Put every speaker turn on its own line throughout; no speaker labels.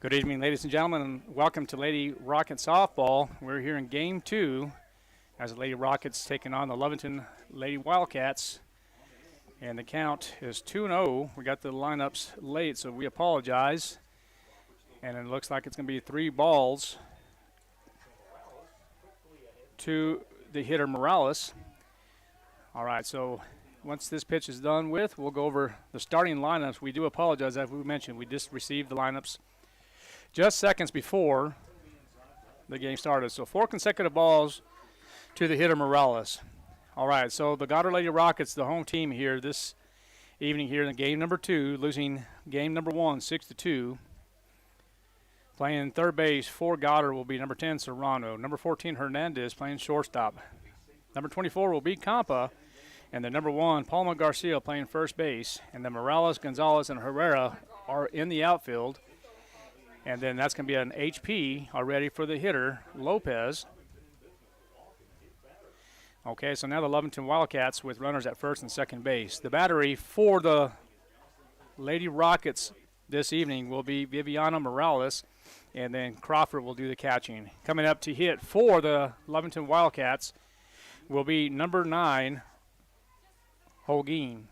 Good evening, ladies and gentlemen, and welcome to Lady Rocket Softball. We're here in Game 2 as the Lady Rockets taking on the Lovington Lady Wildcats. And the count is 2-0. We got the lineups late, so we apologize. And it looks like it's going to be 3 balls to the hitter Morales. All right, so once this pitch is done with, we'll go over the starting lineups. We do apologize, as we mentioned. We just received the lineups just seconds before the game started. So 4 consecutive balls to the hitter Morales. All right, so the Goddard Lady Rockets, the home team here this evening here in game number 2, losing game number 1, 6-2. Playing third base for Goddard will be number 10, Serrano. Number 14, Hernandez, playing shortstop. Number 24 will be Campa. And the number 1, Palma Garcia, playing first base. And then Morales, Gonzalez, and Herrera are in the outfield. And then that's going to be an HP already for the hitter, Lopez. Okay, so now the Lovington Wildcats with runners at first and second base. The battery for the Lady Rockets this evening will be Viviana Morales, and then Crawford will do the catching. Coming up to hit for the Lovington Wildcats will be number 9, Holguin.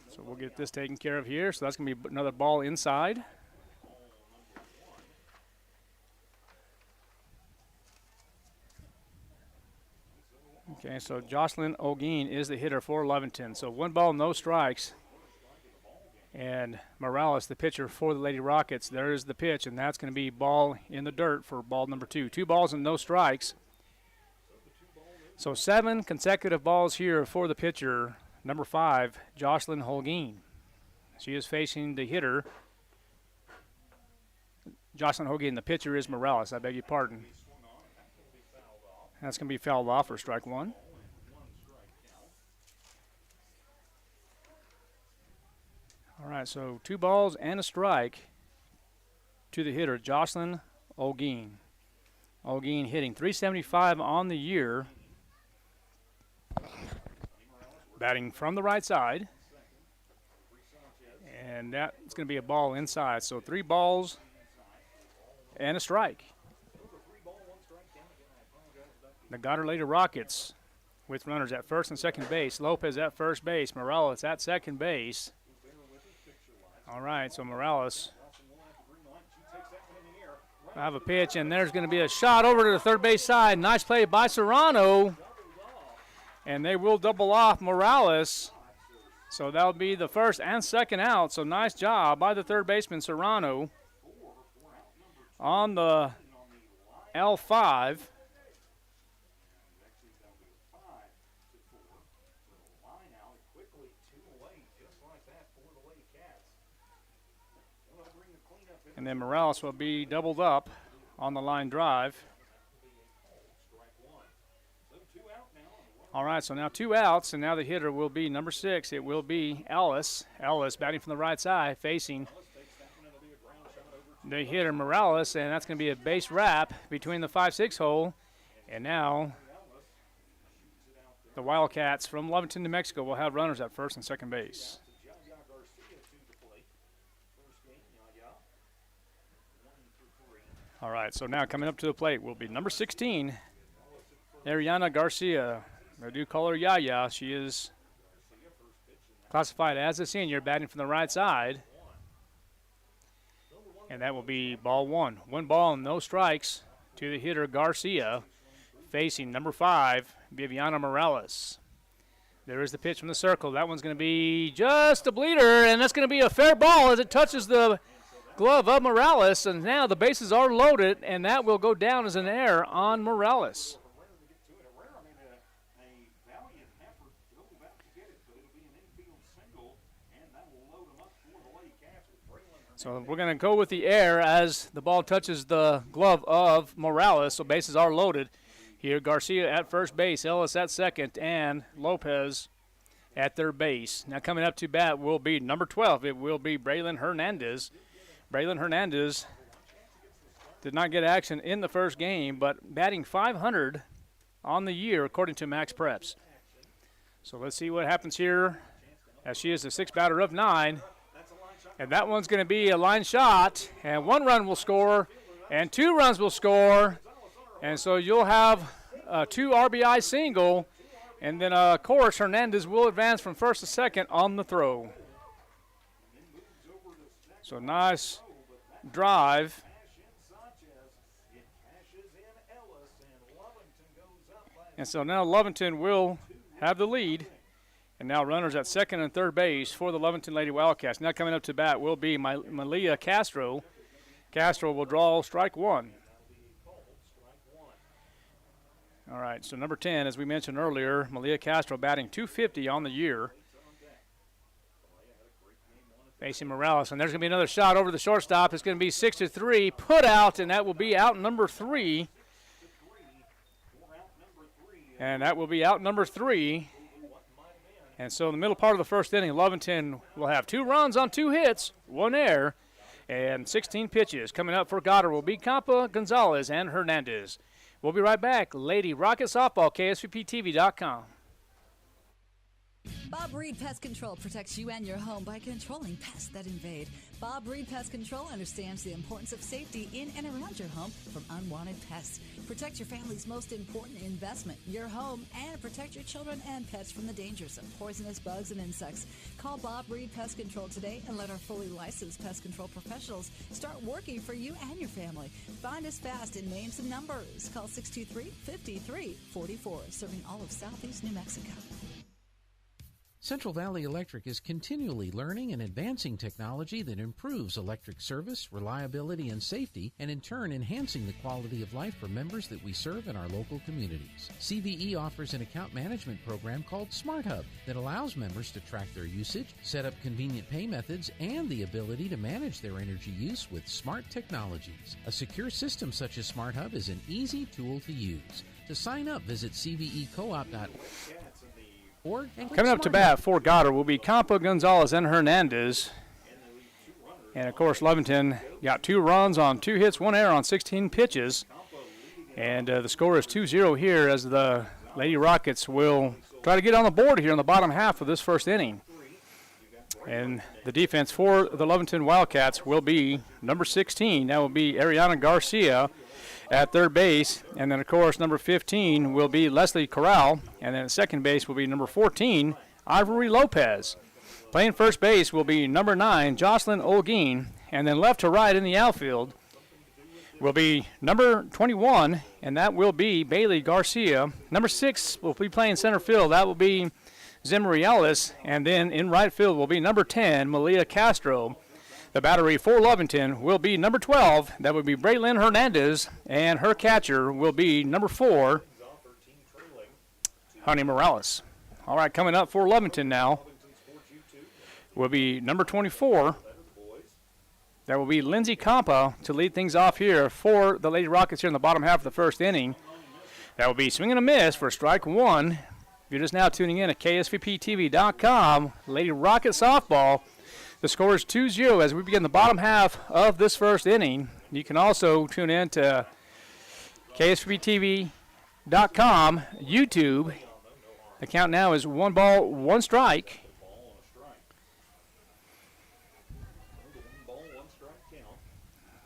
So we'll get this taken care of here. So that's going to be another ball inside. Okay, so Jocelyn Holguin is the hitter for Lovington. So 1 ball, no strikes. And Morales, the pitcher for the Lady Rockets, there's the pitch, and that's going to be ball in the dirt for ball number 2. 2 balls and no strikes. So 7 consecutive balls here for the pitcher, number 5, Jocelyn Holguin. She is facing the hitter, Jocelyn Holguin. The pitcher is Morales. I beg your pardon. That's going to be fouled off for strike 1. All right, so 2 balls and a strike to the hitter, Jocelyn Holguin. Holguin hitting .375 on the year. Batting from the right side. And that's going to be a ball inside. So 3 balls and a strike. The Goddard Lady Rockets with runners at first and second base. Lopez at first base. Morales at second base. All right, so Morales will have a pitch, and there's going to be a shot over to the third base side. Nice play by Serrano. And they will double off Morales. So that'll be the first and second out. So nice job by the third baseman, Serrano, on the L5. And then Morales will be doubled up on the line drive. All right, so now 2 outs, and now the hitter will be number 6. It will be Ellis. Ellis batting from the right side, facing the hitter Morales, and that's going to be a base wrap between the 5-6 hole. And now the Wildcats from Lovington, New Mexico will have runners at first and second base. All right, so now coming up to the plate will be number 16, Ariana Garcia. I do call her Yaya. She is classified as a senior, batting from the right side. And that will be ball 1. 1 ball and no strikes to the hitter Garcia, facing number 5, Viviana Morales. There is the pitch from the circle. That one's going to be just a bleeder, and that's going to be a fair ball as it touches the glove of Morales. And now the bases are loaded, and that will go down as an error on Morales. So we're going to go with the air as the ball touches the glove of Morales. So bases are loaded here. Garcia at first base, Ellis at second, and Lopez at third base. Now coming up to bat will be number 12. It will be Braylon Hernandez. Braylon Hernandez did not get action in the first game, but batting .500 on the year according to Max Preps. So let's see what happens here as she is the sixth batter of 9. And that one's going to be a line shot, and 1 run will score, and 2 runs will score. And so you'll have a 2 RBI single, and then, of course, Hernandez will advance from first to second on the throw. So nice drive. And so now Lovington will have the lead. And now runners at second and third base for the Lovington Lady Wildcats. Now coming up to bat will be Malia Castro. Castro will draw strike 1. All right, so number 10, as we mentioned earlier, Malia Castro batting .250 on the year. Facing Morales, and there's going to be another shot over the shortstop. It's going to be 6-3, put out, and that will be out number 3. And that will be out number 3. And so in the middle part of the first inning, Lovington will have 2 runs on 2 hits, 1 error, and 16 pitches. Coming up for Goddard will be Campa, Gonzalez, and Hernandez. We'll be right back. Lady Rocket Softball, KSVPTV.com.
Bob Reed Pest Control protects you and your home by controlling pests that invade. Bob Reed Pest Control understands the importance of safety in and around your home from unwanted pests. Protect your family's most important investment, your home, and protect your children and pets from the dangers of poisonous bugs and insects. Call Bob Reed Pest Control today and let our fully licensed pest control professionals start working for you and your family. Find us fast in names and numbers. Call 623-5344, serving all of Southeast New Mexico.
Central Valley Electric is continually learning and advancing technology that improves electric service, reliability, and safety, and in turn enhancing the quality of life for members that we serve in our local communities. CVE offers an account management program called Smart Hub that allows members to track their usage, set up convenient pay methods, and the ability to manage their energy use with smart technologies. A secure system such as Smart Hub is an easy tool to use. To sign up, visit cvecoop.org.
Coming up to bat for Goddard will be Campa, Gonzalez, and Hernandez. And, of course, Lovington got 2 runs on 2 hits, 1 error on 16 pitches. And the score is 2-0 here as the Lady Rockets will try to get on the board here in the bottom half of this first inning. And the defense for the Lovington Wildcats will be number 16. That will be Ariana Garcia at third base. And then, of course, number 15 will be Leslie Corral. And then at second base will be number 14, Ivory Lopez. Playing first base will be number 9, Jocelyn Olguin. And then left to right in the outfield will be number 21, and that will be Bailey Garcia. Number 6 will be playing center field. That will be Zimri Ellis. And then in right field will be number 10, Malia Castro. The battery for Lovington will be number 12. That would be Braylon Hernandez. And her catcher will be number 4, Honey Morales. All right, coming up for Lovington now will be number 24. That will be Lindsay Campa to lead things off here for the Lady Rockets here in the bottom half of the first inning. That will be swing and a miss for strike 1. If you're just now tuning in at KSVPTV.com, Lady Rocket Softball. The score is 2-0 as we begin the bottom half of this first inning. You can also tune in to KSVPTV.com, YouTube. The count now is 1 ball, 1 strike.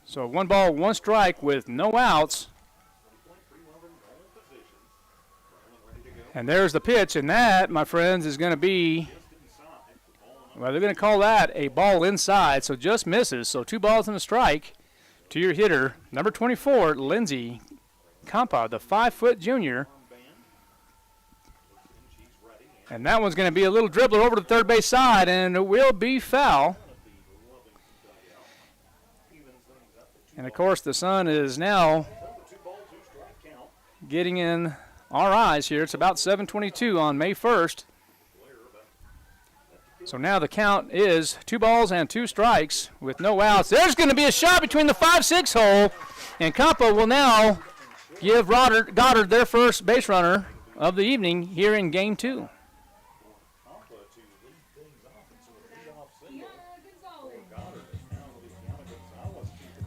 So 1 ball, 1 strike with no outs. And there's the pitch, and that, my friends, is going to be, well, they're going to call that a ball inside, so just misses. So 2 balls and a strike to your hitter, number 24, Lindsay Campa, the 5-foot junior. And that one's going to be a little dribbler over to the third base side, and it will be foul. And, of course, the sun is now getting in our eyes here. It's about 7:22 on May 1st. So now the count is 2 balls and 2 strikes with no outs. There's going to be a shot between the 5-6 hole, and Campa will now give Goddard their first base runner of the evening here in Game 2.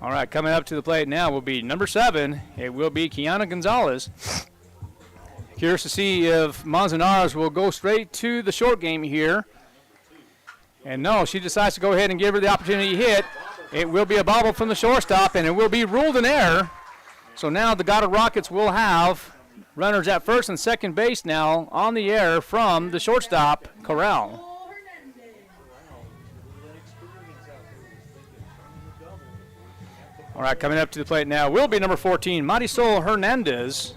All right, coming up to the plate now will be number 7. It will be Kiana Gonzalez. Curious to see if Manzanares will go straight to the short game here. And no, she decides to go ahead and give her the opportunity to hit. It will be a bobble from the shortstop, and it will be ruled an error. So now the Goddard Rockets will have runners at first and second base now on the air from the shortstop, Corral. All right, coming up to the plate now will be number 14, Marisol Hernandez.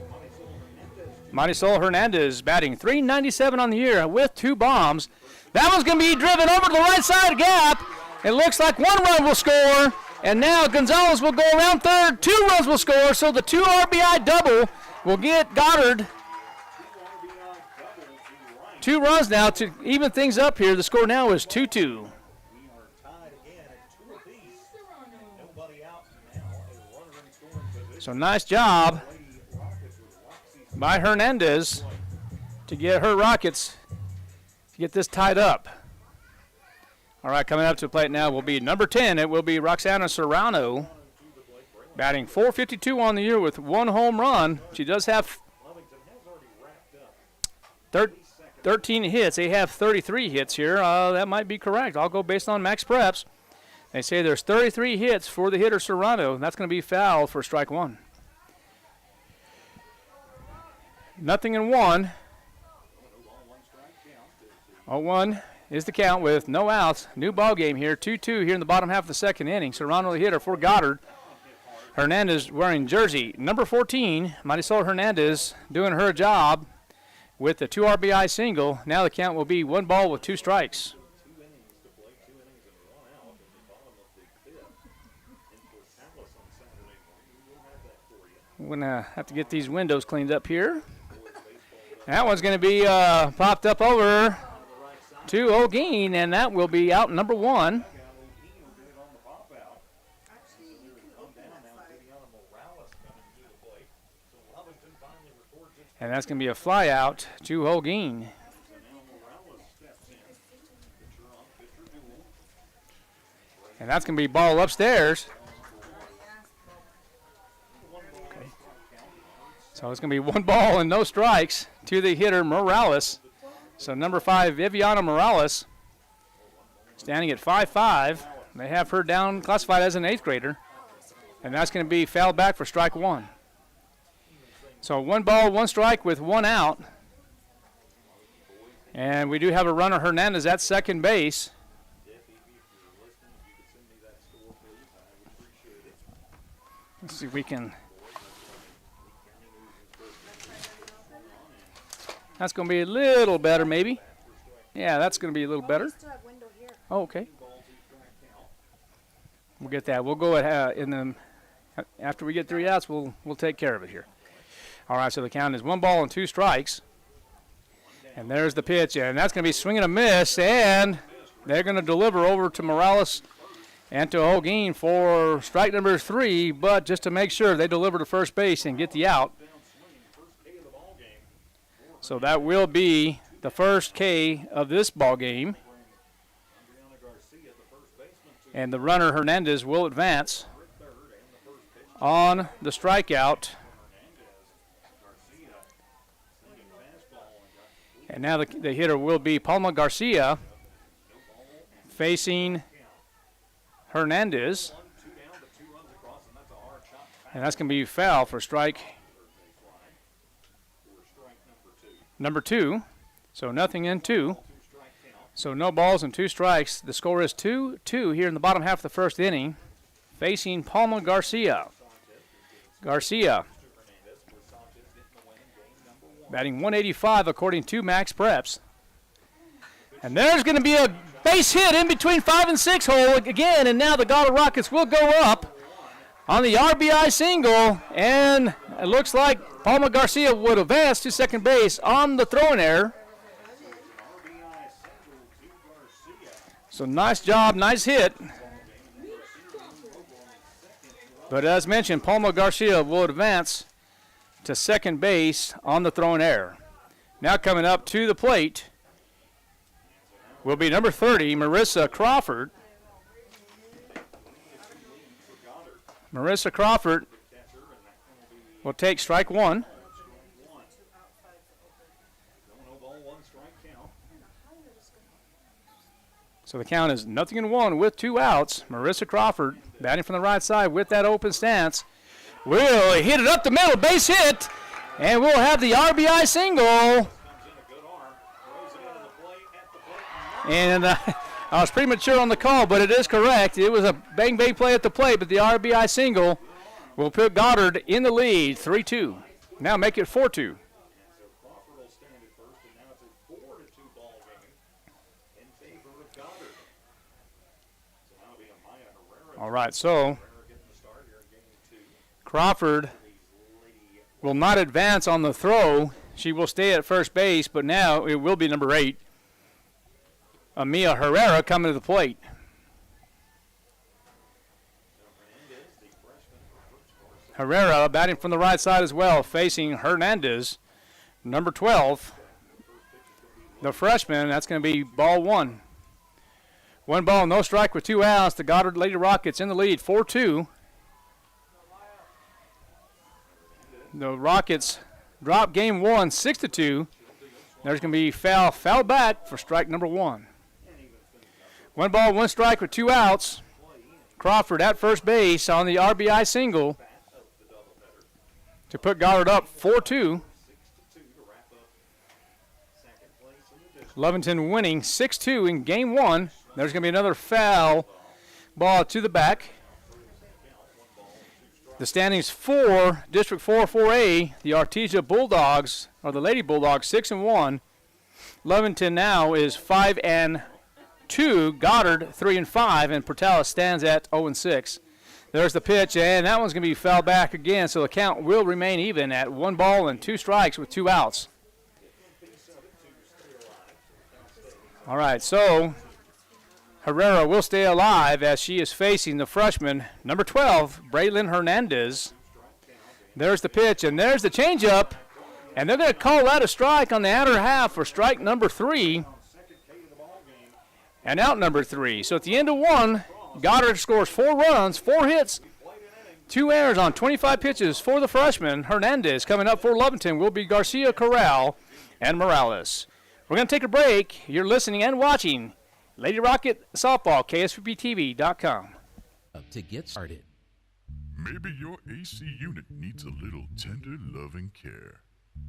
Marisol Hernandez batting .397 on the year with 2 bombs. That one's going to be driven over to the right side gap. It looks like 1 run will score, and now Gonzalez will go around third. 2 runs will score, so the 2 RBI double will get Goddard 2 runs now to even things up here. The score now is 2-2. So nice job by Hernandez to get her Rockets to get this tied up. All right, coming up to the plate now will be number 10. It will be Roxana Serrano, batting .452 on the year with 1 home run. She does have 13 hits. They have 33 hits here. That might be correct. I'll go based on Max Preps. They say there's 33 hits for the hitter Serrano. That's going to be foul for strike 1. Nothing in 1. 0-1 is the count with no outs. New ball game here. 2-2 here in the bottom half of the second inning. Serrano the hitter for Goddard. Hernandez wearing jersey number 14. Marisol Hernandez doing her job with the 2 RBI single. Now the count will be 1 ball with 2 strikes. We're going to have to get these windows cleaned up here. That one's going to be popped up over to O'Gean, and that will be out number 1. And that's going to be a fly out to O'Gean. And that's going to be ball upstairs. So it's going to be 1 ball and no strikes to the hitter Morales. So number 5, Viviana Morales, standing at 5'5". They have her down classified as an 8th grader. And that's going to be fouled back for strike 1. So 1 ball, 1 strike with 1 out. And we do have a runner, Hernandez, at second base. Let's see if we can. That's going to be a little better, maybe. Yeah, that's going to be a little better. Oh, okay. We'll get that. We'll go after we get 3 outs, we'll take care of it here. All right, so the count is 1 ball and 2 strikes. And there's the pitch, and that's going to be swing and a miss, and they're going to deliver over to Morales and to O'Gean for strike number 3, but just to make sure they deliver to first base and get the out. So that will be the first K of this ball game. And the runner, Hernandez, will advance on the strikeout. And now the hitter will be Palma Garcia facing Hernandez. And that's going to be foul for strike number 2. So nothing in 2. So no balls and 2 strikes. The score is 2-2 here in the bottom half of the first inning, facing Palma Garcia. Garcia batting .185 according to Max Preps. And there's going to be a base hit in between 5 and 6 hole again, and now the Goddard Rockets will go up on the RBI single, and it looks like Palma Garcia would advance to second base on the throwing error. So nice job, nice hit. But as mentioned, Palma Garcia will advance to second base on the throwing error. Now coming up to the plate will be number 30, Marissa Crawford. Marissa Crawford will take strike 1. So the count is 0-1 with 2 outs. Marissa Crawford batting from the right side with that open stance. Will hit it up the middle, base hit, and we'll have the RBI single. And I was premature on the call, but it is correct. It was a bang-bang play at the plate, but the RBI single will put Goddard in the lead, 3-2. Now make it 4-2. All right, so Crawford will not advance on the throw. She will stay at first base, but now it will be number 8, Amia Herrera, coming to the plate. Herrera batting from the right side as well, facing Hernandez, number 12, the freshman. That's going to be ball 1. 1 ball, no strike with 2 outs. The Goddard Lady Rockets in the lead, 4-2. The Rockets drop game 1, 6-2. There's going to be foul back for strike number 1. 1 ball, 1 strike with 2 outs. Crawford at first base on the RBI single to put Goddard up 4-2. Lovington winning 6-2 in game 1. There's going to be another foul ball to the back. The standings for District 4-4A, the Artesia Bulldogs, or the Lady Bulldogs, 6-1. Lovington now is 5-2. Goddard 3-5, and Portales stands at 0-6. There's the pitch, and that one's going to be fouled back again, so the count will remain even at 1 ball and 2 strikes with 2 outs. All right, so Herrera will stay alive as she is facing the freshman, number 12, Braylon Hernandez. There's the pitch, and there's the changeup, and they're going to call that a strike on the outer half for strike number 3 and out number 3. So at the end of 1, Goddard scores 4 runs, 4 hits, 2 errors on 25 pitches for the freshman. Hernandez. Coming up for Lovington will be Garcia, Corral, and Morales. We're going to take a break. You're listening and watching Lady Rocket Softball, KSVPTV.com.
To get started.
Maybe your AC unit needs a little tender loving care.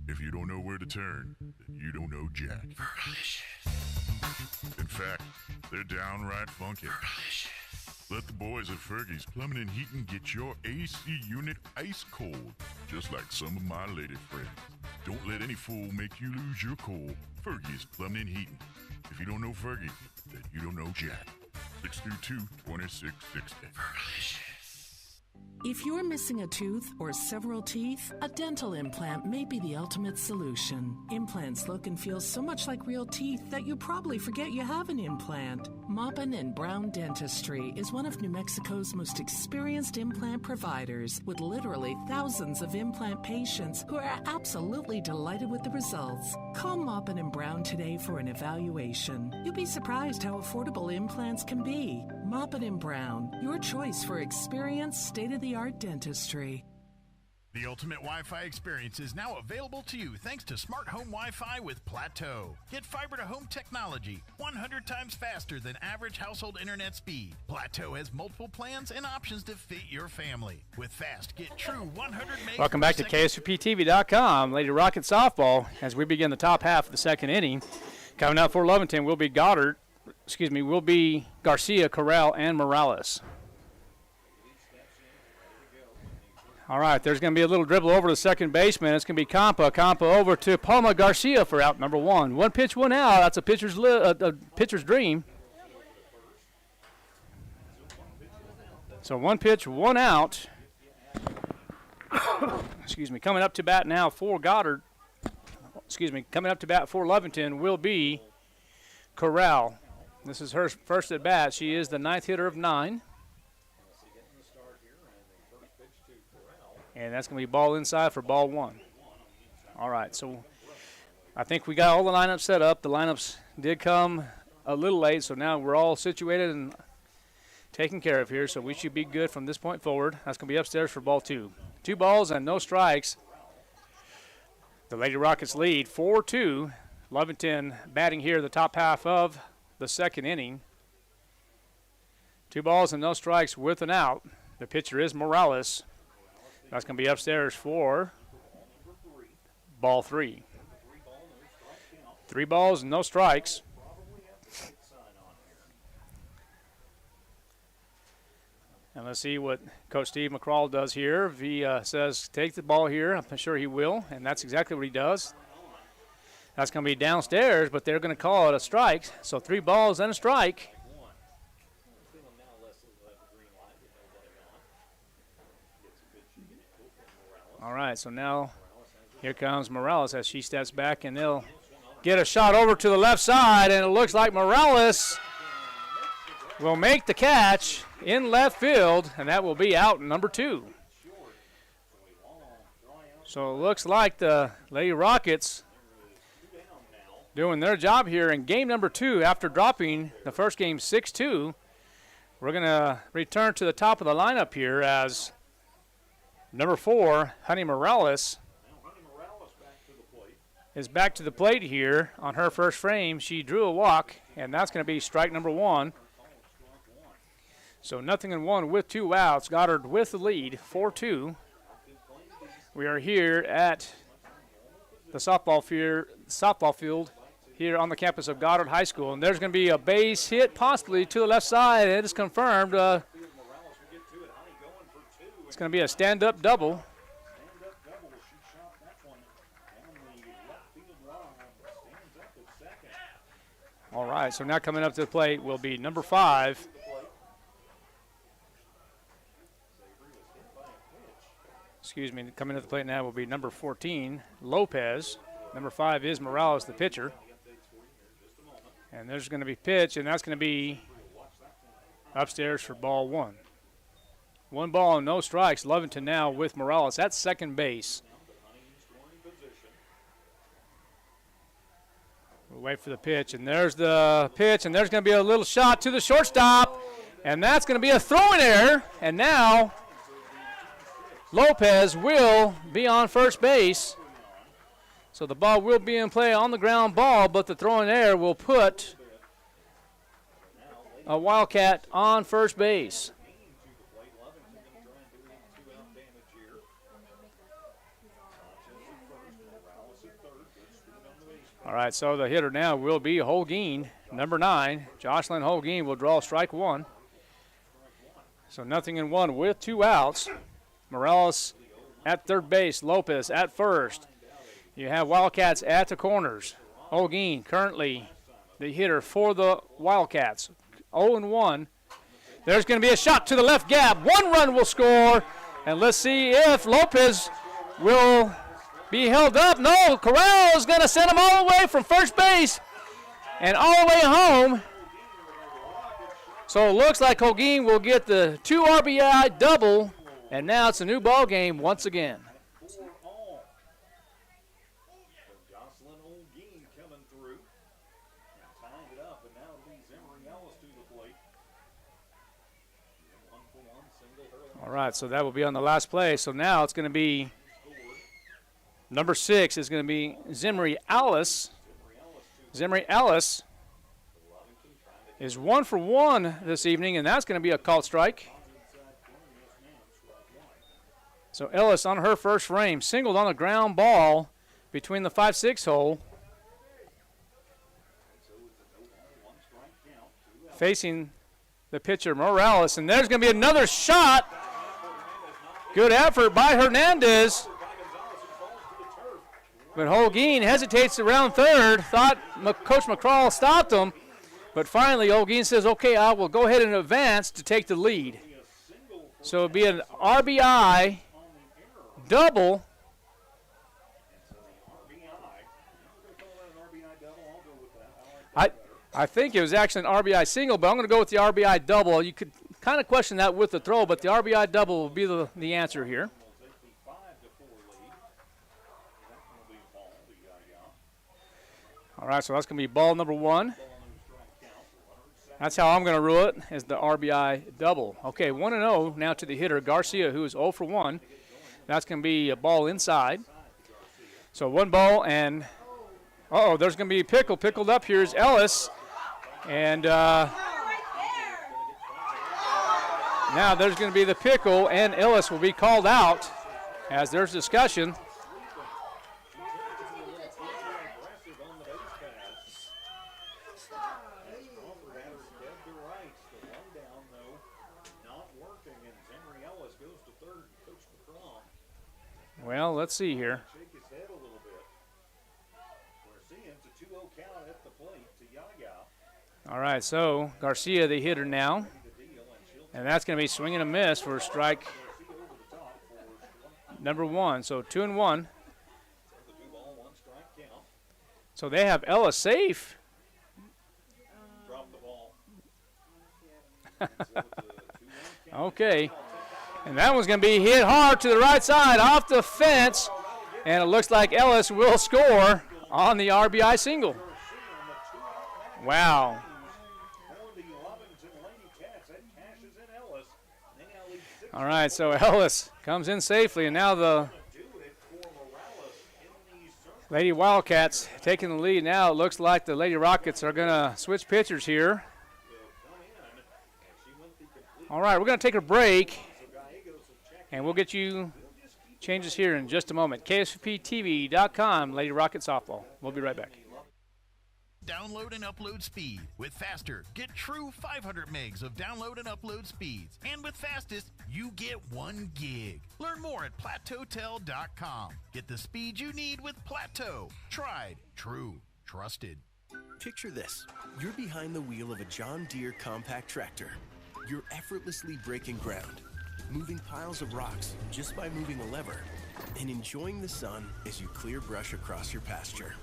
If you don't know where to turn, then you don't know Jack. In fact, they're downright funky. Let the boys at Fergie's Plumbing and Heating get your AC unit ice cold, just like some of my lady friends. Don't let any fool make you lose your cool. Fergie's Plumbing and Heating. If you don't know Fergie, then you don't know Jack. 632-2660.
If you're missing a tooth or several teeth, a dental implant may be the ultimate solution. Implants look and feel so much like real teeth that you probably forget you have an implant. Maupin & Brown Dentistry is one of New Mexico's most experienced implant providers, with literally thousands of implant patients who are absolutely delighted with the results. Call Maupin & Brown today for an evaluation. You'll be surprised how affordable implants can be. Maupin & Brown, your choice for experienced, state-of-the-art dentistry.
The ultimate Wi-Fi experience is now available to you thanks to Smart Home Wi-Fi with Plateau. Get fiber-to-home technology 100 times faster than average household internet speed. Plateau has multiple plans and options to fit your family. With fast, get true 100 meg.
Welcome back to KSVPTV.com, Lady Rocket Softball, as we begin the top half of the second inning. Coming up for Lovington will be will be Garcia, Corral, and Morales. All right, there's going to be a little dribble over to second baseman. It's going to be Campa. Campa over to Palma Garcia for out number 1. 1 pitch, 1 out. That's a pitcher's dream. So 1 pitch, 1 out. Coming up to bat now for Goddard. Coming up to bat for Lovington will be Corral. This is her first at bat. She is the 9th hitter of 9. And that's going to be ball inside for ball 1. All right, so I think we got all the lineups set up. The lineups did come a little late, so now we're all situated and taken care of here, so we should be good from this point forward. That's going to be upstairs for ball 2. 2 balls and no strikes. The Lady Rockets lead 4-2. Lovington batting here the top half of the second inning. 2 balls and no strikes with an out. The pitcher is Morales. That's going to be upstairs for ball 3. 3 balls and no strikes. And let's see what Coach Steve McCraw does here. If he says take the ball here, I'm sure he will, and that's exactly what he does. That's going to be downstairs, but they're going to call it a strike. So 3 balls and a strike. All right, so now here comes Morales as she steps back, and they'll get a shot over to the left side, and it looks like Morales will make the catch in left field, and that will be out number 2. So it looks like the Lady Rockets doing their job here in game number 2 after dropping the first game 6-2. We're going to return to the top of the lineup here as number 4, Honey Morales, is back to the plate here on her first frame. She drew a walk, and that's going to be strike number 1. So 0-1 with 2 outs. Goddard with the lead, 4-2. We are here at the softball field here on the campus of Goddard High School, and there's going to be a base hit possibly to the left side. It is confirmed. It's going to be a stand-up double. All right, so now coming up to the plate will be number 5. Excuse me, coming to the plate now will be number 14, Lopez. Number 5 is Morales, the pitcher. And there's going to be pitch, and that's going to be upstairs for ball 1. 1 ball and no strikes. Lovington now with Morales at second base. We'll wait for the pitch, and there's the pitch, and there's going to be a little shot to the shortstop, and that's going to be a throwing error, and now Lopez will be on first base. So the ball will be in play on the ground ball, but the throwing error will put a Wildcat on first base. All right, so the hitter now will be Holguin, number 9. Jocelyn Holguin will draw strike 1. So 0-1 with 2 outs. Morales at third base, Lopez at first. You have Wildcats at the corners. Holguin currently the hitter for the Wildcats. 0-1. There's going to be a shot to the left gap. 1 run will score, and let's see if Lopez will be held up. No, Corral is going to send him all the way from first base and all the way home. So it looks like Holguin will get the 2 RBI double, and now it's a new ball game once again. All right, so that will be on the last play. So now it's going to be number 6 is going to be Zimri Ellis. Zimri Ellis is 1 for 1 this evening, and that's going to be a called strike. So Ellis on her first frame, singled on a ground ball between the 5-6 hole. Facing the pitcher Morales, and there's going to be another shot. Good effort by Hernandez. But Holguin hesitates around third. Thought Coach McCraw stopped him. But finally, Holguin says, okay, I will go ahead and advance to take the lead. So it'll be an RBI double. I think it was actually an RBI single, but I'm going to go with the RBI double. You could kind of question that with the throw, but the RBI double will be the answer here. All right, so that's going to be ball number 1. That's how I'm going to rule it, is the RBI double. Okay, 1-0 now to the hitter, Garcia, who is 0 for 1. That's going to be a ball inside. So 1 ball, and, there's going to be pickled up here is Ellis. And Now there's going to be the pickle, and Ellis will be called out as there's discussion. Well, let's see here. All right, so Garcia, the hitter now. And that's going to be swing and a miss for strike number 1. So 2-1. So they have Ellis safe. Okay. And that one's going to be hit hard to the right side off the fence. And it looks like Ellis will score on the RBI single. Wow. All right, so Ellis comes in safely, and now the Lady Wildcats taking the lead. Now it looks like the Lady Rockets are going to switch pitchers here. All right, we're going to take a break, and we'll get you changes here in just a moment. KSVPTV.com, Lady Rocket Softball. We'll be right back.
Download and upload speed. With Faster, get true 500 megs of download and upload speeds. And with Fastest, you get 1 gig. Learn more at plateautel.com. Get the speed you need with Plateau. Tried, true, trusted.
Picture this. You're behind the wheel of a John Deere compact tractor. You're effortlessly breaking ground, moving piles of rocks just by moving a lever, and enjoying the sun as you clear brush across your pasture.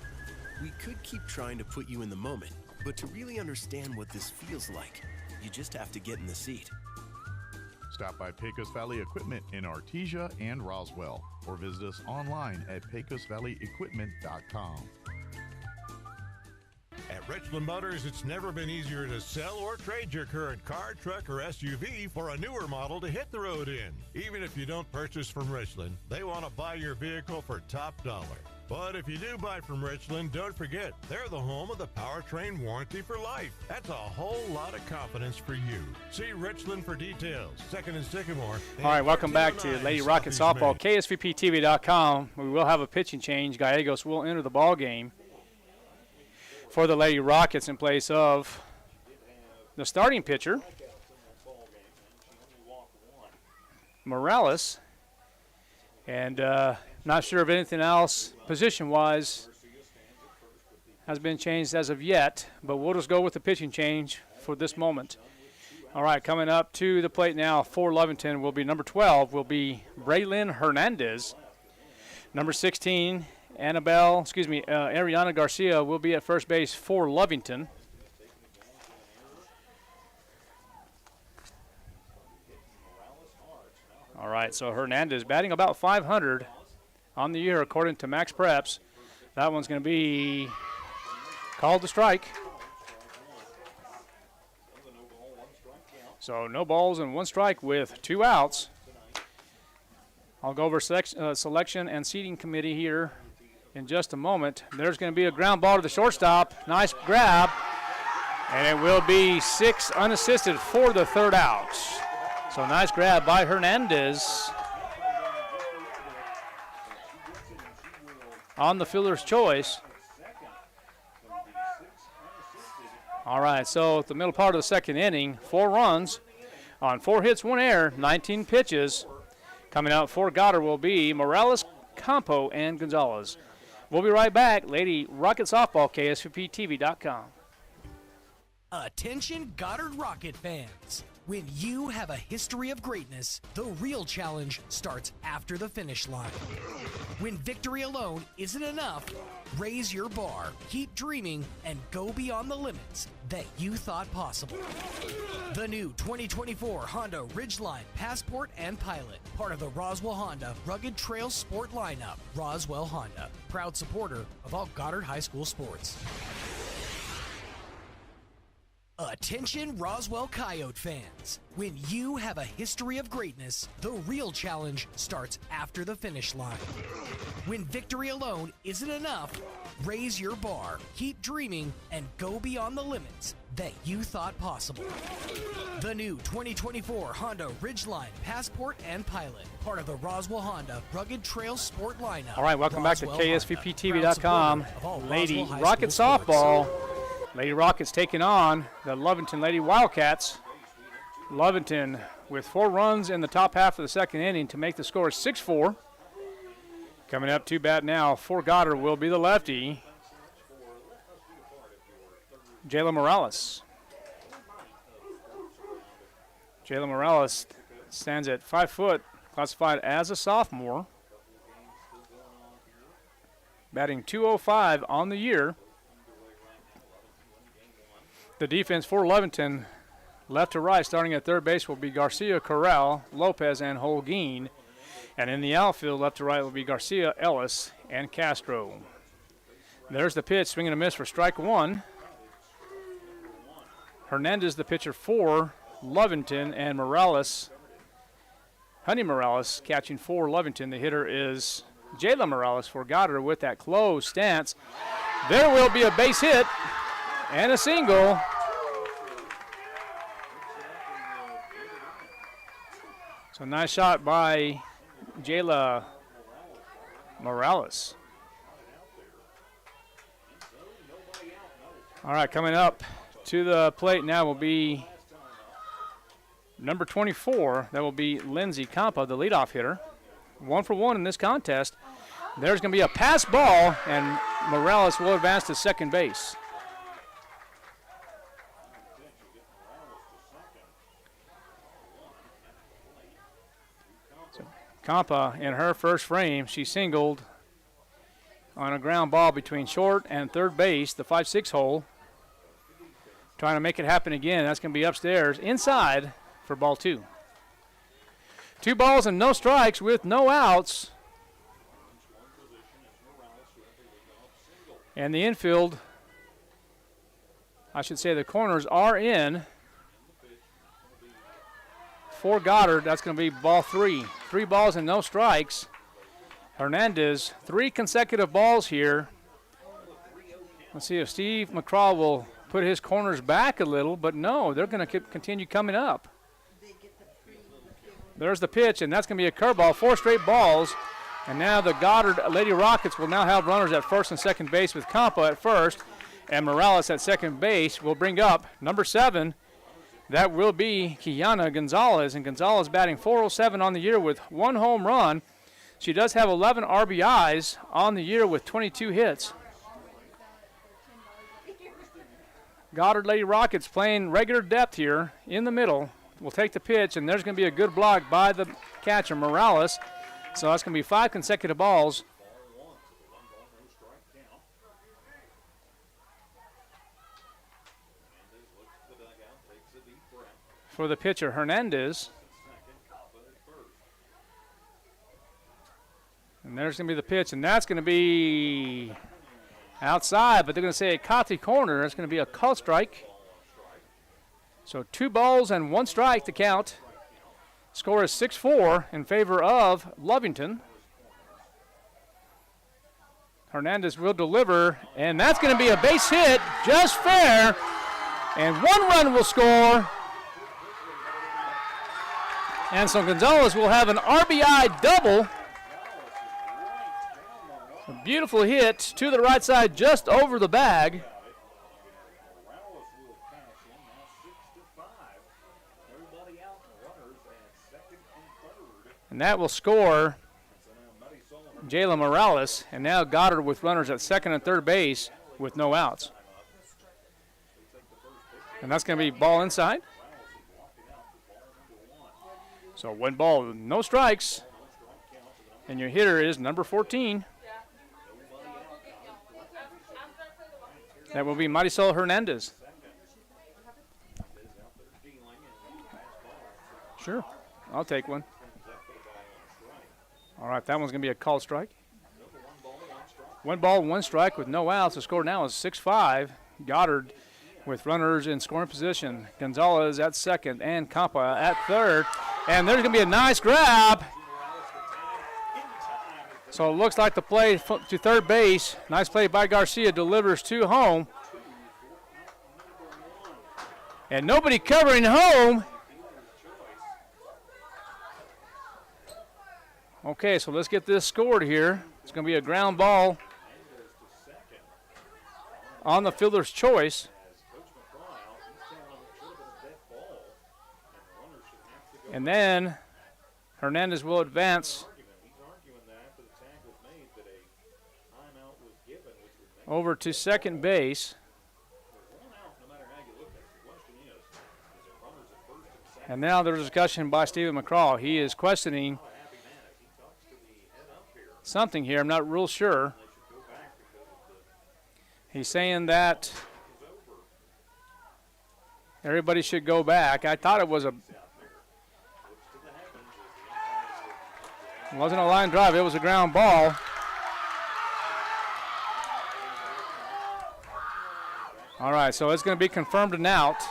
We could keep trying to put you in the moment, but to really understand what this feels like, you just have to get in the seat.
Stop by Pecos Valley Equipment in Artesia and Roswell, or visit us online at pecosvalleyequipment.com.
At Richland Motors, it's never been easier to sell or trade your current car, truck, or SUV for a newer model to hit the road in. Even if you don't purchase from Richland, they want to buy your vehicle for top dollar. But if you do buy from Richland, don't forget, they're the home of the powertrain warranty for life. That's a whole lot of confidence for you. See Richland for details. 2nd and Sycamore.
All right, welcome back to Lady Rocket Softball, KSVPTV.com. We will have a pitching change. Gallegos will enter the ball game for the Lady Rockets in place of the starting pitcher, Morales. And not sure if anything else position-wise has been changed as of yet, but we'll just go with the pitching change for this moment. All right, coming up to the plate now for Lovington will be number 12, will be Braylon Hernandez. Number 16, Ariana Garcia will be at first base for Lovington. All right, so Hernandez batting about 500 on the year according to Max Preps. That one's going to be called to strike. So no balls and 1 strike with 2 outs. I'll go over selection and seating committee here in just a moment. There's going to be a ground ball to the shortstop. Nice grab. And it will be 6 unassisted for the 3rd out. So nice grab by Hernandez on the fielder's choice. All right, so at the middle part of the 2nd inning, 4 runs on 4 hits, 1 error, 19 pitches. Coming out for Goddard will be Morales, Campo, and Gonzalez. We'll be right back. Lady Rocket Softball, KSVPTV.com.
Attention Goddard Rocket fans. When you have a history of greatness, the real challenge starts after the finish line. When victory alone isn't enough, raise your bar, keep dreaming, and go beyond the limits that you thought possible. The new 2024 Honda Ridgeline, Passport, and Pilot, part of the Roswell Honda Rugged Trail Sport lineup. Roswell Honda, proud supporter of all Goddard High School sports. Attention Roswell Coyote fans. When you have a history of greatness, the real challenge starts after the finish line. When victory alone isn't enough, raise your bar, keep dreaming, and go beyond the limits that you thought possible. The new 2024 Honda Ridgeline, Passport, and Pilot, part of the Roswell Honda Rugged Trail Sport lineup.
All right, welcome back to
Roswell
KSVPTV.com.
Honda, proud supporter of all
Lady
Roswell High
Rocket
School sports.
softball. Lady Rockets taking on the Lovington Lady Wildcats. Lovington with 4 runs in the top half of the second inning to make the score 6-4. Coming up to bat now for Goddard will be the lefty, Jayla Morales. Jayla Morales stands at 5 foot, classified as a sophomore. Batting .205 on the year. The defense for Lovington, left to right, starting at third base, will be Garcia, Corral, Lopez, and Holguin. And in the outfield, left to right, will be Garcia, Ellis, and Castro. There's the pitch, swing and a miss for strike 1. Hernandez, the pitcher for Lovington, and Morales, Honey Morales, catching for Lovington. The hitter is Jayla Morales for Goddard with that closed stance. There will be a base hit and a single. So nice shot by Jayla Morales. All right, coming up to the plate now will be number 24. That will be Lindsay Campa, the leadoff hitter. 1 for 1 in this contest. There's going to be a pass ball, and Morales will advance to second base. Campa, in her first frame, she singled on a ground ball between short and third base, the 5-6 hole. Trying to make it happen again. That's going to be upstairs, inside for ball 2. 2 balls and no strikes with no outs. And the infield, I should say the corners are in. For Goddard, that's going to be ball 3. 3 balls and no strikes. Hernandez, 3 consecutive balls here. Let's see if Steve McCraw will put his corners back a little, but no, they're going to continue coming up. There's the pitch, and that's going to be a curveball, 4 straight balls. And now the Goddard Lady Rockets will now have runners at first and second base with Campa at first, and Morales at second base will bring up number 7. That will be Kiana Gonzalez, and Gonzalez batting .407 on the year with 1 home run. She does have 11 RBIs on the year with 22 hits. Goddard Lady Rockets playing regular depth here in the middle. Will take the pitch, and there's going to be a good block by the catcher, Morales. So that's going to be 5 consecutive balls. For the pitcher, Hernandez. And there's going to be the pitch, and that's going to be outside, but they're going to say a Kati corner. It's going to be a call strike. So 2 balls and 1 strike to count. Score is 6-4 in favor of Lovington. Hernandez will deliver, and that's going to be a base hit, just fair. And 1 run will score. And so Gonzalez will have an RBI double. A beautiful hit to the right side, just over the bag. And that will score Jayla Morales. And now Goddard with runners at second and third base with no outs. And that's going to be ball inside. So 1 ball, no strikes. And your hitter is number 14. That will be Marisol Hernandez. Sure, I'll take one. All right, that one's going to be a call strike. 1 ball, 1 strike with no outs. The score now is 6-5. Goddard with runners in scoring position. Gonzalez at second and Campa at third. And there's going to be a nice grab. So it looks like the play to third base. Nice play by Garcia, delivers to home. And nobody covering home. Okay, so let's get this scored here. It's going to be a ground ball on the fielder's choice. And then Hernandez will advance over to second base. And now there's a discussion by Stephen McCraw. He is questioning something here. I'm not real sure. He's saying that everybody should go back. I thought it was wasn't a line drive. It was a ground ball. All right, so it's going to be confirmed an out.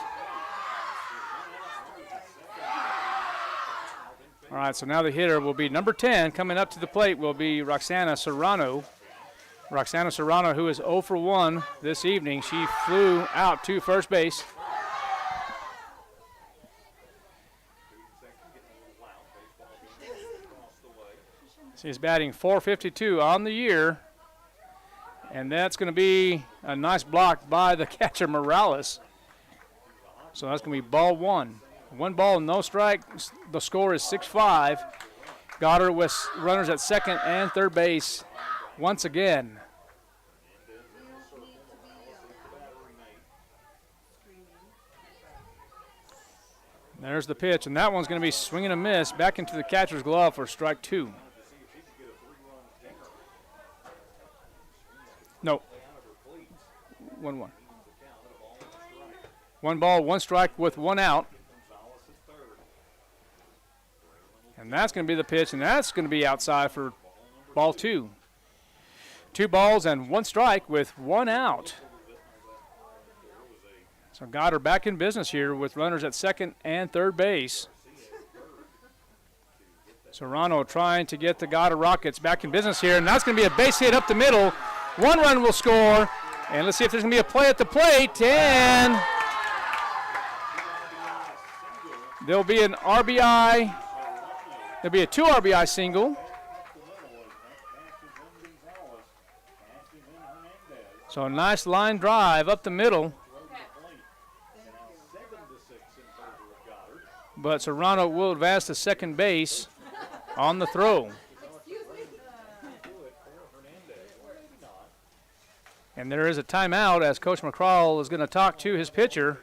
All right, so now the hitter will be number 10. Coming up to the plate will be Roxana Serrano. Roxana Serrano, who is 0 for 1 this evening. She flew out to first base. She's batting .452 on the year. And that's going to be a nice block by the catcher, Morales. So that's going to be ball one. 1 ball, no strike. The score is 6-5. Goddard with runners at second and third base once again. There's the pitch, and that one's going to be swinging a miss back into the catcher's glove for strike 2. No. 1-1. 1 ball, 1 strike with 1 out. And that's going to be the pitch, and that's going to be outside for ball 2. 2 balls and 1 strike with 1 out. So Goddard back in business here with runners at second and third base. Serrano trying to get the Goddard Rockets back in business here, and that's going to be a base hit up the middle. 1 run will score, and let's see if there's going to be a play at the plate, and there'll be an RBI. There'll be a 2 RBI single. So a nice line drive up the middle. But Serrano will advance to second base on the throw. And there is a timeout as Coach McCraw is going to talk to his pitcher.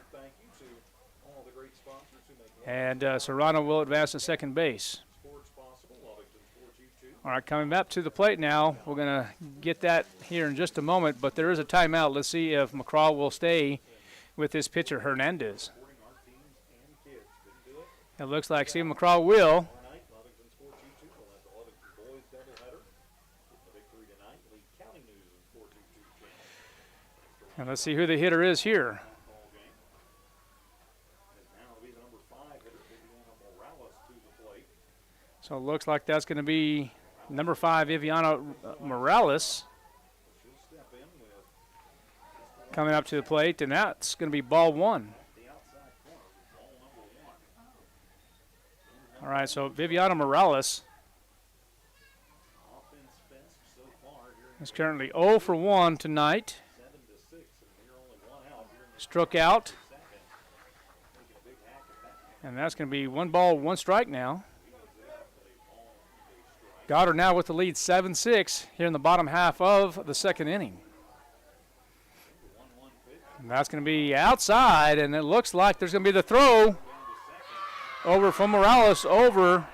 And Serrano will advance to second base. All right, coming back to the plate now. We're going to get that here in just a moment, but there is a timeout. Let's see if McCraw will stay with his pitcher, Hernandez. It looks like Steve McCraw will. And let's see who the hitter is here. So it looks like that's going to be number 5, Viviana Morales, coming up to the plate, and that's going to be ball 1. All right, so Viviana Morales is currently 0 for 1 tonight. Struck out. And that's going to be 1 ball, 1 strike now. Goddard now with the lead 7-6 here in the bottom half of the second inning. And that's going to be outside, and it looks like there's going to be the throw over from Morales over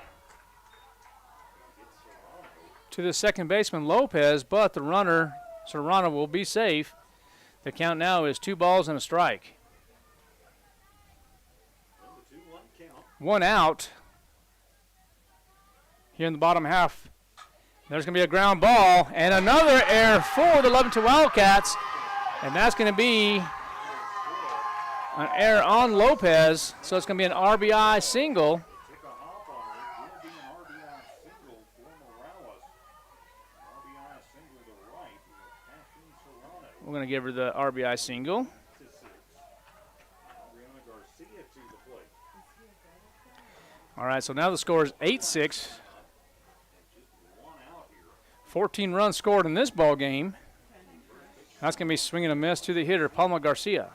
to the second baseman Lopez, but the runner, Serrano, will be safe. The count now is 2 balls and a strike. 1 out here in the bottom half. There's going to be a ground ball and another error for the Lovington Wildcats, and that's going to be An error on Lopez, so it's going to be an RBI single. We're going to give her the RBI single. All right, so now the score is 8-6. 14 runs scored in this ball game. That's going to be swinging a miss to the hitter, Palma Garcia.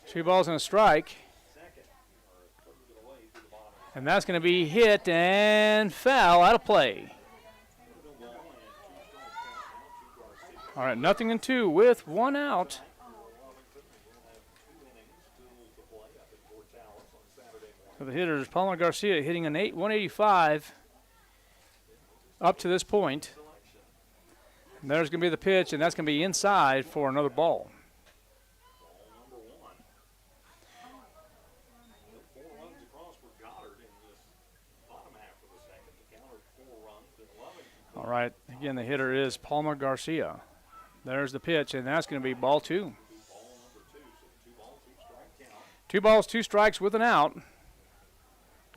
Two balls and a strike. And that's going to be hit and foul, out of play. All right, 0-2 with 1 out. So the hitter is Palma Garcia hitting an 185 up to this point. And there's going to be the pitch, and that's going to be inside for another ball. All right, again, the hitter is Palma Garcia. There's the pitch, and that's going to be ball 2. 2 balls, 2 strikes with an out.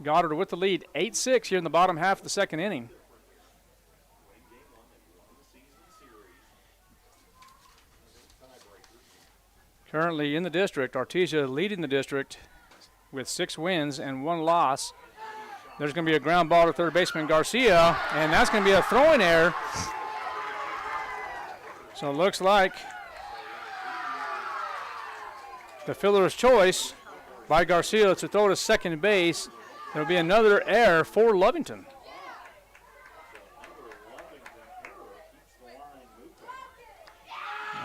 Goddard with the lead, 8-6 here in the bottom half of the second inning. Currently in the district, Artesia leading the district with 6 wins and 1 loss. There's going to be a ground ball to third baseman Garcia, and that's going to be a throwing error. So it looks like the fielder's choice by Garcia to throw to second base. There will be another error for Lovington.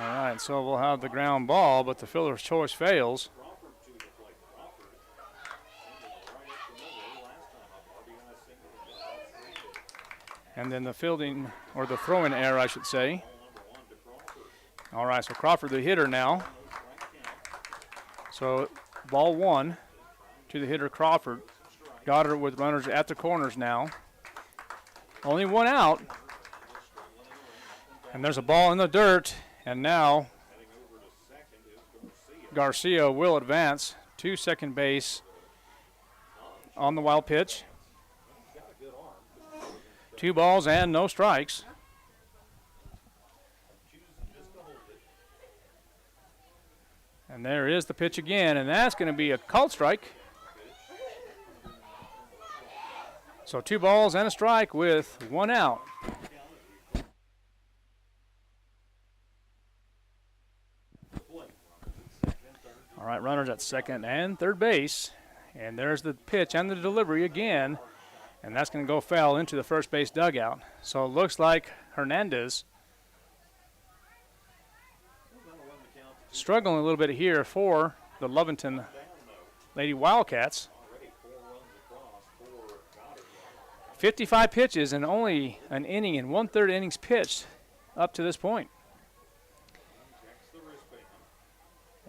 All right, so we'll have the ground ball, but the fielder's choice fails. And then the fielding, or the throwing error, I should say. All right, so Crawford, the hitter now. So ball 1 to the hitter, Crawford. Goddard with runners at the corners now. Only 1 out. And there's a ball in the dirt. And now Garcia will advance to second base on the wild pitch. 2 balls and no strikes. And there is the pitch again, and that's going to be a called strike. So 2 balls and a strike with 1 out. All right, runners at second and third base. And there's the pitch and the delivery again. And that's going to go foul into the first base dugout. So it looks like Hernandez struggling a little bit here for the Lovington Lady Wildcats. 55 pitches and only an inning and 1/3 innings pitched up to this point.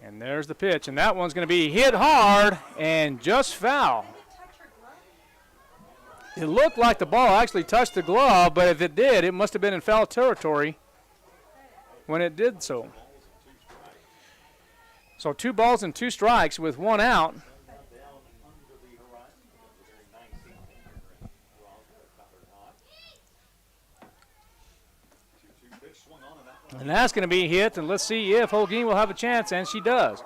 And there's the pitch, and that one's going to be hit hard and just foul. It looked like the ball actually touched the glove, but if it did, it must have been in foul territory when it did so. So 2 balls and 2 strikes with 1 out. And that's going to be hit, and let's see if Holguin will have a chance, and she does.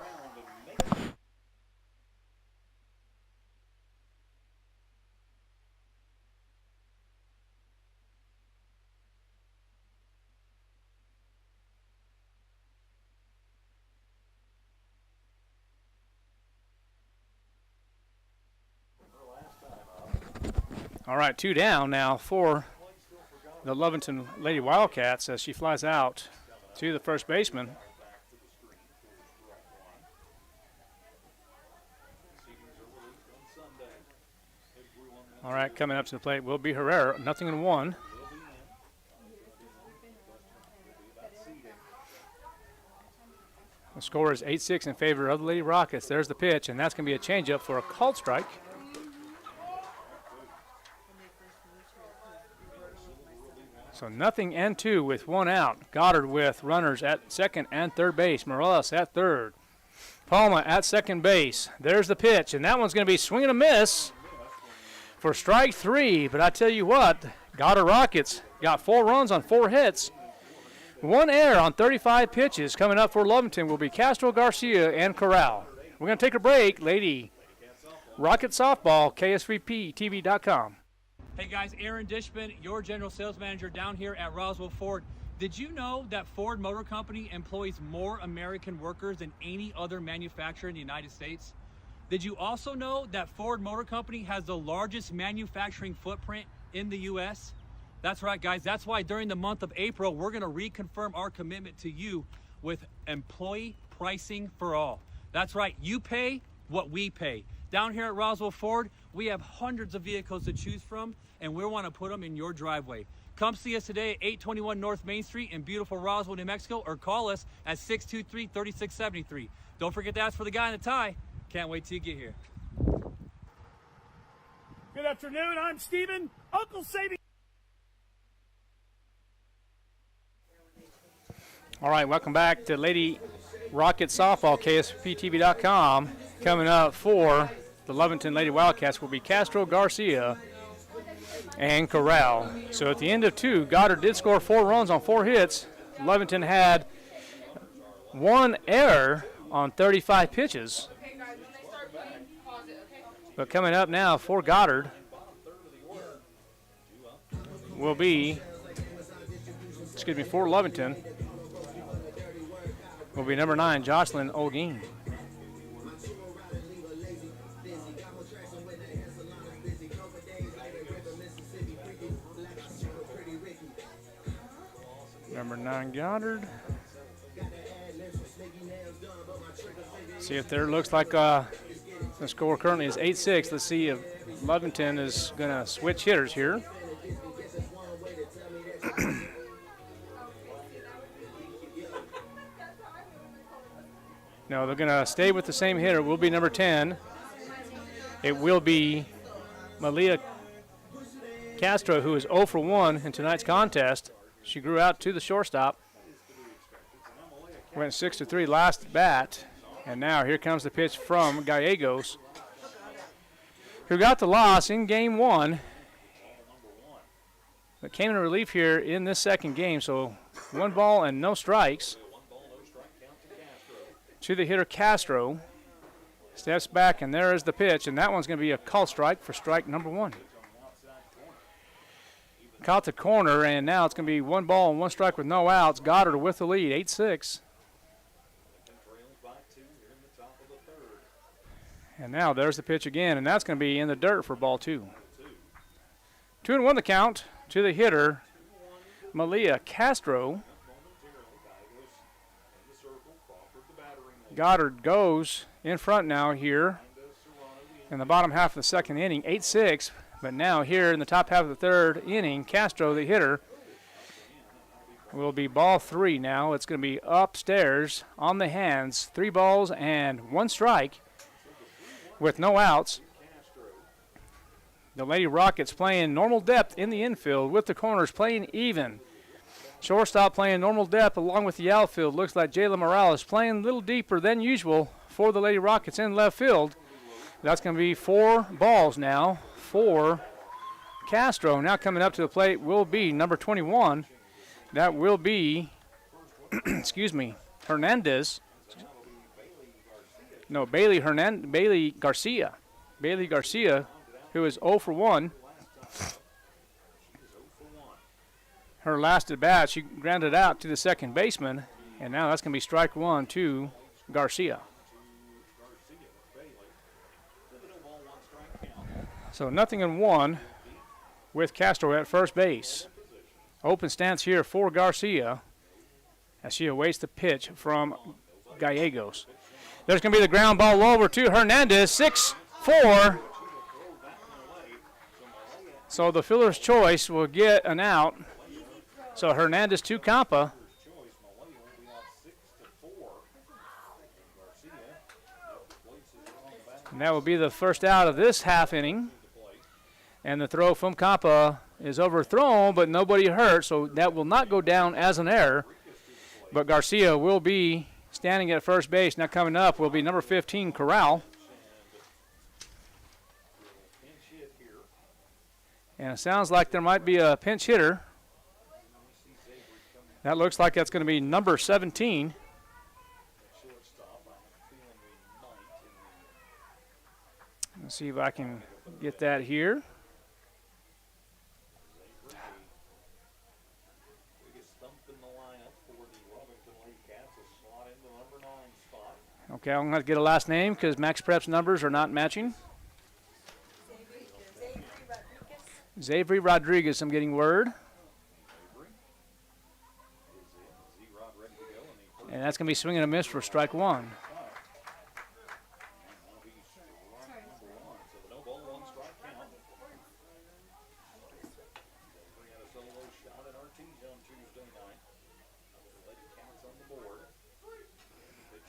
All right, 2 down now for the Lovington Lady Wildcats as she flies out to the first baseman. All right, coming up to the plate will be Herrera, 0-1. The score is 8-6 in favor of the Lady Rockets. There's the pitch, and that's going to be a changeup for a called strike. So nothing and two with one out. Goddard with runners at second and third base. Morales at third. Palma at second base. There's the pitch, and that one's going to be swing and a miss for strike three. But I tell you what, Goddard Rockets got 4 runs on 4 hits. 1 error on 35 pitches. Coming up for Lovington will be Castro, Garcia, and Corral. We're going to take a break. Lady Rocket Softball, KSVPTV.com.
Hey guys, Aaron Dishman, your general sales manager down here at Roswell Ford. Did you know that Ford Motor Company employs more American workers than any other manufacturer in the United States? Did you also know that Ford Motor Company has the largest manufacturing footprint in the U.S.? That's right, guys. That's why during the month of April, we're going to reconfirm our commitment to you with employee pricing for all. That's right. You pay what we pay. Down here at Roswell Ford, we have hundreds of vehicles to choose from, and we want to put them in your driveway. Come see us today at 821 North Main Street in beautiful Roswell, New Mexico, or call us at 623-3673. Don't forget to ask for the guy in the tie. Can't wait till you get here.
Good afternoon. I'm Steven, Uncle Saving.
All right, welcome back to Lady Rocket Softball, KSPTV.com. Coming up for the Lovington Lady Wildcats will be Castro, Garcia, and Corral. So at the end of 2, Goddard did score 4 runs on 4 hits. Lovington had 1 error on 35 pitches. But coming up now for Goddard will be, for Lovington, will be number 9, Jocelyn Olguin. Number 9, Goddard. See if there looks like the score currently is 8-6. Let's see if Lovington is going to switch hitters here. No, they're going to stay with the same hitter. It will be number 10. It will be Malia Castro, who is 0 for 1 in tonight's contest. She grew out to the shortstop. Went 6-3 last bat. And now here comes the pitch from Gallegos, who got the loss in game 1. But came in relief here in this second game. So 1 ball and no strikes. To the hitter Castro. Steps back, and there is the pitch. And that one's going to be a call strike for strike number 1. Caught the corner, and now it's going to be 1 ball and 1 strike with no outs. Goddard with the lead, 8-6. And now there's the pitch again, and that's going to be in the dirt for ball 2. 2-1 the count to the hitter, Malia Castro. Goddard goes in front now here in the bottom half of the second inning, 8-6. But now here in the top half of the third inning, Castro, the hitter, will be ball 3 now. It's going to be upstairs on the hands, 3 balls and 1 strike with no outs. The Lady Rockets playing normal depth in the infield with the corners playing even. Shortstop playing normal depth along with the outfield. Looks like Jayla Morales playing a little deeper than usual for the Lady Rockets in left field. That's going to be 4 balls now for Castro. Now coming up to the plate will be number 21. That will be, Hernandez. No, Bailey Garcia. Bailey Garcia, who is 0 for 1. Her last at bat, she grounded out to the second baseman, and now that's going to be strike 1 to Garcia. So 0-1 with Castro at first base. Open stance here for Garcia as she awaits the pitch from Gallegos. There's going to be the ground ball over to Hernandez, 6-4. So the fielder's choice will get an out. So Hernandez to Campa. And that will be the first out of this half inning. And the throw from Campa is overthrown, but nobody hurt, so that will not go down as an error. But Garcia will be standing at first base. Now coming up will be number 15, Corral. And it sounds like there might be a pinch hitter. That looks like that's going to be number 17. Let's see if I can get that here. Okay, I'm going to have to get a last name because Max Prep's numbers are not matching. Xavier Rodriguez, I'm getting word. And that's going to be swinging a miss for strike one.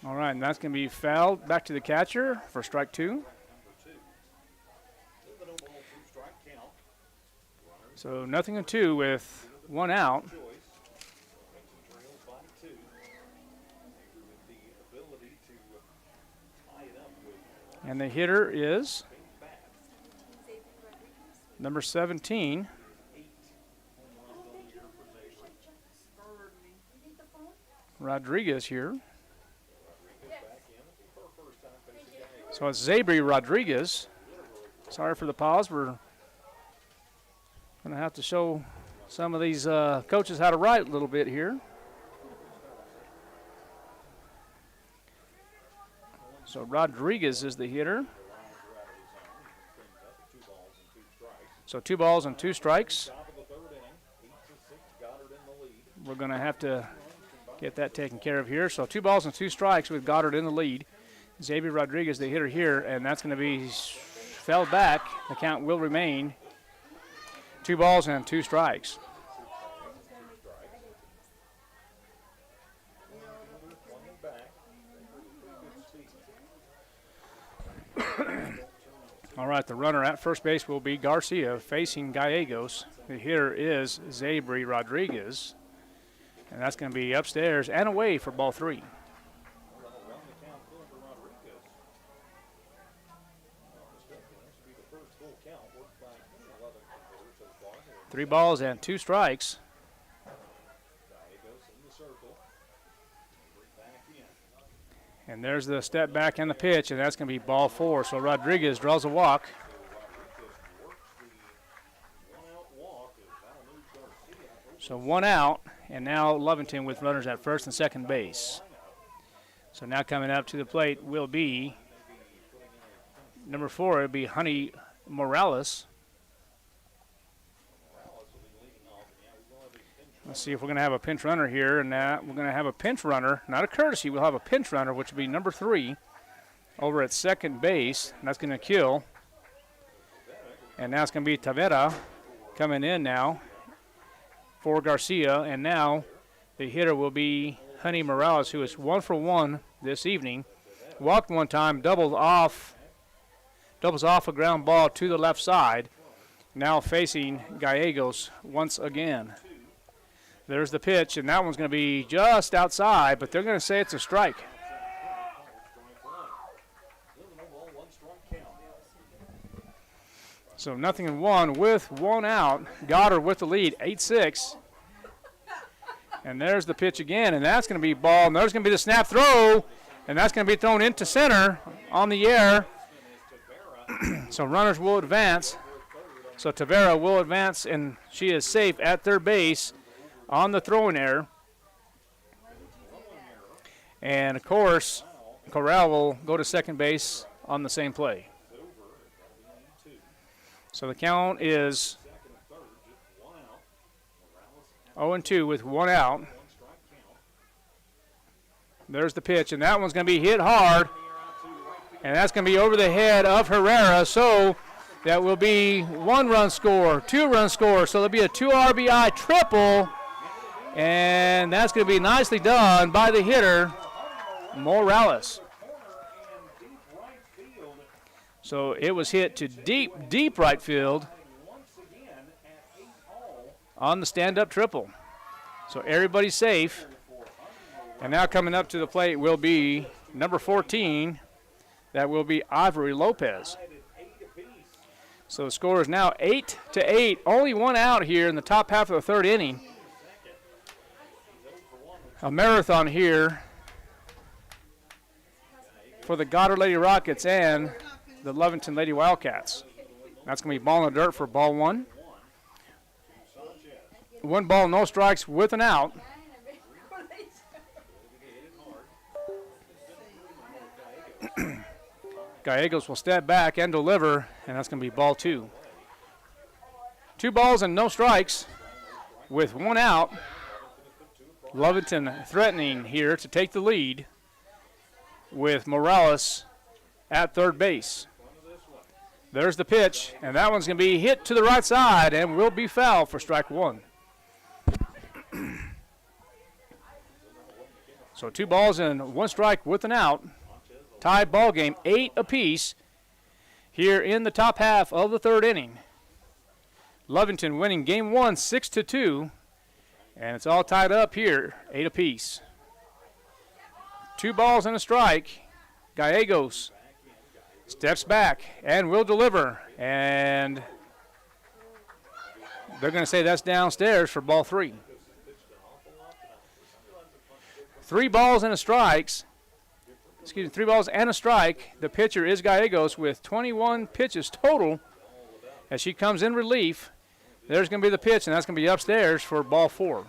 All right, and that's going to be fouled back to the catcher for strike two. So 0-2 with one out. And the hitter is number 17. Rodriguez here. So it's Xavier Rodriguez. Sorry for the pause. We're going to have to show some of these coaches how to write a little bit here. So Rodriguez is the hitter. So 2 balls and 2 strikes. We're going to have to get that taken care of here. So 2 balls and 2 strikes with Goddard in the lead. Xavier Rodriguez, the hitter here, and that's going to be fouled back. The count will remain 2 balls and 2 strikes. All right, the runner at first base will be Garcia facing Gallegos. The hitter is Xavier Rodriguez, and that's going to be upstairs and away for ball 3. 3 balls and 2 strikes. And there's the step back and the pitch, and that's going to be ball 4. So Rodriguez draws a walk. So 1 out, and now Lovington with runners at first and second base. So now coming up to the plate will be number 4. It'll be Honey Morales. Let's see if we're going to have a pinch runner here, and we're going to have a pinch runner, not a courtesy. We'll have a pinch runner, which will be number 3 over at second base. And that's going to kill. And now it's going to be Tavera coming in now for Garcia. And now the hitter will be Honey Morales, who is 1 for 1 this evening. Walked one time, doubles off a ground ball to the left side. Now facing Gallegos once again. There's the pitch, and that one's going to be just outside, but they're going to say it's a strike. So 0-1 with 1 out. Goddard with the lead, 8-6. And there's the pitch again, and that's going to be ball. And there's going to be the snap throw, and that's going to be thrown into center on the air. So runners will advance. So Tavera will advance, and she is safe at third base on the throwing error. And, of course, Corral will go to second base on the same play. So the count is 0-2 with 1 out. There's the pitch, and that one's going to be hit hard. And that's going to be over the head of Herrera. So that will be 1-run score, 2-run score. So there'll be a 2 RBI triple. And that's going to be nicely done by the hitter, Morales. So it was hit to deep right field. on the stand-up triple. So everybody's safe. And now coming up to the plate will be number 14. That will be Ivory Lopez. So the score is now 8-8. Only one out here in the top half of the third inning. A marathon here for the Goddard Lady Rockets and the Lovington Lady Wildcats. That's going to be ball in the dirt for ball one. 1 ball, no strikes with an out. Gallegos will step back and deliver, and that's going to be ball 2. 2 balls and no strikes with 1 out. Lovington threatening here to take the lead with Morales at third base. There's the pitch, and that one's going to be hit to the right side and will be foul for strike 1. So 2 balls and 1 strike with an out. Tied ball game, 8 apiece here in the top half of the third inning. Lovington winning game 1 6-2, and it's all tied up here, 8 apiece. 2 balls and a strike. Gallegos steps back and will deliver, and they're going to say that's downstairs for ball 3. 3 balls and a strikes. 3 balls and a strike. The pitcher is Gallegos with 21 pitches total. As she comes in relief, there's going to be the pitch, and that's going to be upstairs for ball 4.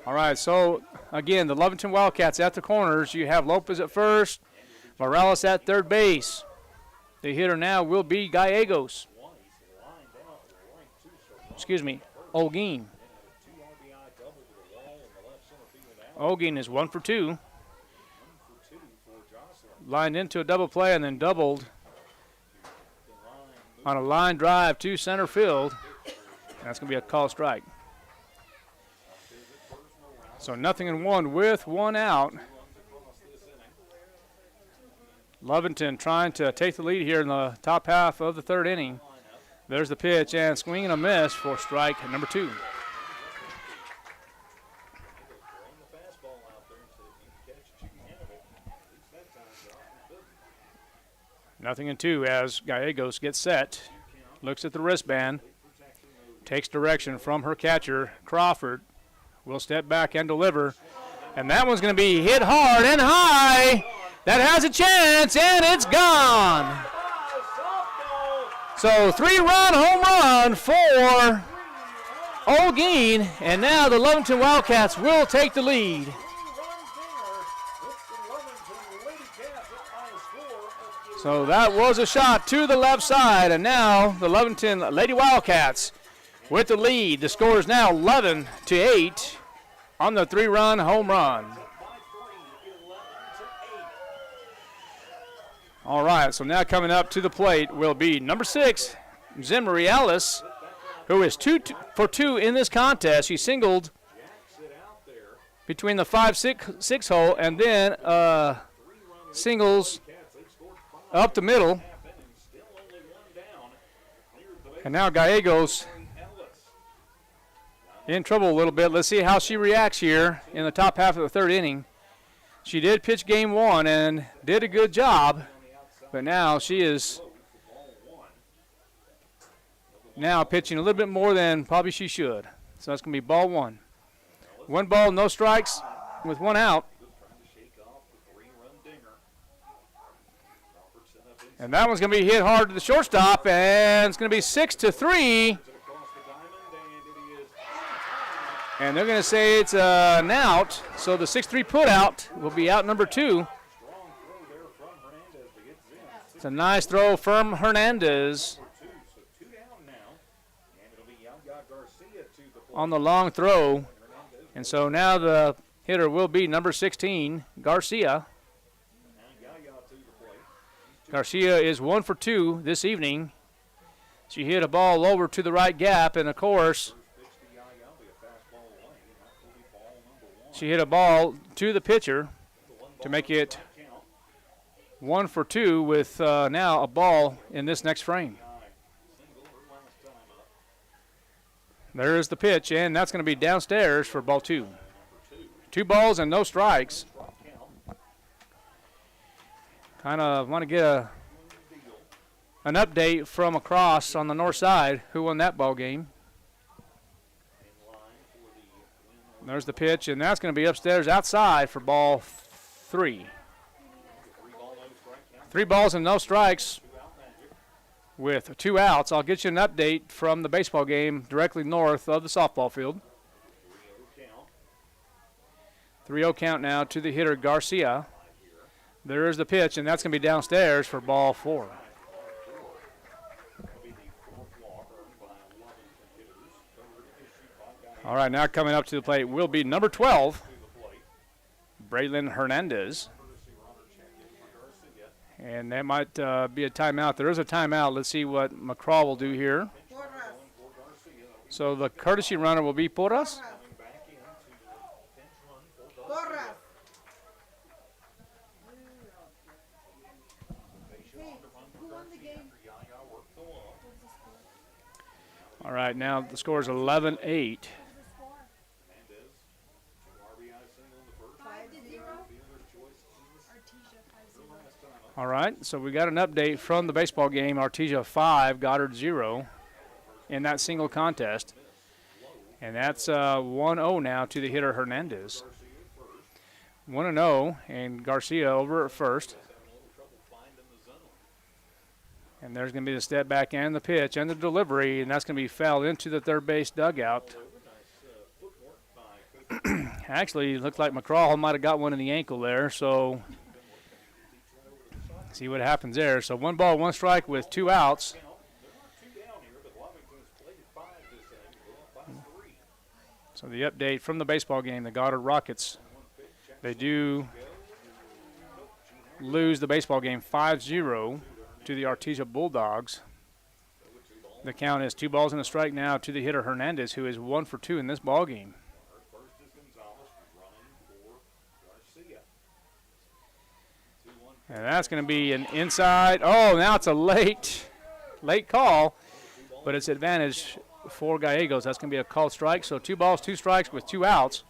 All right, so again, the Lovington Wildcats at the corners. You have Lopez at first, Morales at third base. The hitter now will be Gallegos. Olguin. Olguin is 1 for 2. Lined into a double play and then doubled on a line drive to center field. And that's going to be a call strike. So 0-1 with 1 out. Lovington trying to take the lead here in the top half of the third inning. There's the pitch and swing and a miss for strike number 2. 0-2 as Gallegos gets set, looks at the wristband, takes direction from her catcher, Crawford, will step back and deliver, and that one's going to be hit hard and high. That has a chance, and it's gone. So 3-run home run for Olguin, and now the Lovington Wildcats will take the lead. So that was a shot to the left side, and now the Lovington Lady Wildcats with the lead. The score is now 11-8 on the 3-run home run. All right, so now coming up to the plate will be number 6, Zimri Ellis, who is 2 for 2 in this contest. She singled between the 5-6 hole and then singles up the middle. And now Gallegos in trouble a little bit. Let's see how she reacts here in the top half of the third inning. She did pitch game 1 and did a good job, but now she is now pitching a little bit more than probably she should. So that's going to be ball 1. 1 ball, no strikes with 1 out. And that one's going to be hit hard to the shortstop, and it's going to be 6-3. And they're going to say it's an out, so the 6-3 put out will be out number 2. It's a nice throw from Hernandez on the long throw. And so now the hitter will be number 16, Garcia. Garcia is 1 for 2 this evening. She hit a ball over to the right gap, and of course, she hit a ball to the pitcher to make it 1 for 2 with now a ball in this next frame. There is the pitch, and that's going to be downstairs for ball 2. 2 balls and no strikes. Kind of want to get an update from across on the north side who won that ball game. There's the pitch, and that's going to be upstairs outside for ball 3. 3 balls and no strikes with 2 outs. I'll get you an update from the baseball game directly north of the softball field. 3-0 count now to the hitter, Garcia. There is the pitch, and that's going to be downstairs for ball 4. All right, now coming up to the plate will be number 12, Braylon Hernandez. And that might be a timeout. There is a timeout. Let's see what McCraw will do here. So the courtesy runner will be Porras. All right, now the score is 11-8. All right, so we got an update from the baseball game. Artesia 5, Goddard 0 in that single contest. And that's 1-0 now to the hitter Hernandez. 1-0, and Garcia over at first. And there's going to be the step back and the pitch and the delivery, and that's going to be fouled into the third base dugout. Actually, it looked like McCraw might have got one in the ankle there, so see what happens there. So 1 ball, 1 strike with 2 outs. So the update from the baseball game, the Goddard Rockets, they do lose the baseball game 5-0 to the Artesia Bulldogs. The count is 2 balls and a strike now to the hitter Hernandez, who is 1 for 2 in this ball game. And that's going to be an inside. Oh, now it's a late call, but it's advantage for Gallegos. That's going to be a called strike. So 2 balls, 2 strikes with 2 outs.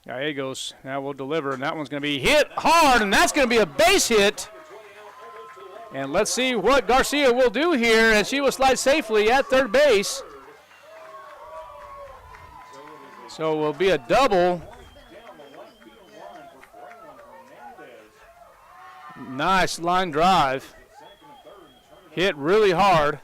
Gallegos now will deliver, and that one's going to be hit hard, and that's going to be a base hit. And let's see what Garcia will do here, and she will slide safely at third base. So it will be a double. Nice line drive. Hit really hard.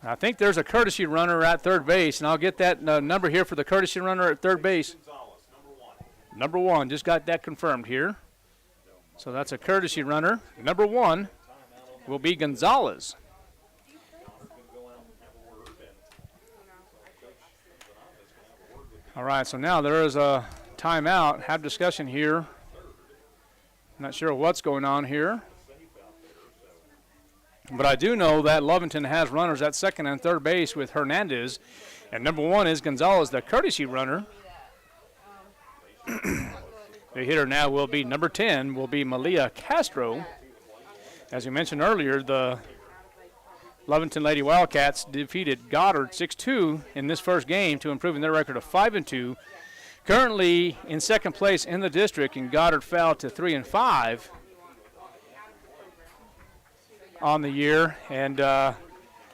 I think there's a courtesy runner at third base, and I'll get that number here for the courtesy runner at third base. Number 1, just got that confirmed here. So that's a courtesy runner. Number 1 will be Gonzalez. All right, so now there is a timeout. Have discussion here. Not sure what's going on here. But I do know that Lovington has runners at second and third base with Hernandez. And number 1 is Gonzalez, the courtesy runner. The hitter now will be number 10, will be Malia Castro. As we mentioned earlier, the Lovington Lady Wildcats defeated Goddard 6-2 in this first game to improve their record of 5-2. Currently in second place in the district, and Goddard fell to 3-5 on the year, and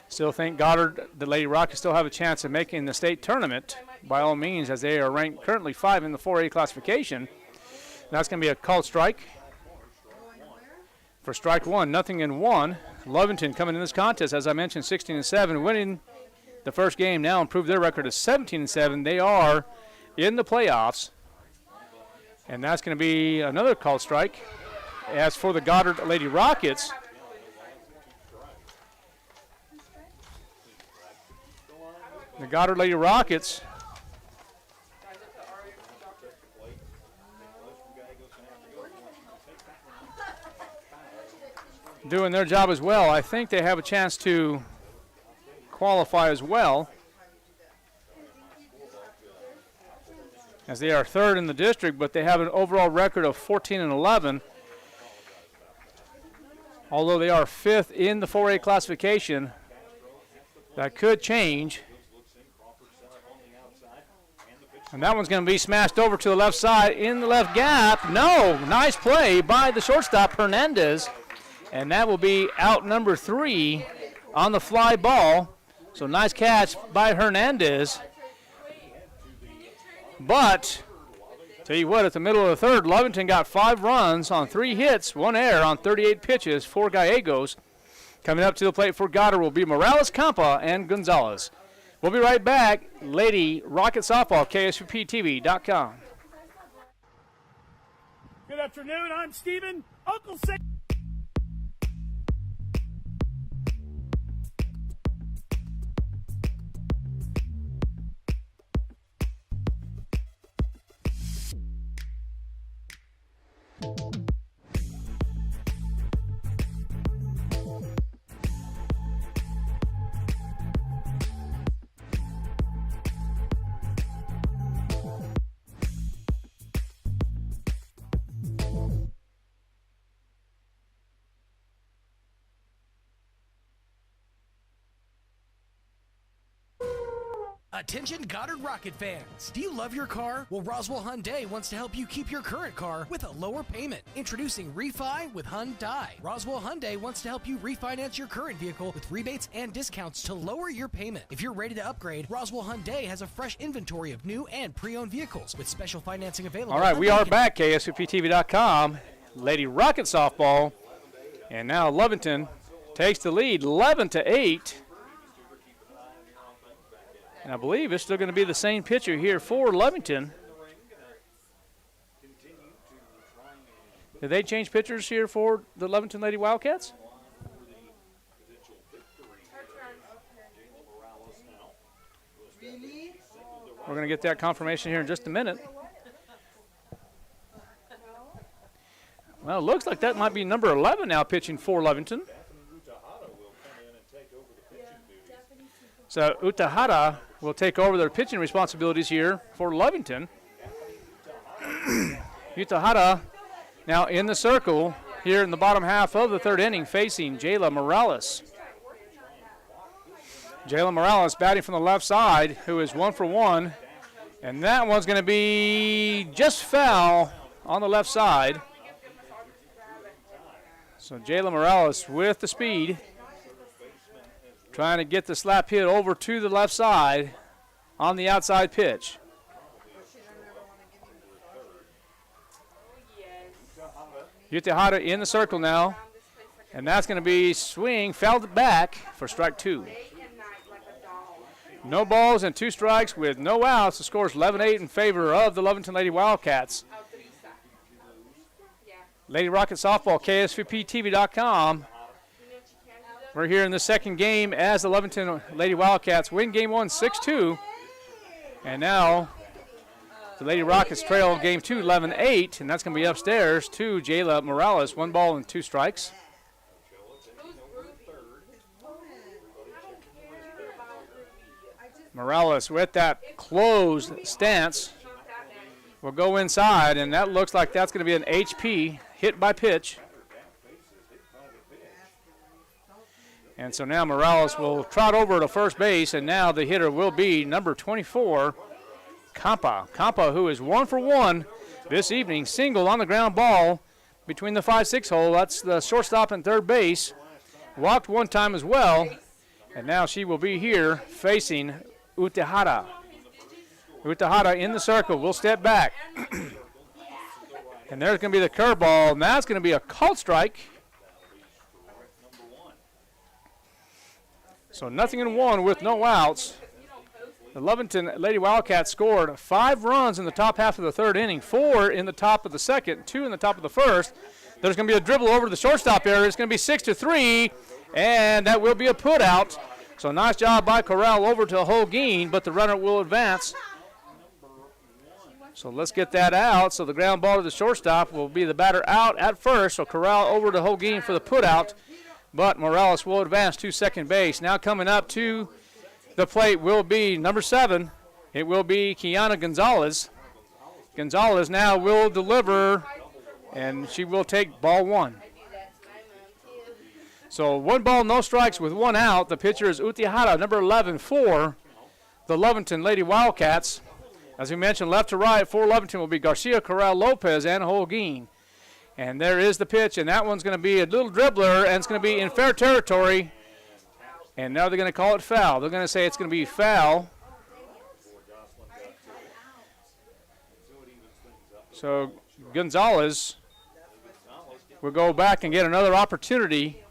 still think Goddard, the Lady Rockets, still have a chance of making the state tournament by all means, as they are ranked currently 5 in the 4A classification. That's going to be a called strike. For strike 1, nothing in 1. Lovington coming in this contest, as I mentioned, 16-7, winning the first game now, improved their record to 17-7. They are in the playoffs, and that's going to be another called strike. As for the Goddard Lady Rockets, the Goddard Lady Rockets doing their job as well. I think they have a chance to qualify as well. as they are third in the district, but they have an overall record of 14-11. Although they are fifth in the 4A classification, that could change. And that one's going to be smashed over to the left side in the left gap. No, nice play by the shortstop, Hernandez. And that will be out number 3 on the fly ball. So nice catch by Hernandez. But, tell you what, at the middle of the third, Lovington got 5 runs on 3 hits, 1 error on 38 pitches, 4 Gallegos. Coming up to the plate for Goddard will be Morales, Campa, and Gonzalez. We'll be right back. Lady Rocket Softball, KSUPTV.com.
Good afternoon. I'm Steven, Uncle Sam.
Attention Goddard Rocket fans! Do you love your car? Well, Roswell Hyundai wants to help you keep your current car with a lower payment. Introducing Refi with Hyundai. Roswell Hyundai wants to help you refinance your current vehicle with rebates and discounts to lower your payment. If you're ready to upgrade, Roswell Hyundai has a fresh inventory of new and pre-owned vehicles with special financing available.
All right, we are back, KSUPTV.com. Lady Rocket Softball. And now Lovington takes the lead 11-8. And I believe it's still going to be the same pitcher here for Lovington. Did they change pitchers here for the Lovington Lady Wildcats? We're going to get that confirmation here in just a minute. Well, it looks like that might be number 11 now pitching for Lovington. So Utahara will take over their pitching responsibilities here for Lovington. Utahara now in the circle here in the bottom half of the third inning facing Jayla Morales. Jayla Morales batting from the left side, who is 1 for 1. And that one's going to be just foul on the left side. So Jayla Morales with the speed, trying to get the slap hit over to the left side on the outside pitch. Utahara in the circle now, and that's going to be swing, fouled back for strike 2. No balls and 2 strikes with no outs. The score is 11-8 in favor of the Lovington Lady Wildcats. Lady Rocket Softball, KSVPTV.com. We're here in the second game as the Lovington Lady Wildcats win game 1 6-2. And now the Lady Rockets trail game 2 11-8, and that's going to be upstairs to Jayla Morales. 1 ball and 2 strikes. Morales with that closed stance will go inside, and that looks like that's going to be an HP, hit by pitch. And so now Morales will trot over to first base, and now the hitter will be number 24, Campa. Campa, who is 1 for 1 this evening, single on the ground ball between the 5-6 hole. That's the shortstop and third base. Walked 1 time as well, and now she will be here facing Utahara. Utahara in the circle, will step back. And there's going to be the curveball, and that's going to be a called strike. So 0-1 with no outs. The Lovington Lady Wildcats scored 5 runs in the top half of the third inning, 4 in the top of the second, 2 in the top of the first. There's going to be a dribble over to the shortstop area. It's going to be 6-3, and that will be a put out. So nice job by Corral over to Holguin, but the runner will advance. So let's get that out. So the ground ball to the shortstop will be the batter out at first. So Corral over to Holguin for the put out. But Morales will advance to second base. Now coming up to the plate will be number 7. It will be Kiana Gonzalez. Gonzalez now will deliver, and she will take ball 1. So 1 ball, no strikes with 1 out. The pitcher is Utihara, number 11 for the Lovington Lady Wildcats. As we mentioned, left to right for Lovington will be Garcia, Corral, Lopez, and Holguin. And there is the pitch, and that one's going to be a little dribbler, and it's going to be in fair territory. And now they're going to call it foul. They're going to say it's going to be foul. So Gonzalez will go back and get another opportunity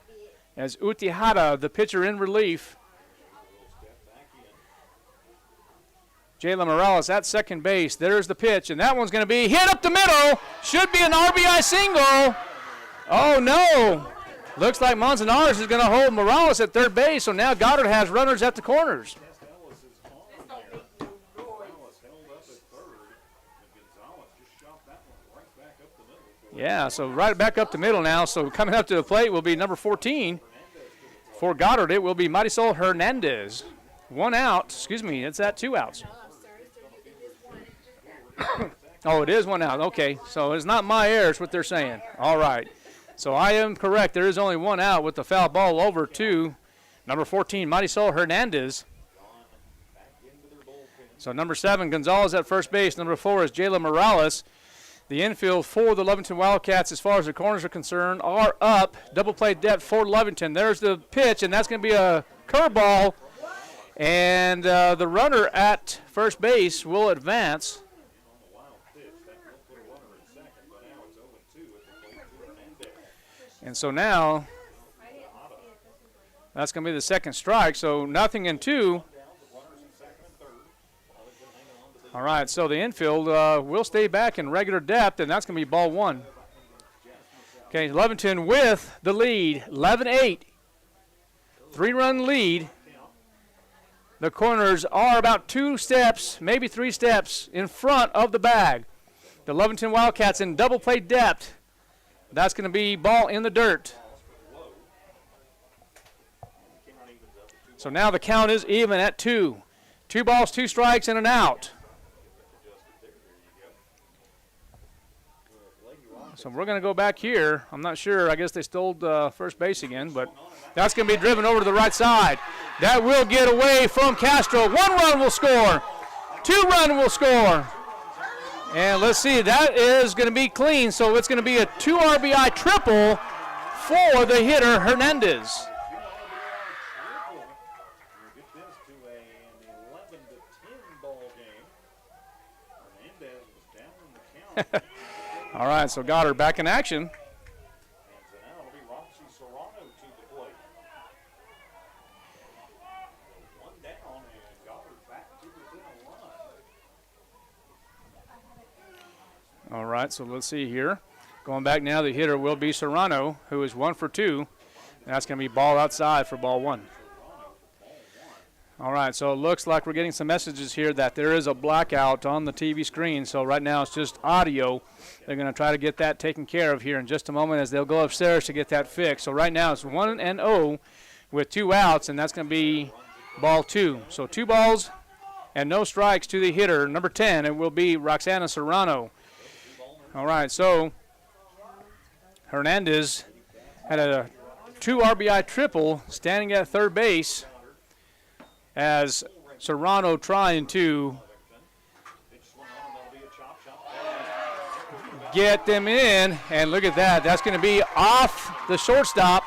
as Utihara, the pitcher in relief. Jayla Morales at second base. There's the pitch, and that one's going to be hit up the middle. Should be an RBI single. Oh, no. Looks like Manzanares is going to hold Morales at third base, so now Goddard has runners at the corners. Yeah, so right back up the middle now. So coming up to the plate will be number 14. For Goddard, it will be Marisol Hernandez. 1 out. Excuse me, it's at 2 outs. Oh, it is 1 out. Okay, so it's not my error, it's what they're saying. All right. So I am correct. There is only 1 out with the foul ball over to number 14, Marisol Hernandez. So number 7, Gonzalez at first base. Number 4 is Jayla Morales. The infield for the Lovington Wildcats, as far as the corners are concerned, are up. Double play depth for Lovington. There's the pitch, and that's going to be a curveball. And the runner at first base will advance. And so now that's going to be the second strike. So 0-2. All right, so the infield will stay back in regular depth, and that's going to be ball 1. Okay, Lovington with the lead, 11-8. 3-run lead. The corners are about 2 steps, maybe 3 steps in front of the bag. The Lovington Wildcats in double play depth. That's going to be ball in the dirt. So now the count is even at 2. 2 balls, 2 strikes, and an out. So we're going to go back here. I'm not sure. I guess they stole first base again, but that's going to be driven over to the right side. That will get away from Castro. 1 run will score. 2 run will score. And let's see, that is going to be clean. So it's going to be a 2 RBI triple for the hitter, Hernandez. All right, so Goddard back in action. All right, so let's see here. Going back now, the hitter will be Serrano, who is 1 for 2. That's going to be ball outside for ball 1. All right, so it looks like we're getting some messages here that there is a blackout on the TV screen. So right now it's just audio. They're going to try to get that taken care of here in just a moment as they'll go upstairs to get that fixed. So right now it's 1-0 with 2 outs, and that's going to be ball 2. So 2 balls and no strikes to the hitter, number 10. It will be Roxana Serrano. All right, so Hernandez had a 2 RBI triple standing at third base as Serrano trying to get them in. And look at that. That's going to be off the shortstop.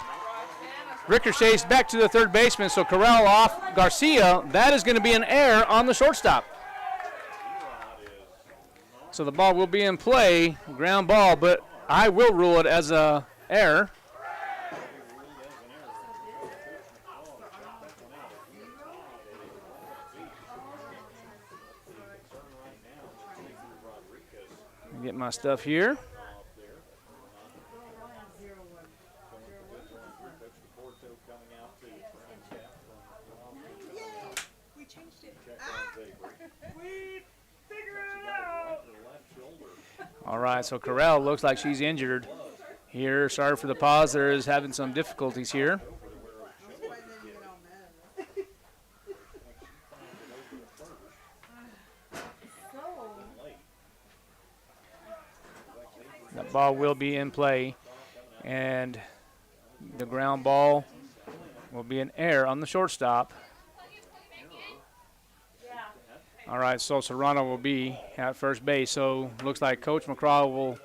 Ricochets back to the third baseman, so Corral off Garcia. That is going to be an error on the shortstop. So the ball will be in play, ground ball, but I will rule it as a error. Get my stuff here. All right, so Corral looks like she's injured here. Sorry for the pause. There is having some difficulties here. That ball will be in play, and the ground ball will be an error on the shortstop. All right, so Serrano will be at first base. So looks like Coach McCraw will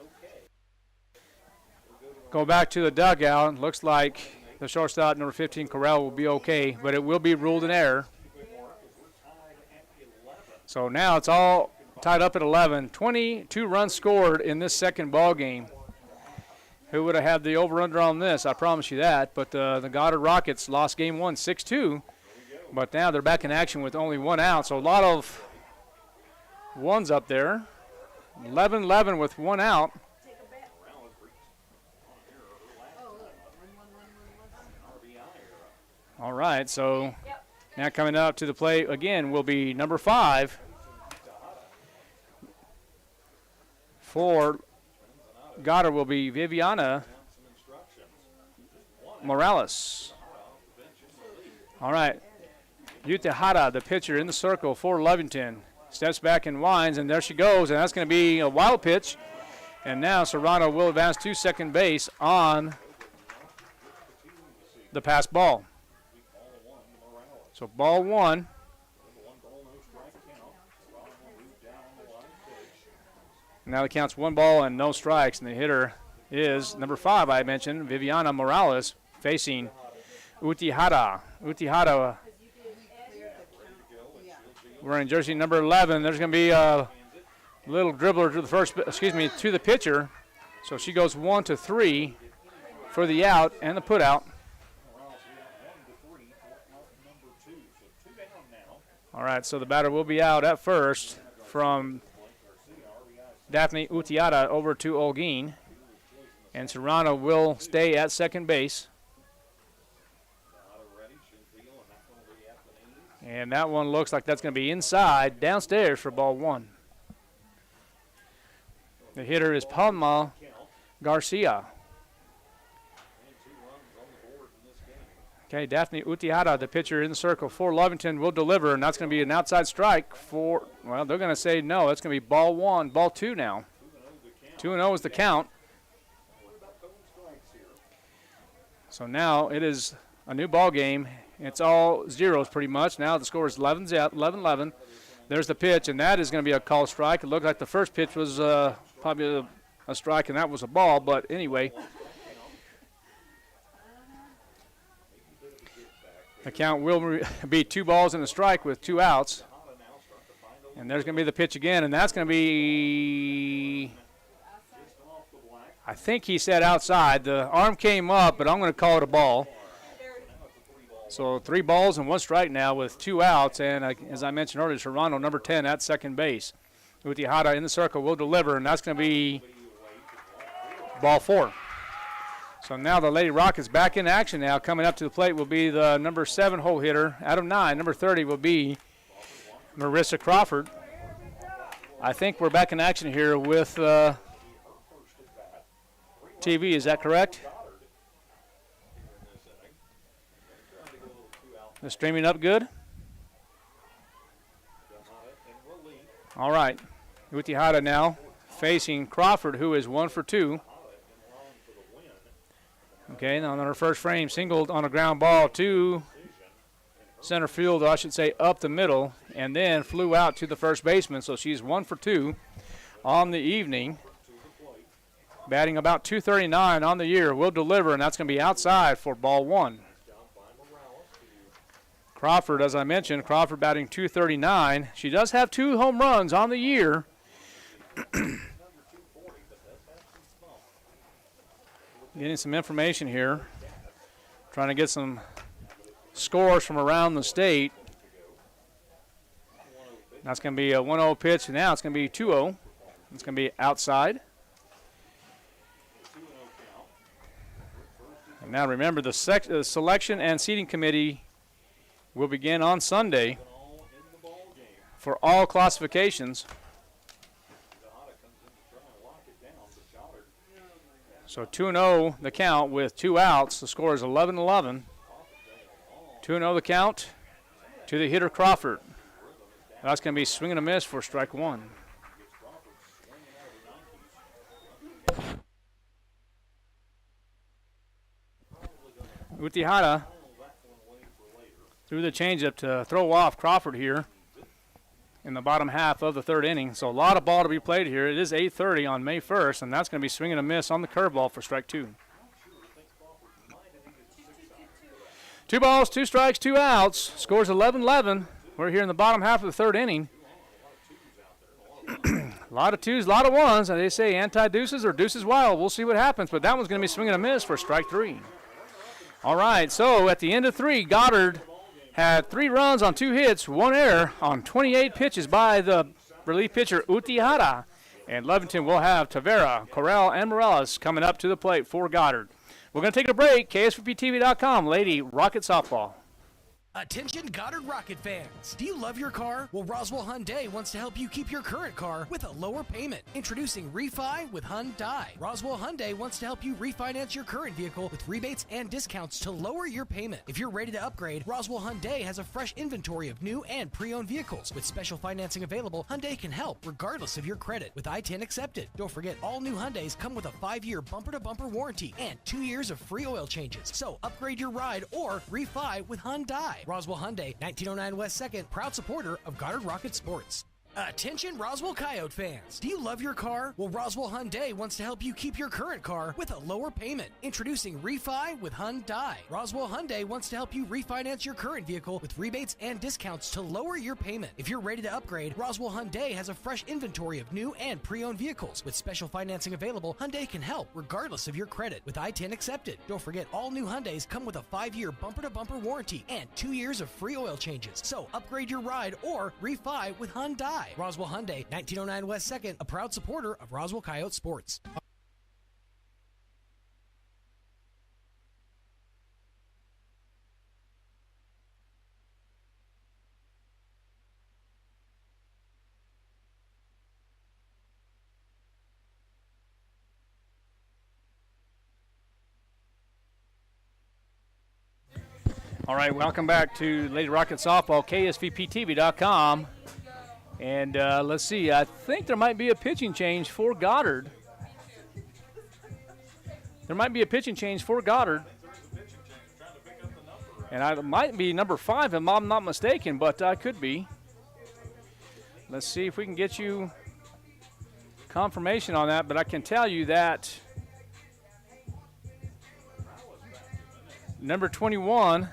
go back to the dugout. Looks like the shortstop, number 15, Corral, will be okay, but it will be ruled an error. So now it's all tied up at 11. 22 runs scored in this second ball game. Who would have had the over-under on this? I promise you that. But the Goddard Rockets lost game one 6-2. But now they're back in action with only one out. So a lot of ones up there. 11-11 with one out. All right, so now coming up to the plate again will be number 5 for Goddard will be Viviana Morales. All right, Utahada, the pitcher in the circle for Lovington, steps back and winds, and there she goes, and that's going to be a wild pitch. And now Serrano will advance to second base on the pass ball. So ball 1. Now the count's 1 ball and no strikes, and the hitter is number 5, I mentioned, Viviana Morales, facing Utihara. Utihara wearing jersey number 11. There's going to be a little dribbler to the pitcher. So she goes 1-3 for the out and the put out. All right, so the batter will be out at first from Daphne Utiata over to Olguin. And Serrano will stay at second base. And that one looks like that's going to be inside, downstairs for ball 1. The hitter is Palma Garcia. Okay, Daphne Utiata, the pitcher in the circle for Lovington, will deliver, and that's going to be an outside strike for, well, they're going to say no. That's going to be ball 1, ball 2 now. 2-0 is the count. So now it is a new ball game. It's all zeros pretty much. Now the score is 11-11. There's the pitch, and that is going to be a called strike. It looked like the first pitch was probably a strike, and that was a ball, but anyway. The count will be 2 balls and a strike with 2 outs. And there's going to be the pitch again, and that's going to be, I think he said outside. The arm came up, but I'm going to call it a ball. So 3 balls and 1 strike now with 2 outs, and as I mentioned earlier, Serrano, number 10, at second base. Utihara in the circle will deliver, and that's going to be ball 4. So now the Lady Rockets back in action now. Coming up to the plate will be the number 7 hole hitter out of 9. Number 30 will be Marissa Crawford. I think we're back in action here with TV. Is that correct? The streaming up good? All right. Utihara now facing Crawford, who is 1 for 2. Okay, now on her first frame, singled on a ground ball to center field, or I should say up the middle, and then flew out to the first baseman. So she's 1 for 2 on the evening. Batting about .239 on the year, will deliver, and that's going to be outside for ball 1. Crawford, as I mentioned, Crawford batting .239. She does have 2 home runs on the year. Getting some information here. Trying to get some scores from around the state. That's going to be a 1-0 pitch, and now it's going to be 2-0. It's going to be outside. And now remember, the selection and seating committee will begin on Sunday for all classifications. So 2-0 the count with 2 outs. The score is 11-11. 2-0 the count to the hitter Crawford. That's going to be swing and a miss for strike 1. Utihara threw the changeup to throw off Crawford here in the bottom half of the third inning. So a lot of ball to be played here. It is 8:30 on May 1st, and that's going to be swinging a miss on the curveball for strike 2. 2 balls, 2 strikes, 2 outs. Scores 11-11. We're here in the bottom half of the third inning. A lot of 2s, a lot of 1s. They say anti-deuces or deuces wild. We'll see what happens, but that one's going to be swinging a miss for strike 3. All right, so at the end of 3, Goddard had 3 runs on 2 hits, 1 error on 28 pitches by the relief pitcher Utihara. And Lovington will have Tavera, Corral, and Morales coming up to the plate for Goddard. We're going to take a break. KSVPTV.com, Lady Rocket Softball.
Attention Goddard Rocket fans. Do you love your car? Well, Roswell Hyundai wants to help you keep your current car with a lower payment. Introducing Refi with Hyundai. Roswell Hyundai wants to help you refinance your current vehicle with rebates and discounts to lower your payment. If you're ready to upgrade, Roswell Hyundai has a fresh inventory of new and pre-owned vehicles. With special financing available, Hyundai can help regardless of your credit with I-10 accepted. Don't forget, all new Hyundais come with a 5-year bumper-to-bumper warranty and 2 years of free oil changes. So upgrade your ride or refi with Hyundai. Roswell Hyundai, 1909 West 2nd, proud supporter of Goddard Rocket Sports. Attention Roswell Coyote fans. Do you love your car? Well, Roswell Hyundai wants to help you keep your current car with a lower payment. Introducing Refi with Hyundai. Roswell Hyundai wants to help you refinance your current vehicle with rebates and discounts to lower your payment. If you're ready to upgrade, Roswell Hyundai has a fresh inventory of new and pre-owned vehicles. With special financing available, Hyundai can help regardless of your credit with I-10 accepted. Don't forget, all new Hyundais come with a 5-year bumper-to-bumper warranty and 2 years of free oil changes. So upgrade your ride or refi with Hyundai. Roswell Hyundai, 1909 West 2nd, a proud supporter of Roswell Coyote Sports.
All right, welcome back to Lady Rocket Softball, KSVPTV.com. And let's see, I think there might be a pitching change for Goddard. There might be a pitching change for Goddard. And it might be number 5 if I'm not mistaken, but I could be. Let's see if we can get you confirmation on that, but I can tell you that number 21...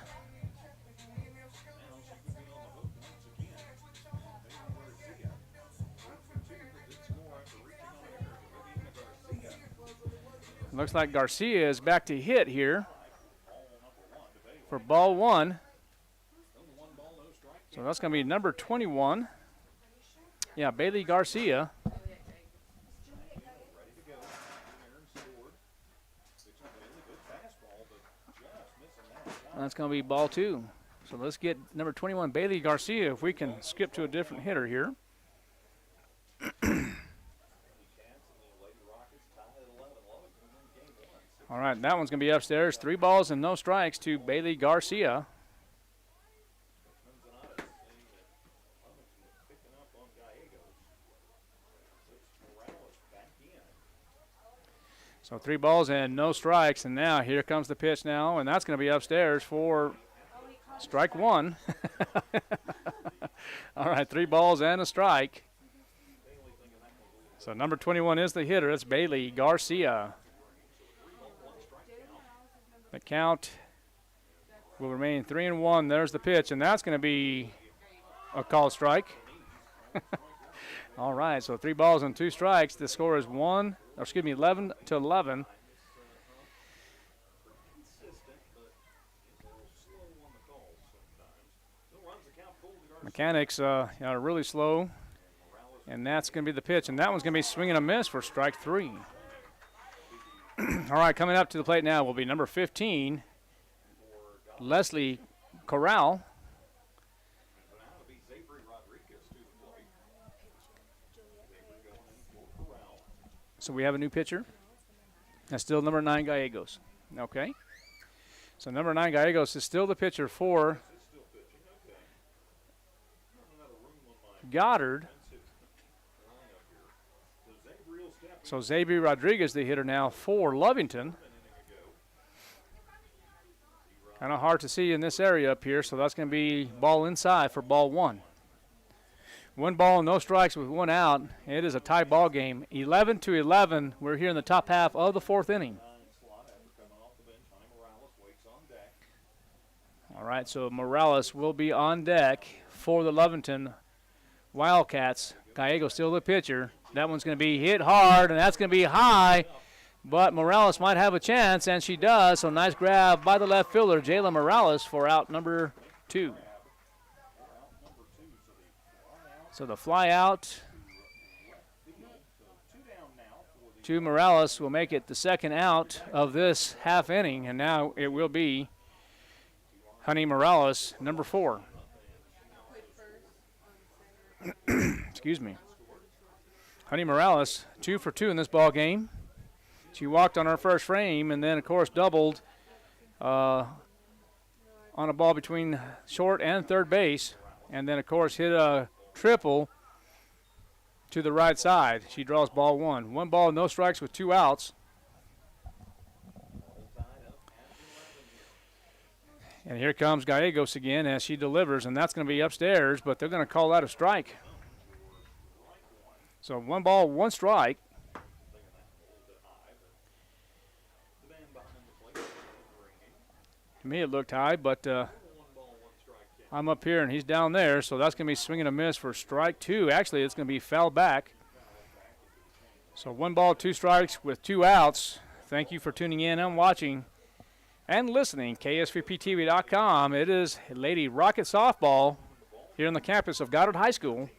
looks like Garcia is back to hit here for ball 1. So that's going to be number 21. Yeah, Bailey Garcia. That's going to be ball 2. So let's get number 21, Bailey Garcia, if we can skip to a different hitter here. All right, that one's going to be upstairs. 3 balls and no strikes to Bailey Garcia. So 3 balls and no strikes, and now here comes the pitch now, and that's going to be upstairs for strike 1. All right, 3 balls and a strike. So number 21 is the hitter. It's Bailey Garcia. The count will remain 3-1. There's the pitch, and that's going to be a called strike. All right, so 3 balls and 2 strikes. The score is 11-11. Mechanics are really slow, and that's going to be the pitch, and that one's going to be swinging a miss for strike 3. All right, coming up to the plate now will be number 15, Leslie Corral. So we have a new pitcher. That's still number 9, Gallegos. Okay. So number 9, Gallegos is still the pitcher for Goddard. So Xavier Rodriguez, the hitter now for Lovington. Kind of hard to see in this area up here, so that's going to be ball inside for ball 1. 1 ball, no strikes with 1 out. It is a tie ball game. 11-11. We're here in the top half of the 4th inning. All right, so Morales will be on deck for the Lovington Wildcats. Gallego still the pitcher. That one's going to be hit hard, and that's going to be high. But Morales might have a chance, and she does. So nice grab by the left fielder, Jayla Morales, for out number 2. So the fly out to Morales will make it the second out of this half inning, and now it will be Honey Morales, number 4. Excuse me. Honey Morales, 2 for 2 in this ball game. She walked on her first frame and then, of course, doubled on a ball between short and third base. And then, of course, hit a triple to the right side. She draws ball 1. 1 ball, no strikes with 2 outs. And here comes Gallegos again as she delivers, and that's going to be upstairs, but they're going to call that a strike. So 1 ball, 1 strike. To me it looked high, but I'm up here and he's down there, so that's going to be swing and a miss for strike 2. Actually, it's going to be foul back. So 1 ball, 2 strikes with 2 outs. Thank you for tuning in and watching and listening. KSVPTV.com. It is Lady Rocket Softball here on the campus of Goddard High School.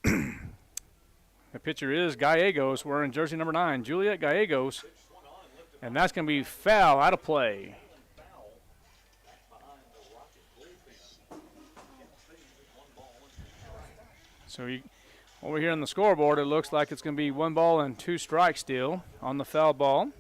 The pitcher is Gallegos, wearing jersey number 9, Juliet Gallegos. And that's going to be foul, out of play. So over here on the scoreboard, it looks like it's going to be 1 ball and 2 strikes still on the foul ball.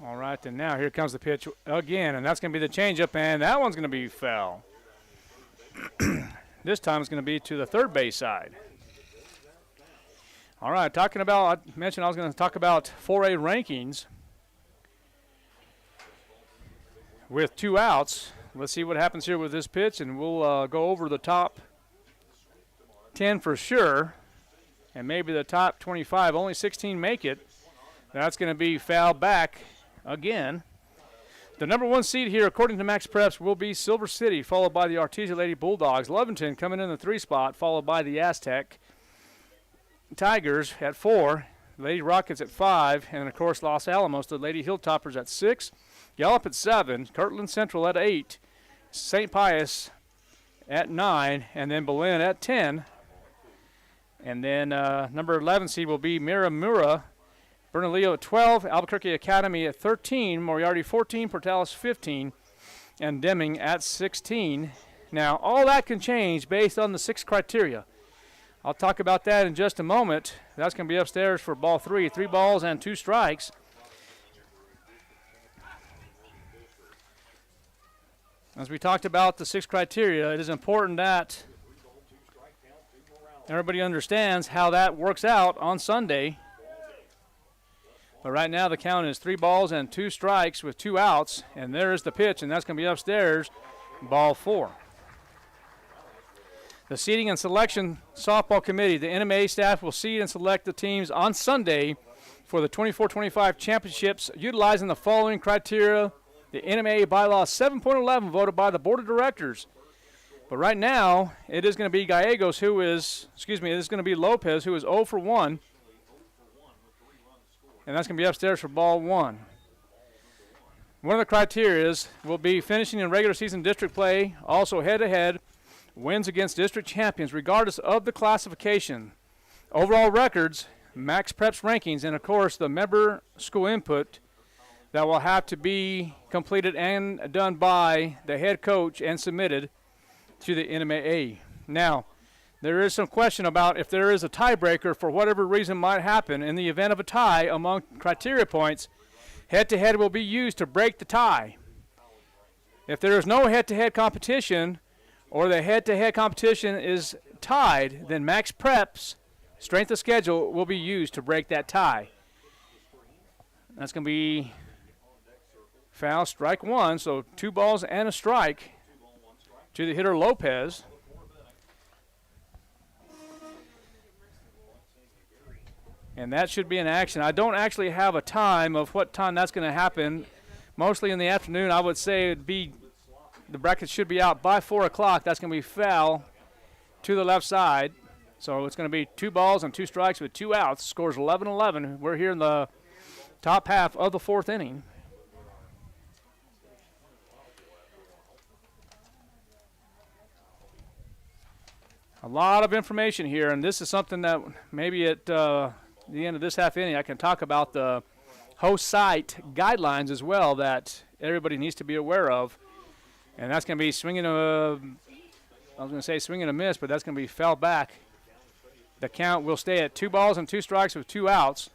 All right, and now here comes the pitch again, and that's going to be the changeup, and that one's going to be foul. This time it's going to be to the third base side. All right, I mentioned I was going to talk about 4A rankings with 2 outs. Let's see what happens here with this pitch, and we'll go over the top 10 for sure, and maybe the top 25. Only 16 make it. That's going to be foul back again. The number 1 seed here, according to Max Preps, will be Silver City, followed by the Artesia Lady Bulldogs. Lovington coming in the 3 spot, followed by the Aztec Tigers at 4. Lady Rockets at 5. And, of course, Los Alamos, the Lady Hilltoppers at 6. Gallup at 7. Kirtland Central at 8. St. Pius at 9. And then Belen at 10. And then number 11 seed will be Miramura. Bernalillo at 12, Albuquerque Academy at 13, Moriarty 14, Portales 15, and Deming at 16. Now, all that can change based on the 6 criteria. I'll talk about that in just a moment. That's going to be upstairs for ball 3. 3 balls and 2 strikes. As we talked about the 6 criteria, it is important that everybody understands how that works out on Sunday. But right now the count is 3 balls and 2 strikes with 2 outs. And there is the pitch, and that's going to be upstairs, ball 4. The Seeding and Selection Softball Committee, the NMA staff will seed and select the teams on Sunday for the 24-25 championships utilizing the following criteria. The NMA bylaw 7.11 voted by the Board of Directors. But right now it is going to be Gallegos it is going to be Lopez, who is 0 for 1. And that's going to be upstairs for ball 1. One of the criteria will be finishing in regular season district play, also head-to-head, wins against district champions, regardless of the classification. Overall records, Max Preps rankings, and, of course, the member school input that will have to be completed and done by the head coach and submitted to the NMAA. Now, there is some question about if there is a tiebreaker for whatever reason might happen. In the event of a tie among criteria points, head-to-head will be used to break the tie. If there is no head-to-head competition or the head-to-head competition is tied, then Max Preps strength of schedule will be used to break that tie. That's going to be foul, strike one, so 2 balls and a strike to the hitter Lopez. And that should be in action. I don't actually have a time of what time that's going to happen. Mostly in the afternoon, I would say it'd be the bracket should be out by 4 o'clock. That's going to be foul to the left side. So it's going to be 2 balls and 2 strikes with 2 outs. Scores 11-11. We're here in the top half of the 4th inning. A lot of information here, and this is something that maybe at the end of this half inning I can talk about the host site guidelines as well that everybody needs to be aware of. And that's going to be swinging a miss, but that's going to be foul back. The count will stay at 2 balls and 2 strikes with 2 outs.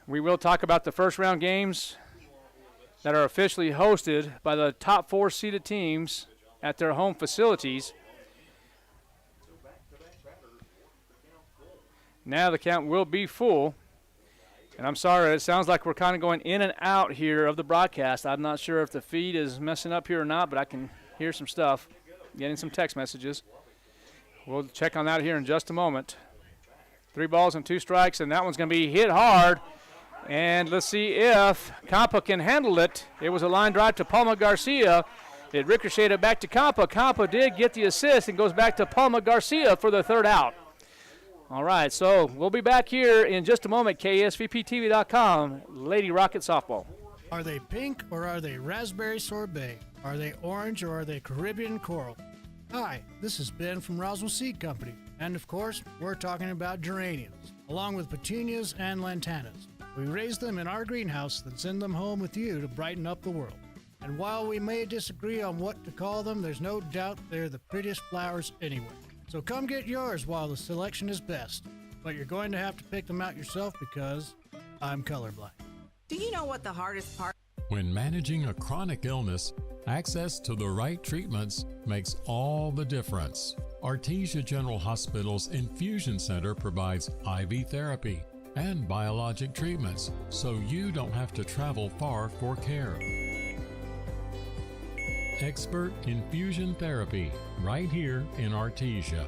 We will talk about the first round games that are officially hosted by the top 4 seeded teams at their home facilities. Now the count will be full. And I'm sorry, it sounds like we're kind of going in and out here of the broadcast. I'm not sure if the feed is messing up here or not, but I can hear some stuff, getting some text messages. We'll check on that here in just a moment. 3 balls and 2 strikes, and that one's going to be hit hard. And let's see if Campa can handle it. It was a line drive to Palma Garcia. It ricocheted back to Campa. Campa did get the assist and goes back to Palma Garcia for the 3rd out. All right, so we'll be back here in just a moment. KSVPTV.com, Lady Rocket Softball.
Are they pink or are they raspberry sorbet? Are they orange or are they Caribbean coral? Hi, this is Ben from Roswell Seed Company. And of course, we're talking about geraniums, along with petunias and lantanas. We raise them in our greenhouse and send them home with you to brighten up the world. And while we may disagree on what to call them, there's no doubt they're the prettiest flowers anywhere. So come get yours while the selection is best. But you're going to have to pick them out yourself because I'm colorblind.
Do you know what the hardest part?
When managing a chronic illness, access to the right treatments makes all the difference. Artesia General Hospital's Infusion Center provides IV therapy and biologic treatments, so you don't have to travel far for care. Expert infusion therapy right here in Artesia.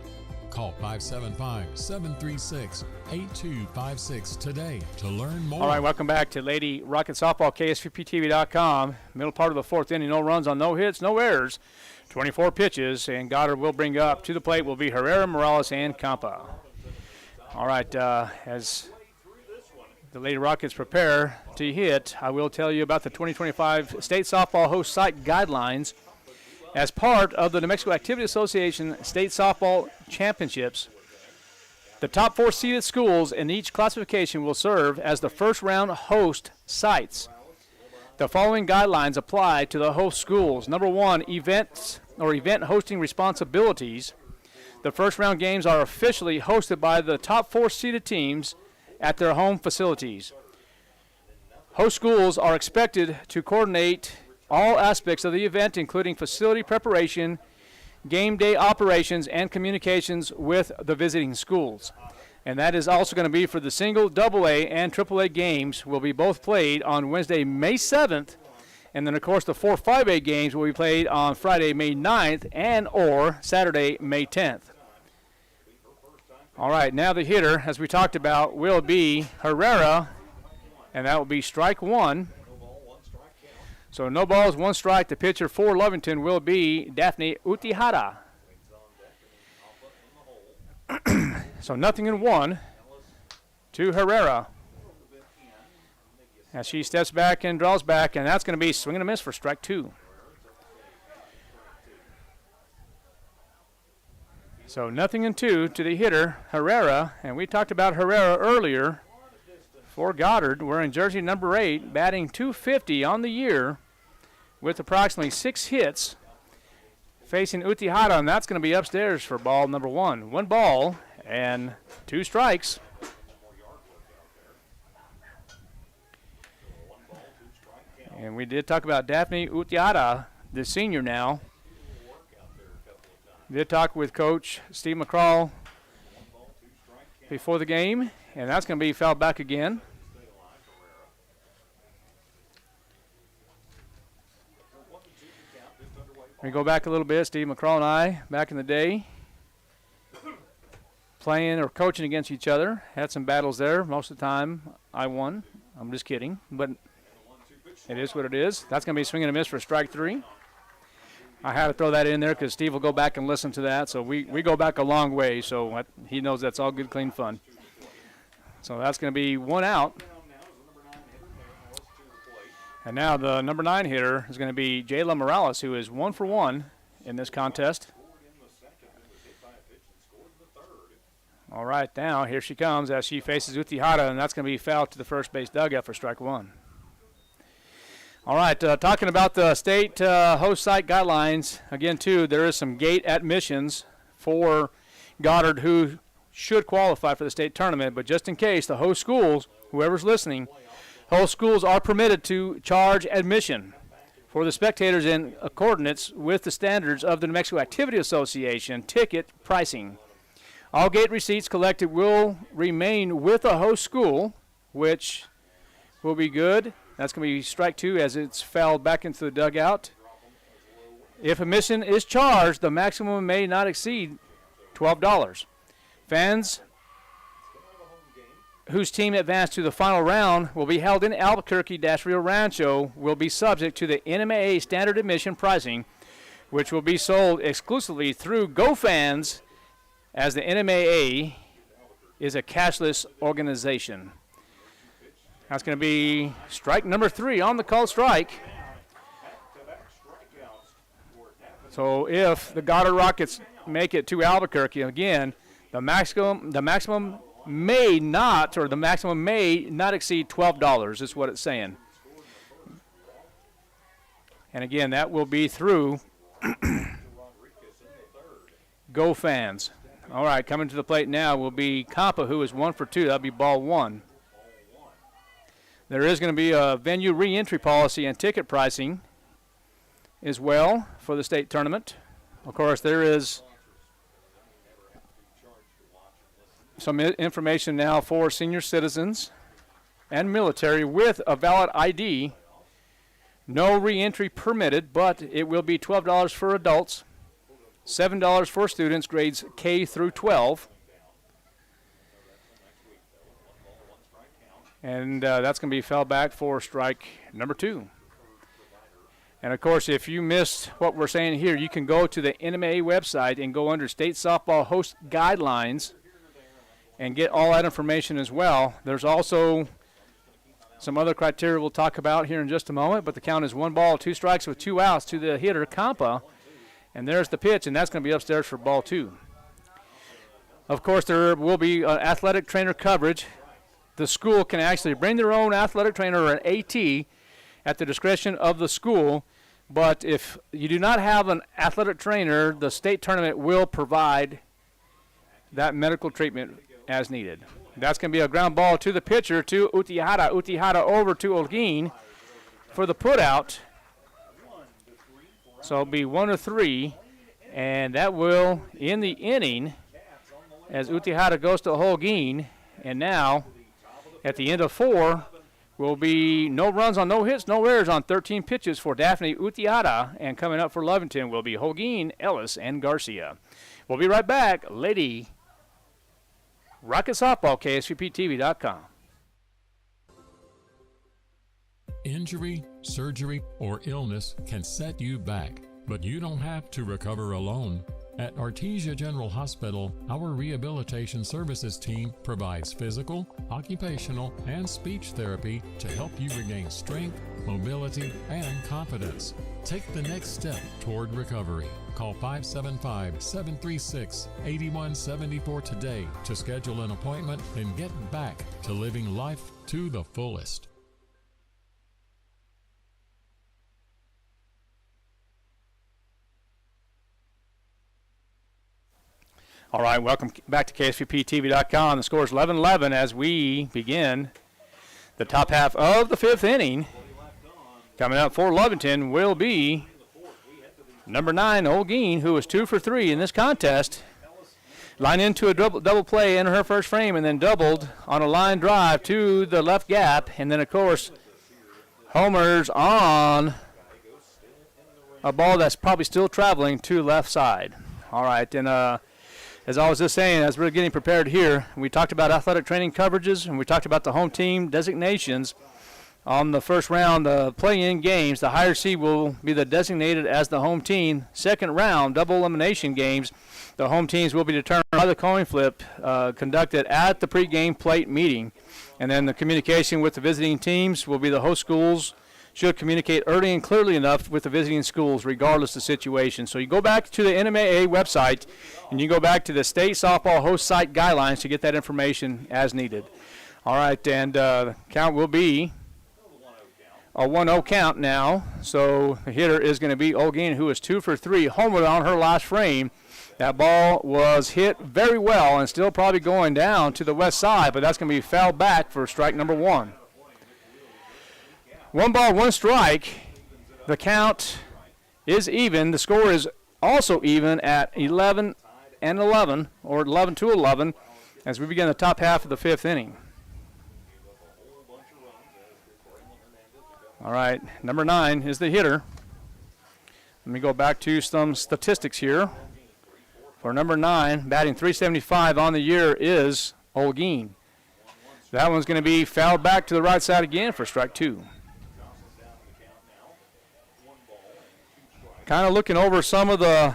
Call 575-736-8256 today to learn more.
All right, welcome back to Lady Rocket Softball, KSVPTV.com. Middle part of the 4th inning, no runs on no hits, no errors. 24 pitches, and Goddard will bring up to the plate will be Herrera, Morales, and Campa. All right, as the Lady Rockets prepare to hit, I will tell you about the 2025 State Softball Host Site Guidelines. As part of the New Mexico Activity Association State Softball Championships, the top 4 seeded schools in each classification will serve as the first round host sites. The following guidelines apply to the host schools. Number 1, events or event hosting responsibilities. The first round games are officially hosted by the top 4 seeded teams at their home facilities. Host schools are expected to coordinate all aspects of the event, including facility preparation, game day operations, and communications with the visiting schools. And that is also going to be for the single, AA, and AAA games will be both played on Wednesday, May 7th. And then, of course, the 4 5A games will be played on Friday, May 9th, and or Saturday, May 10th. All right, now the hitter, as we talked about, will be Herrera, and that will be strike 1. So no balls, 1 strike. The pitcher for Lovington will be Daphne Utihara. So nothing in 1 to Herrera. As she steps back and draws back, and that's going to be swing and a miss for strike 2. So nothing in 2 to the hitter, Herrera. And we talked about Herrera earlier for Goddard. We're in jersey number 8, batting .250 on the year with approximately 6 hits. Facing Utihara, and that's going to be upstairs for ball number 1. 1 ball and 2 strikes. And we did talk about Daphne Utihara, the senior now. Did talk with Coach Steve McCraw before the game, and that's going to be fouled back again. We go back a little bit. Steve McCraw and I, back in the day, playing or coaching against each other. Had some battles there. Most of the time, I won. I'm just kidding, but it is what it is. That's going to be swing and a miss for strike 3. I had to throw that in there because Steve will go back and listen to that. So we go back a long way, so he knows that's all good, clean fun. So that's going to be 1 out. And now the number 9 hitter is going to be Jayla Morales, who is 1 for 1 in this contest. All right, now here she comes as she faces Utihara, and that's going to be fouled to the first base dugout for strike 1. All right, talking about the state host site guidelines, again, too, there is some gate admissions for Goddard who should qualify for the state tournament, but just in case, the host schools, whoever's listening, host schools are permitted to charge admission for the spectators in accordance with the standards of the New Mexico Activity Association ticket pricing. All gate receipts collected will remain with a host school, which will be good. That's going to be strike 2 as it's fouled back into the dugout. If admission is charged, the maximum may not exceed $12. Fans whose team advanced to the final round will be held in Albuquerque-Rio Rancho will be subject to the NMAA standard admission pricing, which will be sold exclusively through GoFans, as the NMAA is a cashless organization. That's going to be strike number 3 on the called strike. So if the Goddard Rockets make it to Albuquerque, again, the maximum may not exceed $12 is what it's saying. And again, that will be through GoFans. All right, coming to the plate now will be Kampa, who is 1 for 2. That'll be ball 1. There is going to be a venue re-entry policy and ticket pricing as well for the state tournament. Of course, there is some information now for senior citizens and military with a valid ID. No re-entry permitted, but it will be $12 for adults, $7 for students grades K through 12. And that's going to be fouled back for strike number 2. And, of course, if you missed what we're saying here, you can go to the NMAA website and go under State Softball Host Guidelines and get all that information as well. There's also some other criteria we'll talk about here in just a moment, but the count is 1 ball, 2 strikes with 2 outs to the hitter, Kampa. And there's the pitch, and that's going to be upstairs for ball 2. Of course, there will be athletic trainer coverage. The school can actually bring their own athletic trainer or an AT at the discretion of the school. But if you do not have an athletic trainer, the state tournament will provide that medical treatment as needed. That's going to be a ground ball to the pitcher, to Utihara. Utihara over to Olguin for the putout. So it'll be 1 or 3, and that will end the inning as Utihara goes to Holguin. And now, at the end of 4, will be no runs on no hits, no errors on 13 pitches for Daphne Utihara. And coming up for Lovington will be Holguin, Ellis, and Garcia. We'll be right back. Lady Rocket Softball, KSVPTV.com.
Injury, surgery, or illness can set you back, but you don't have to recover alone. At Artesia General Hospital, our rehabilitation services team provides physical, occupational, and speech therapy to help you regain strength, mobility, and confidence. Take the next step toward recovery. Call 575-736-8174 today to schedule an appointment and get back to living life to the fullest.
All right, welcome back to KSVPTV.com. The score is 11-11 as we begin the top half of the 5th inning. Coming up for Lovington will be Number 9, Olguin, who was 2 for 3 in this contest, line into a double play in her first frame and then doubled on a line drive to the left gap. And then, of course, homers on a ball that's probably still traveling to left side. All right, and as I was just saying, as we're getting prepared here, we talked about athletic training coverages and we talked about the home team designations. On the first round, the play-in games, the higher seed will be designated as the home team. Second round, double elimination games, the home teams will be determined by the coin flip conducted at the pregame plate meeting. And then the communication with the visiting teams will be the host schools should communicate early and clearly enough with the visiting schools regardless of the situation. So you go back to the NMAA website and you go back to the state softball host site guidelines to get that information as needed. All right, and the count will be a 1-0 count now. So the hitter is going to be Olguin, who is 2 for 3, homered on her last frame. That ball was hit very well and still probably going down to the west side, but that's going to be fouled back for strike number 1. 1 ball, 1 strike. The count is even. The score is also even at 11-11, or 11-11, as we begin the top half of the 5th inning. All right, number 9 is the hitter. Let me go back to some statistics here. For number 9, batting .375 on the year is Olguin. That one's going to be fouled back to the right side again for strike 2. Kind of looking over some of the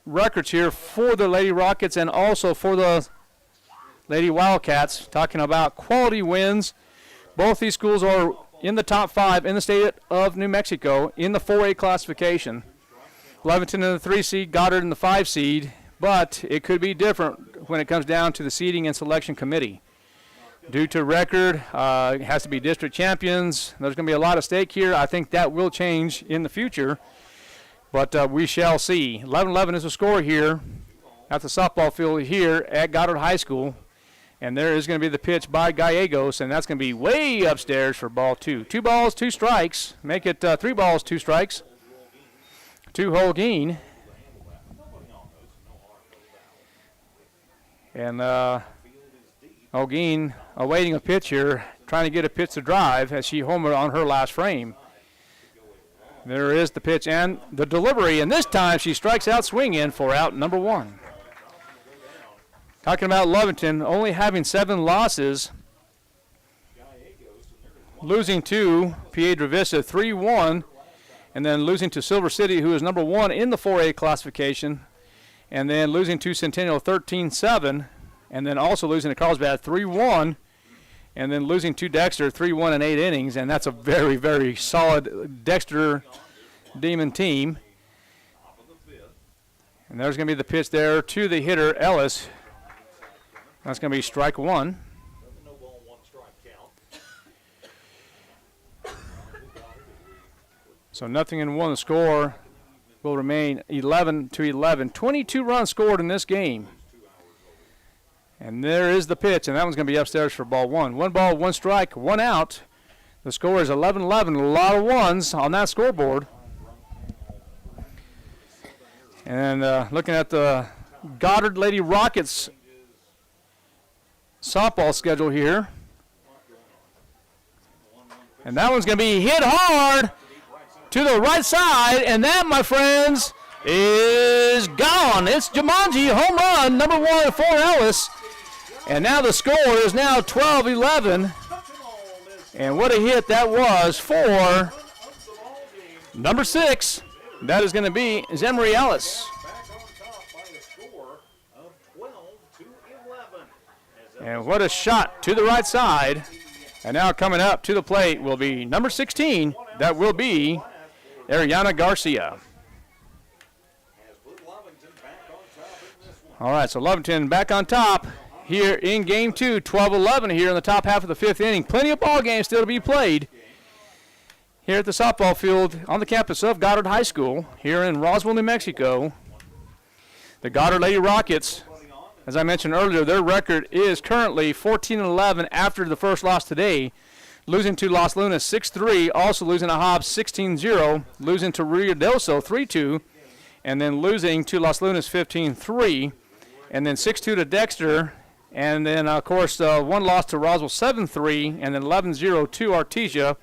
records here for the Lady Rockets and also for the Lady Wildcats, talking about quality wins. Both these schools are in the top 5 in the state of New Mexico in the 4A classification. Lovington in the 3 seed, Goddard in the 5 seed, but it could be different when it comes down to the seeding and selection committee. Due to record, it has to be district champions. There's going to be a lot at stake here. I think that will change in the future, but we shall see. 11-11 is the score here at the softball field here at Goddard High School. And there is going to be the pitch by Gallegos, and that's going to be way upstairs for ball 2. 2 balls, 2 strikes. Make it 3 balls, 2 strikes to Olguin. And Olguin awaiting a pitch here, trying to get a pitch to drive as she homered on her last frame. There is the pitch and the delivery, and this time she strikes out swinging for out number 1. Talking about Lovington only having 7 losses, losing to Piedra Vista 3-1, and then losing to Silver City, who is number 1 in the 4A classification, and then losing to Centennial 13-7, and then also losing to Carlsbad 3-1, and then losing to Dexter 3-1 in 8 innings, and that's a very, very solid Dexter Demon team. And there's going to be the pitch there to the hitter, Ellis. That's going to be strike 1. So nothing in 1. The score will remain 11-11. 22 runs scored in this game. And there is the pitch, and that one's going to be upstairs for ball 1. 1 ball, 1 strike, 1 out. The score is 11-11. A lot of ones on that scoreboard. And looking at the Goddard Lady Rockets softball schedule here. And that one's going to be hit hard to the right side, and that, my friends, is gone. It's Jumanji, home run, number 1 for Ellis. And now the score is now 12-11. And what a hit that was for number 6. That is going to be Zemery Ellis. And what a shot to the right side. And now coming up to the plate will be number 16. That will be Ariana Garcia. All right, so Lovington back on top here in game 2, 12-11 here in the top half of the 5th inning. Plenty of ball games still to be played here at the softball field on the campus of Goddard High School here in Roswell, New Mexico. The Goddard Lady Rockets, as I mentioned earlier, their record is currently 14-11 after the first loss today, losing to Los Lunas 6-3, also losing to Hobbs 16-0, losing to Rio del Sol 3-2, and then losing to Los Lunas 15-3, and then 6-2 to Dexter, and then, of course, one loss to Roswell 7-3, and then 11-0 to Artesia,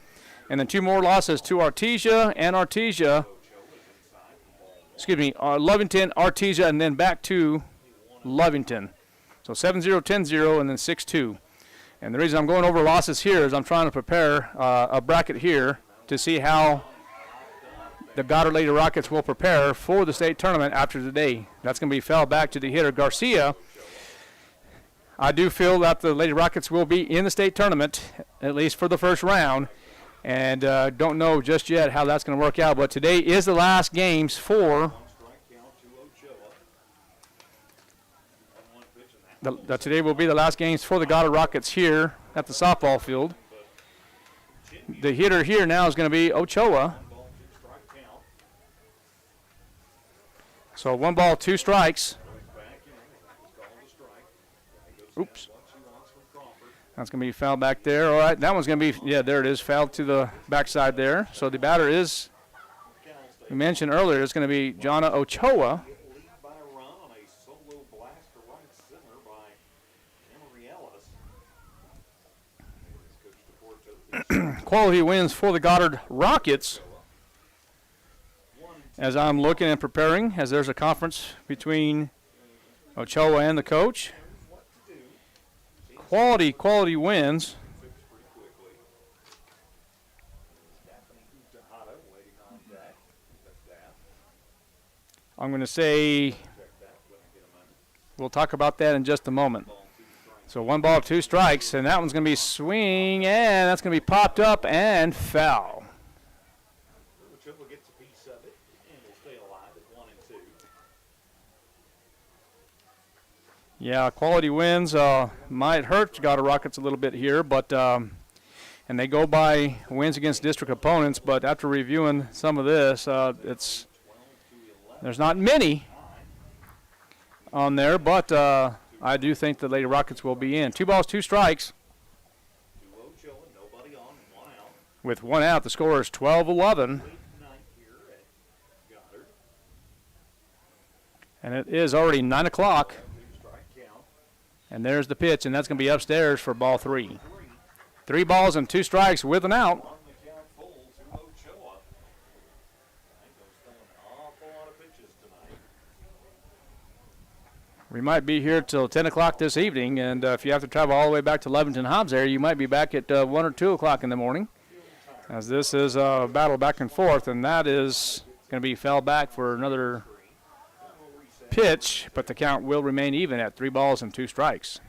and then two more losses to Artesia and Artesia. Lovington, Artesia, and then back to Lovington. So 7-0, 10-0, and then 6-2. And the reason I'm going over losses here is I'm trying to prepare a bracket here to see how the Goddard Lady Rockets will prepare for the state tournament after today. That's going to be fell back to the hitter Garcia. I do feel that the Lady Rockets will be in the state tournament, at least for the first round, and don't know just yet how that's going to work out. But today is the last games for today will be the last games for the Goddard Rockets here at the softball field. The hitter here now is going to be Ochoa. So 1 ball, 2 strikes. Oops. That's going to be fouled back there. All right, that one's going to be, yeah, there it is, fouled to the backside there. So the batter is, we mentioned earlier, it's going to be Jonna Ochoa. Quality wins for the Goddard Rockets. As I'm looking and preparing, as there's a conference between Ochoa and the coach. Quality wins. I'm going to say, we'll talk about that in just a moment. So 1 ball, 2 strikes, and that one's going to be swing, and that's going to be popped up and foul. Yeah, quality wins might hurt Goddard Rockets a little bit here, but and they go by wins against district opponents. But after reviewing some of this, there's not many on there, but I do think the Lady Rockets will be in. 2 balls, 2 strikes. With 1 out, the score is 12-11. And it is already 9 o'clock. And there's the pitch, and that's going to be upstairs for ball 3. 3 balls and 2 strikes with an out. We might be here till 10 o'clock this evening, and if you have to travel all the way back to Lovington Hobbs area, you might be back at 1 or 2 o'clock in the morning, as this is a battle back and forth, and that is going to be fouled back for another pitch, but the count will remain even at 3 balls and 2 strikes.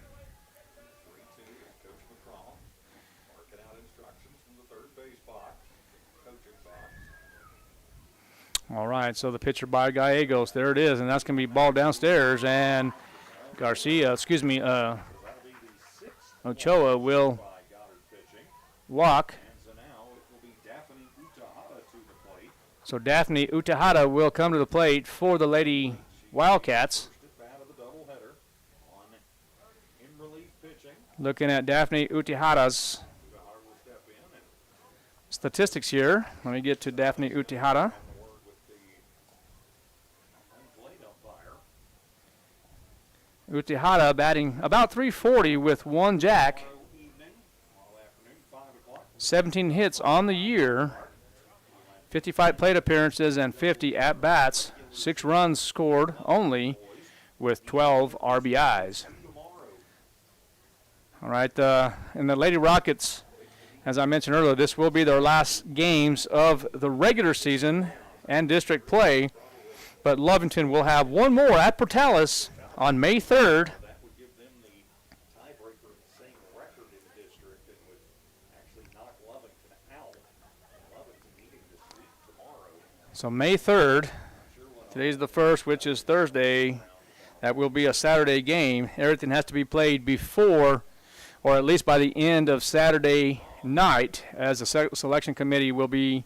All right, so the pitcher by Gallegos, there it is, and that's going to be ball downstairs, and Ochoa will walk. So Daphne Utahada will come to the plate for the Lady Wildcats. Looking at Daphne Utahada's statistics here. Let me get to Daphne Utahada. Utahada batting about .340 with 1 jack. 17 hits on the year. 55 plate appearances and 50 at-bats. 6 runs scored only with 12 RBIs. All right, and the Lady Rockets, as I mentioned earlier, this will be their last games of the regular season and district play. But Lovington will have one more at Portales on May 3rd. So May 3rd, today's the 1st, which is Thursday. That will be a Saturday game. Everything has to be played before, or at least by the end of Saturday night, as the selection committee will be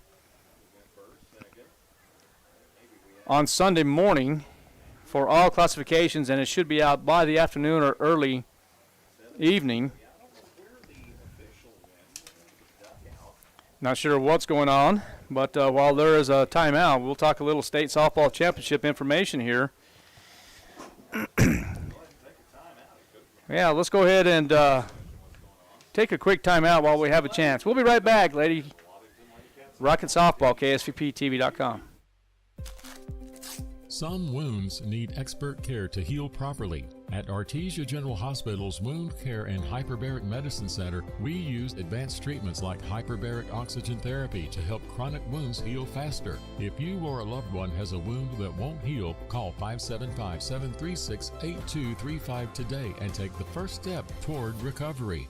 on Sunday morning for all classifications, and it should be out by the afternoon or early evening. Not sure what's going on, but while there is a timeout, we'll talk a little state softball championship information here. Yeah, let's go ahead and take a quick timeout while we have a chance. We'll be right back, lady. Rocket Softball, KSVPTV.com.
Some wounds need expert care to heal properly. At Artesia General Hospital's Wound Care and Hyperbaric Medicine Center, we use advanced treatments like hyperbaric oxygen therapy to help chronic wounds heal faster. If you or a loved one has a wound that won't heal, call 575-736-8235 today and take the first step toward recovery.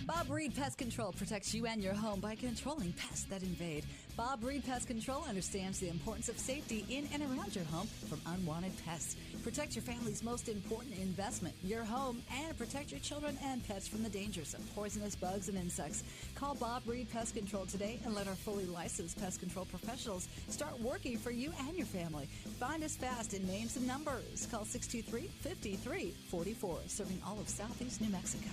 Bob Reed Pest Control protects you and your home by controlling pests that invade. Bob Reed Pest Control understands the importance of safety in and around your home from unwanted pests. Protect your family's most important investment, your home, and protect your children and pets from the dangers of poisonous bugs and insects. Call Bob Reed Pest Control today and let our fully licensed pest control professionals start working for you and your family. Find us fast in names and numbers. Call 623-5344, serving all of Southeast New Mexico.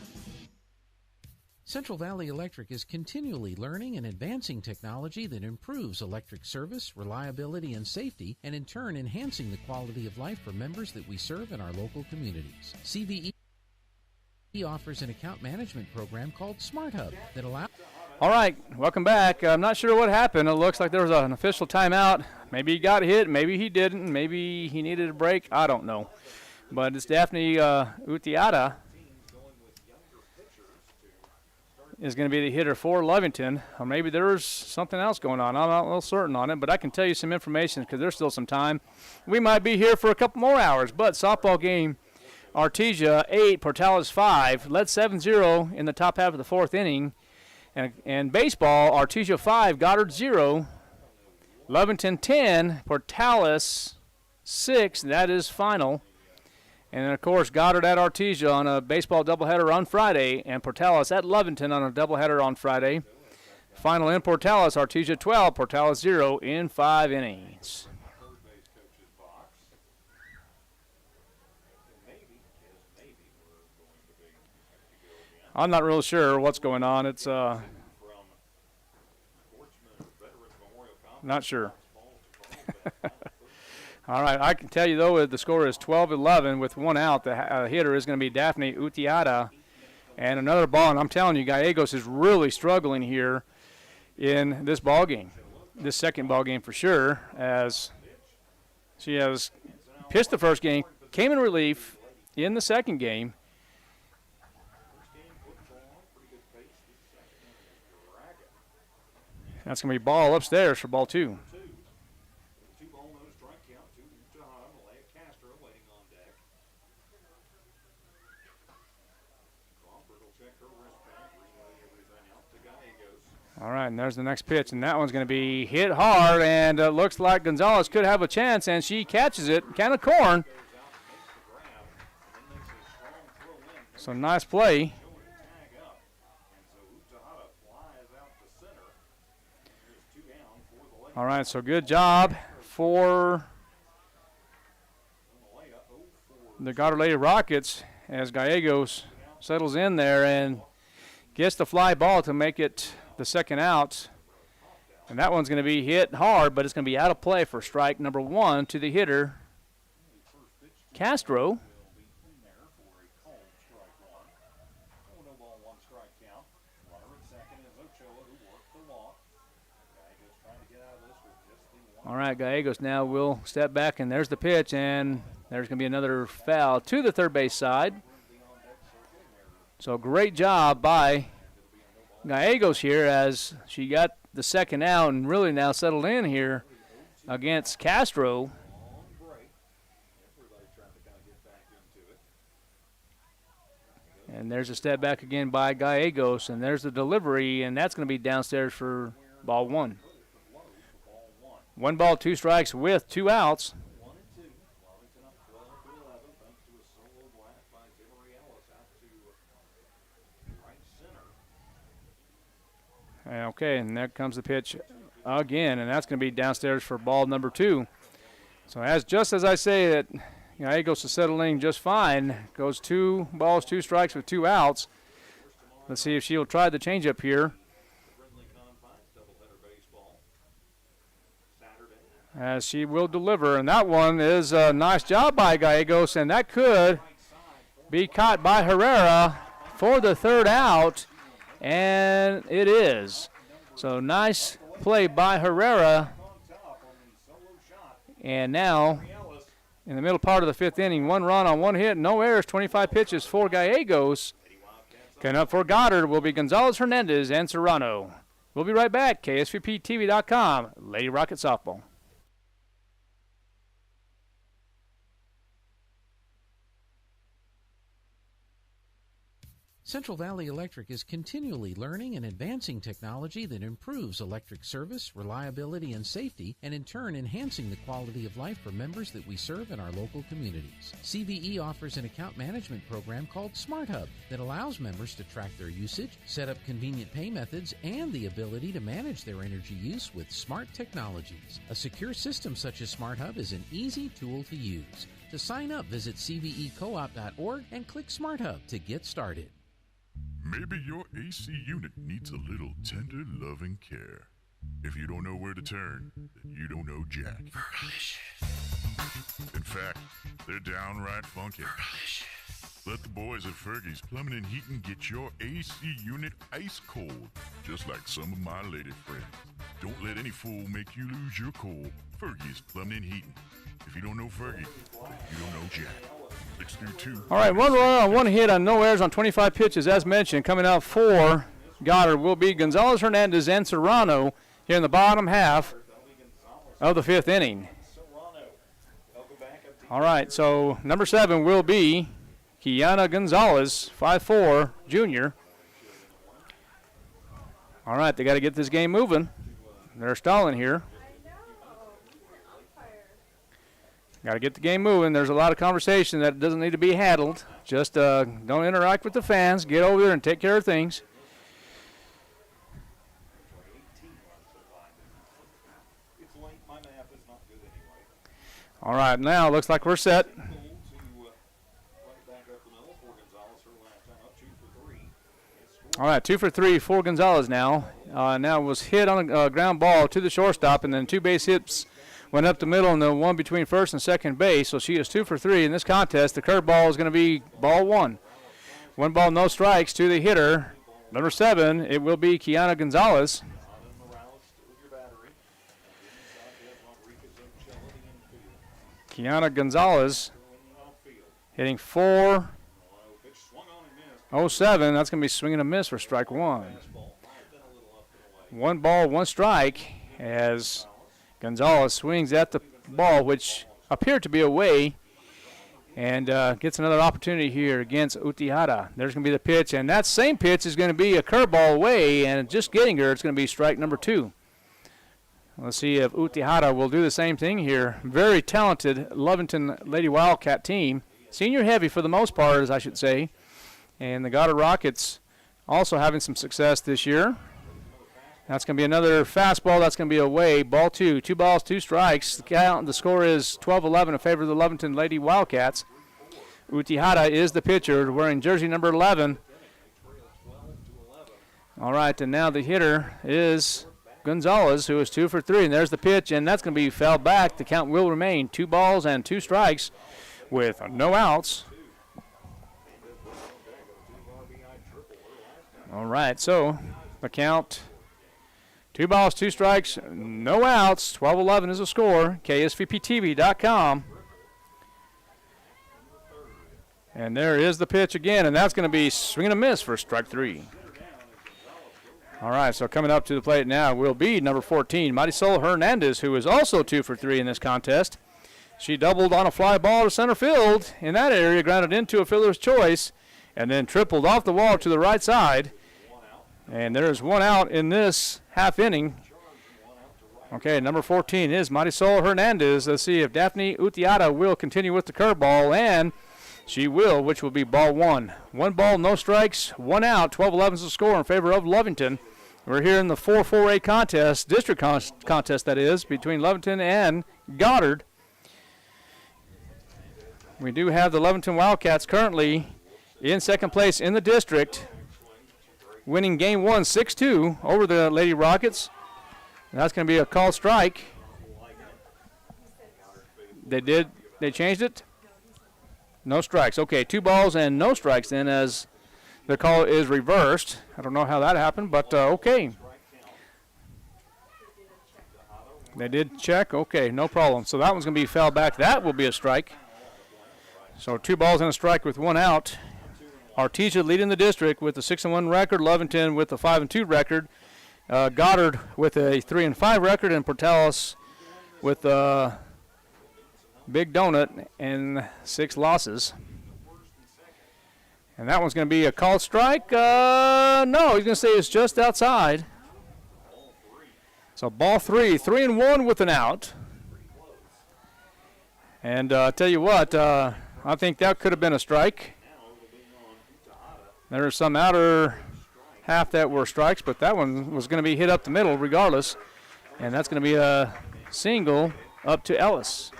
Central Valley Electric is continually learning and advancing technology that improves electric service, reliability, and safety, and in turn enhancing the quality of life for members that we serve in our local communities. CVE offers an account management program called Smart Hub that allows...
All right, welcome back. I'm not sure what happened. It looks like there was an official timeout. Maybe he got hit, maybe he didn't, maybe he needed a break. I don't know. But it's Daphne Utiata is going to be the hitter for Lovington. Or maybe there's something else going on. I'm not real certain on it, but I can tell you some information because there's still some time. We might be here for a couple more hours, but softball game, Artesia 8, Portales 5, led 7-0 in the top half of the fourth inning. And baseball, Artesia 5, Goddard 0, Lovington 10, Portales 6, that is final. And then, of course, Goddard at Artesia on a baseball doubleheader on Friday, and Portales at Lovington on a doubleheader on Friday. Final in Portales, Artesia 12, Portales 0 in 5 innings. I'm not real sure what's going on. It's not sure. All right, I can tell you, though, the score is 12-11 with one out. The hitter is going to be Daphne Utiata. And another ball, and I'm telling you, Gallegos is really struggling here in this ball game, this second ball game for sure, as she has pitched the first game, came in relief in the second game. That's going to be ball upstairs for ball two. All right, and there's the next pitch, and that one's going to be hit hard, and it looks like Gonzalez could have a chance, and she catches it, kind of corn. So nice play. All right, so good job for the Goddard Lady Rockets as Gallegos settles in there and gets the fly ball to make it the second out. And that one's going to be hit hard, but it's going to be out of play for strike number one to the hitter, Castro. All right, Gallegos now will step back, and there's the pitch, and there's going to be another foul to the third base side. So great job by Gallegos here as she got the second out and really now settled in here against Castro. And there's a step back again by Gallegos, and there's the delivery, and that's going to be downstairs for ball one. 1 ball, 2 strikes with 2 outs. Okay, and there comes the pitch again, and that's going to be downstairs for ball number 2. So just as I say that Gallegos is settling just fine, goes 2 balls, 2 strikes with 2 outs. Let's see if she'll try the changeup here. as she will deliver. And that one is a nice job by Gallegos, and that could be caught by Herrera for the third out, and it is. So nice play by Herrera. And now, in the middle part of the fifth inning, 1 run on 1 hit, no errors, 25 pitches for Gallegos. Coming up for Goddard will be Gonzalez, Hernandez, and Serrano. We'll be right back. KSVPTV.com, Lady Rocket Softball.
Central Valley Electric is continually learning and advancing technology that improves electric service, reliability, and safety, and in turn enhancing the quality of life for members that we serve in our local communities. CVE offers an account management program called Smart Hub that allows members to track their usage, set up convenient pay methods, and the ability to manage their energy use with smart technologies. A secure system such as Smart Hub is an easy tool to use. To sign up, visit cvecoop.org and click Smart Hub to get started.
Maybe your AC unit needs a little tender, loving care. If you don't know where to turn, then you don't know Jack. In fact, they're downright funky. Let the boys at Fergie's Plumbing and Heating get your AC unit ice cold, just like some of my lady friends. Don't let any fool make you lose your cool. Fergie's Plumbing and Heating. If you don't know Fergie, then you don't know Jack.
All right, 1 run on 1 hit on no errors on 25 pitches, as mentioned. Coming out for Goddard will be Gonzalez, Hernandez, and Serrano here in the bottom half of the fifth inning. All right, so number 7 will be Kiana Gonzalez, 5'4", junior. All right, they got to get this game moving. They're stalling here. Got to get the game moving. There's a lot of conversation that doesn't need to be handled. Just don't interact with the fans. Get over there and take care of things. All right, now looks like we're set. All right, 2 for 3 for Gonzalez now. Now was hit on a ground ball to the shortstop, and then 2 base hits went up the middle, and the one between first and second base. So she is 2 for 3 in this contest. The curveball is going to be ball 1. 1 ball, no strikes to the hitter. Number 7, it will be Kiana Gonzalez. Kiana Gonzalez hitting .407. That's going to be swinging a miss for strike 1. 1 ball, 1 strike as Gonzalez swings at the ball, which appeared to be away, and gets another opportunity here against Utihara. There's going to be the pitch, and that same pitch is going to be a curveball away, and just getting her, it's going to be strike number 2. Let's see if Utihara will do the same thing here. Very talented Lovington Lady Wildcat team. Senior heavy for the most part, as I should say. And the Goddard Rockets also having some success this year. That's going to be another fastball. That's going to be away. Ball 2. 2 balls, 2 strikes. The score is 12-11 in favor of the Lovington Lady Wildcats. Utihara is the pitcher, wearing jersey number 11. All right, and now the hitter is Gonzalez, who is 2 for 3. And there's the pitch, and that's going to be fouled back. The count will remain 2 balls and 2 strikes with no outs. All right, so the count, 2 balls, 2 strikes, no outs. 12-11 is the score. KSVPTV.com. And there is the pitch again, and that's going to be swing and a miss for strike 3. All right, so coming up to the plate now will be number 14, Marisol Hernandez, who is also 2 for 3 in this contest. She doubled on a fly ball to center field in that area, grounded into a fielder's choice, and then tripled off the wall to the right side. And there's 1 out in this half inning. Okay, number 14 is Marisol Hernandez. Let's see if Daphne Utiara will continue with the curveball, and she will, which will be ball 1. 1 ball, no strikes, 1 out. 12-11 is the score in favor of Lovington. We're here in the 4-4A contest, district contest that is, between Lovington and Goddard. We do have the Lovington Wildcats currently in second place in the district, winning game 1 6-2 over the Lady Rockets. And that's going to be a called strike. They changed it. No strikes. Okay, 2 balls and no strikes then as the call is reversed. I don't know how that happened, but okay. They did check. Okay, no problem. So that one's going to be fouled back. That will be a strike. So 2 balls and a strike with 1 out. Artesia leading the district with a 6-1 record. Lovington with a 5-2 record. Goddard with a 3-5 record, and Portales with a big donut and 6 losses. And that one's going to be a called strike. No, he's going to say it's just outside. So ball 3, 3-1 with an out. And I tell you what, I think that could have been a strike. There are some outer half that were strikes, but that one was going to be hit up the middle regardless. And that's going to be a single up to Ellis.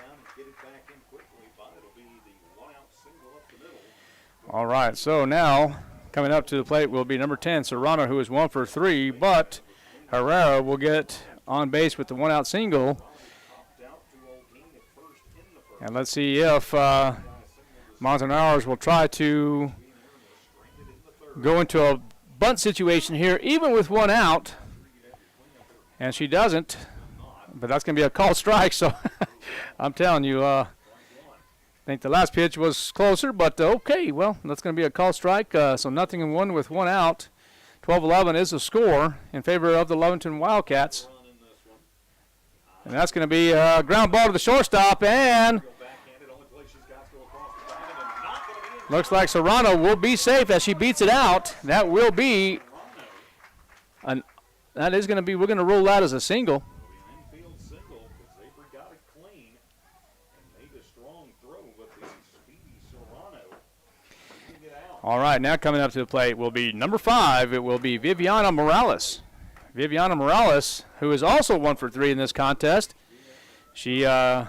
All right, so now coming up to the plate will be number 10, Serrano, who is 1 for 3, but Herrera will get on base with the 1-out single. And let's see if Montanaro will try to go into a bunt situation here, even with 1 out. And she doesn't, but that's going to be a called strike, so I'm telling you, I think the last pitch was closer, but okay, well, that's going to be a call strike. So 0-1 with 1 out. 12-11 is the score in favor of the Lovington Wildcats. And that's going to be a ground ball to the shortstop, and looks like Serrano will be safe as she beats it out. That will be, we're going to rule that as a single. All right, now coming up to the plate will be number 5. It will be Viviana Morales. Viviana Morales, who is also 1 for 3 in this contest. She, let's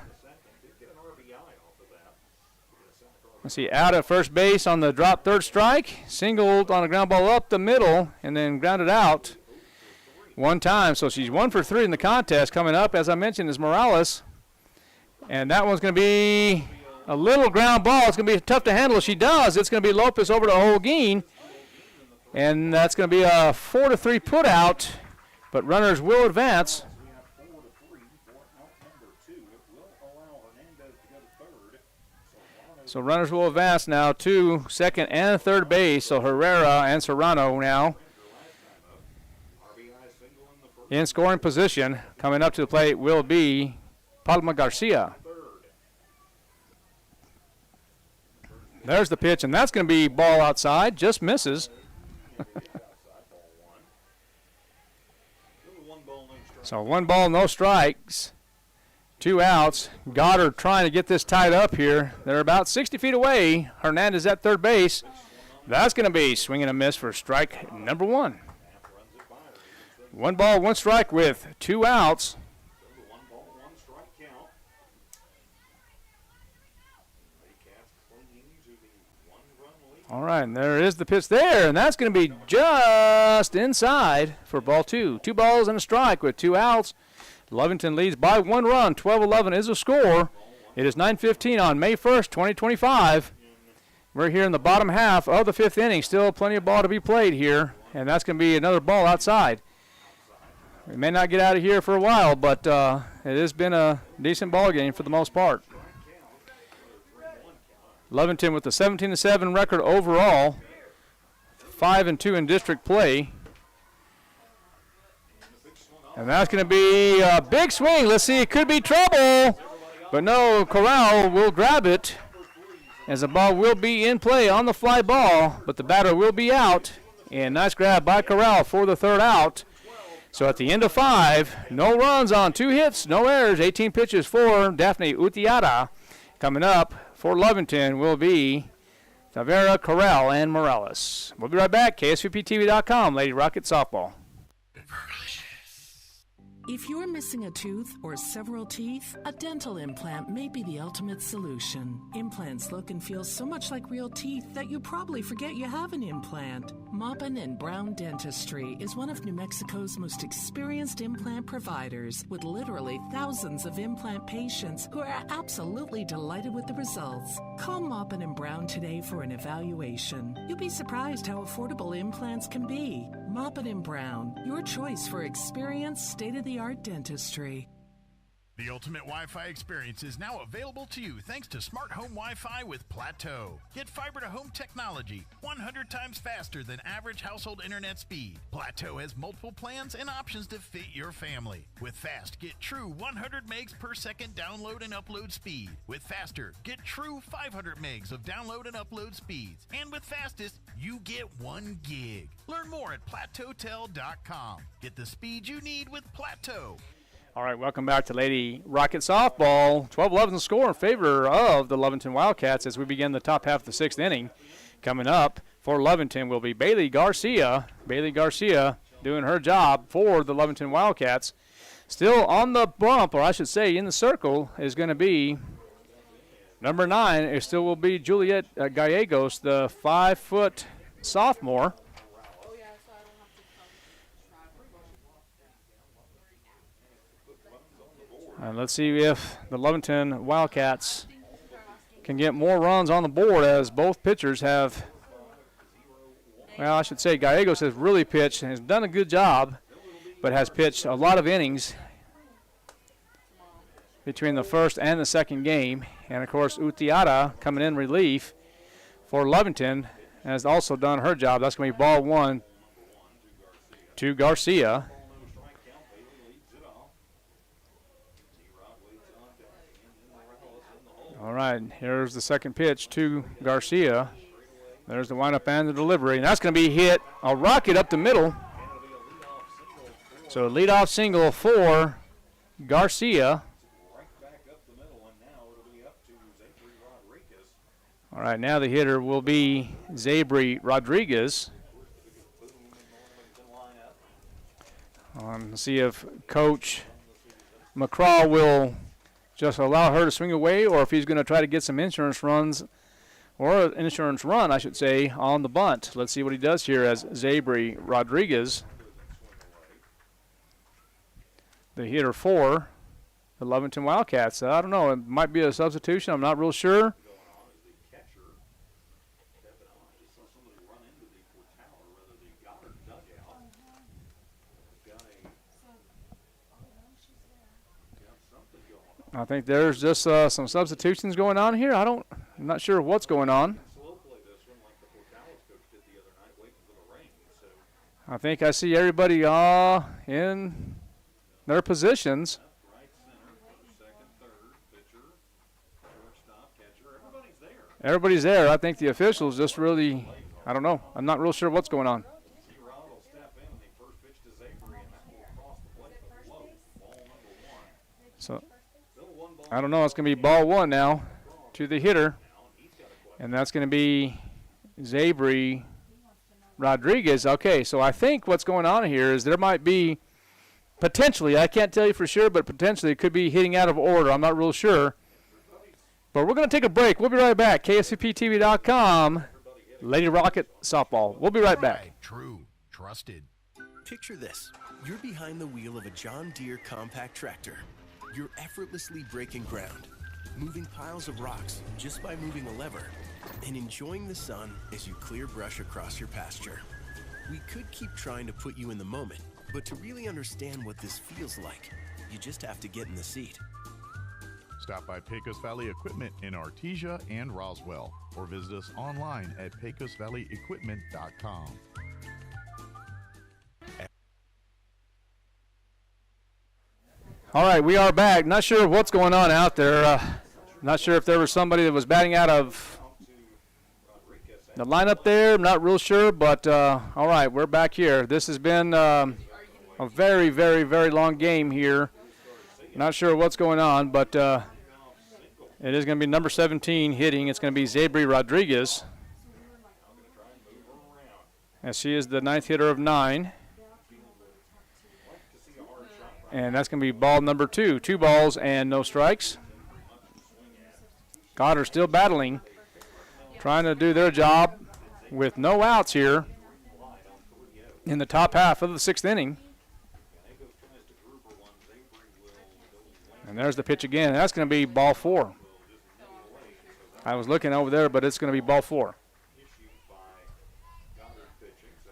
see, out at first base on the drop third strike, singled on a ground ball up the middle, and then grounded out 1 time. So she's 1 for 3 in the contest. Coming up, as I mentioned, is Morales. And that one's going to be a little ground ball. It's going to be tough to handle. If she does, it's going to be Lopez over to Holguin. And that's going to be a 4-3 put out. But runners will advance. So runners will advance now to second and third base. So Herrera and Serrano now in scoring position. Coming up to the plate will be Palma Garcia. There's the pitch, and that's going to be ball outside. Just misses. So 1 ball, no strikes. 2 outs. Goddard trying to get this tied up here. They're about 60 feet away. Hernandez at third base. That's going to be swing and a miss for strike number 1. 1 ball, 1 strike with 2 outs. All right, and there is the pitch there, and that's going to be just inside for ball 2. 2 balls and a strike with 2 outs. Lovington leads by 1 run. 12-11 is the score. It is 9:15 on May 1st, 2025. We're here in the bottom half of the 5th inning. Still plenty of ball to be played here, and that's going to be another ball outside. We may not get out of here for a while, but it has been a decent ball game for the most part. Lovington with a 17-7 record overall, 5-2 in district play. And that's going to be a big swing. Let's see, it could be trouble. But no, Corral will grab it as the ball will be in play on the fly ball, but the batter will be out. And nice grab by Corral for the 3rd out. So at the end of 5, no runs on 2 hits, no errors, 18 pitches for Daphne Utiara. Coming up for Lovington will be Tavera, Corral, and Morales. We'll be right back. KSVPTV.com, Lady Rocket Softball.
If you're missing a tooth or several teeth, a dental implant may be the ultimate solution. Implants look and feel so much like real teeth that you probably forget you have an implant. Maupin & Brown Dentistry is one of New Mexico's most experienced implant providers, with literally thousands of implant patients who are absolutely delighted with the results. Call Maupin & Brown today for an evaluation. You'll be surprised how affordable implants can be. Maupin & Brown, your choice for experienced, state-of-the-art dentistry.
The ultimate Wi-Fi experience is now available to you thanks to Smart Home Wi-Fi with Plateau. Get fiber-to-home technology 100 times faster than average household internet speed. Plateau has multiple plans and options to fit your family. With Fast, get true 100 megs per second download and upload speed. With Faster, get true 500 megs of download and upload speeds. And with Fastest, you get 1 gig. Learn more at plateautel.com. Get the speed you need with Plateau.
All right, welcome back to Lady Rocket Softball. 12-11 score in favor of the Lovington Wildcats as we begin the top half of the 6th inning. Coming up for Lovington will be Bailey Garcia. Bailey Garcia doing her job for the Lovington Wildcats. Still on the bump, or I should say in the circle, is going to be number 9. It still will be Juliet Gallegos, the 5-foot sophomore. And let's see if the Lovington Wildcats can get more runs on the board, as both pitchers have, well, I should say Gallegos has really pitched and has done a good job, but has pitched a lot of innings between the first and the second game. And, of course, Utiara coming in relief for Lovington has also done her job. That's going to be ball 1 to Garcia. All right, here's the second pitch to Garcia. There's the windup and the delivery. And that's going to be hit, a rocket up the middle. So leadoff single for Garcia. All right, now the hitter will be Zabri Rodriguez. Let's see if Coach McCraw will just allow her to swing away, or if he's going to try to get some insurance runs, or an insurance run, I should say, on the bunt. Let's see what he does here as Zabri Rodriguez, the hitter for the Lovington Wildcats. I don't know, it might be a substitution. I'm not real sure. I think there's just some substitutions going on here. I'm not sure what's going on. I think I see everybody in their positions. Everybody's there. I think the officials just really, I don't know. I'm not real sure what's going on. So I don't know. It's going to be ball 1 now to the hitter, and that's going to be Zabri Rodriguez. Okay, so I think what's going on here is there might be potentially, I can't tell you for sure, but potentially it could be hitting out of order. I'm not real sure. But we're going to take a break. We'll be right back. KSCPTV.com, Lady Rocket Softball. We'll be right back.
True, trusted.
Picture this. You're behind the wheel of a John Deere compact tractor. You're effortlessly breaking ground, moving piles of rocks just by moving a lever, and enjoying the sun as you clear brush across your pasture. We could keep trying to put you in the moment, but to really understand what this feels like, you just have to get in the seat.
Stop by Pecos Valley Equipment in Artesia and Roswell, or visit us online at pecosvalleyequipment.com.
All right, we are back. Not sure what's going on out there. Not sure if there was somebody that was batting out of the lineup there. I'm not real sure, but all right, we're back here. This has been a very, very, very long game here. Not sure what's going on, but it is going to be number 17 hitting. It's going to be Zabri Rodriguez, as she is the 9th hitter of 9. And that's going to be ball number 2. 2 balls and no strikes. Goddard still battling, trying to do their job with no outs here in the top half of the 6th inning. And there's the pitch again. That's going to be ball 4. I was looking over there, but it's going to be ball 4.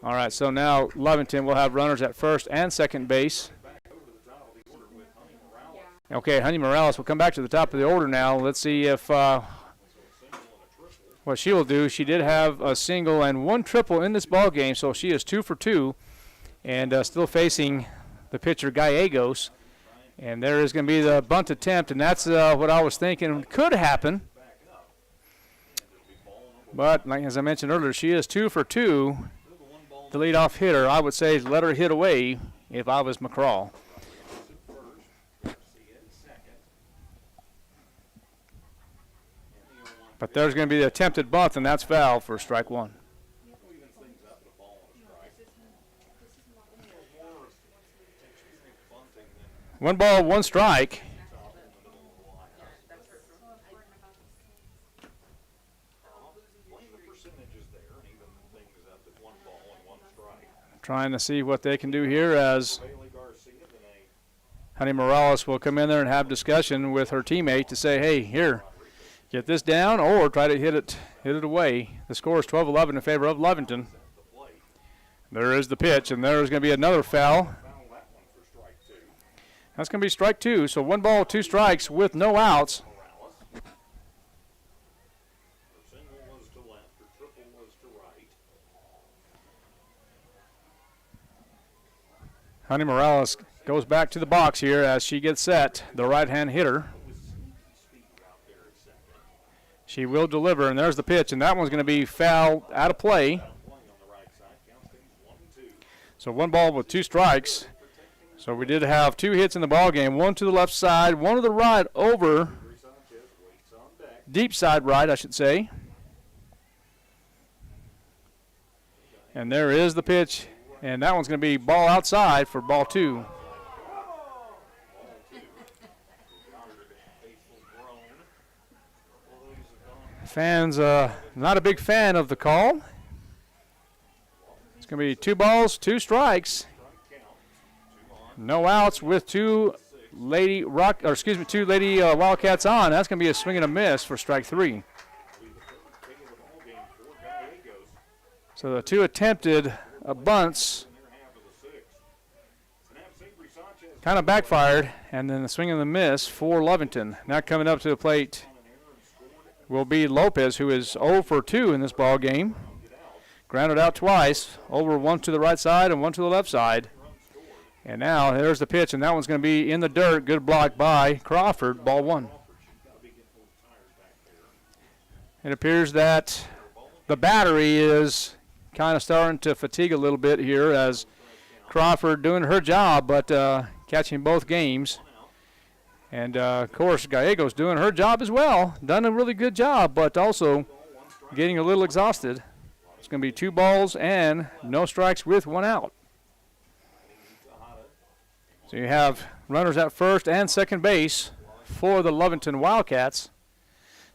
All right, so now Lovington will have runners at first and second base. Okay, Honey Morales will come back to the top of the order now. Let's see if what she will do. She did have a single and 1 triple in this ball game, so she is 2 for 2, and still facing the pitcher Gallegos. And there is going to be the bunt attempt, and that's what I was thinking could happen. But like as I mentioned earlier, she is 2 for 2. The leadoff hitter, I would say, let her hit away if I was McCraw. But there's going to be the attempted bunt, and that's foul for strike 1. One ball, 1 strike. Trying to see what they can do here as Honey Morales will come in there and have discussion with her teammate to say, hey, here, get this down or try to hit it away. The score is 12-11 in favor of Lovington. There is the pitch, and there's going to be another foul. That's going to be strike 2, so 1 ball, 2 strikes with no outs. Honey Morales goes back to the box here as she gets set, the right-hand hitter. She will deliver, and there's the pitch, and that one's going to be foul out of play. So 1 ball with 2 strikes. So we did have 2 hits in the ball game, 1 to the left side, 1 to the right over, deep side right, I should say. And there is the pitch, and that one's going to be ball outside for ball 2. Fans, not a big fan of the call. It's going to be 2 balls, 2 strikes. No outs with 2 Lady Wildcats on. That's going to be a swing and a miss for strike 3. So the 2 attempted bunts kind of backfired, and then the swing and the miss for Lovington. Now coming up to the plate will be Lopez, who is 0 for 2 in this ball game. Grounded out twice, over 1 to the right side and 1 to the left side. And now there's the pitch, and that one's going to be in the dirt. Good block by Crawford, ball 1. It appears that the battery is kind of starting to fatigue a little bit here as Crawford doing her job, but catching both games. And, of course, Gallegos doing her job as well. Done a really good job, but also getting a little exhausted. It's going to be 2 balls and no strikes with 1 out. So you have runners at first and second base for the Lovington Wildcats.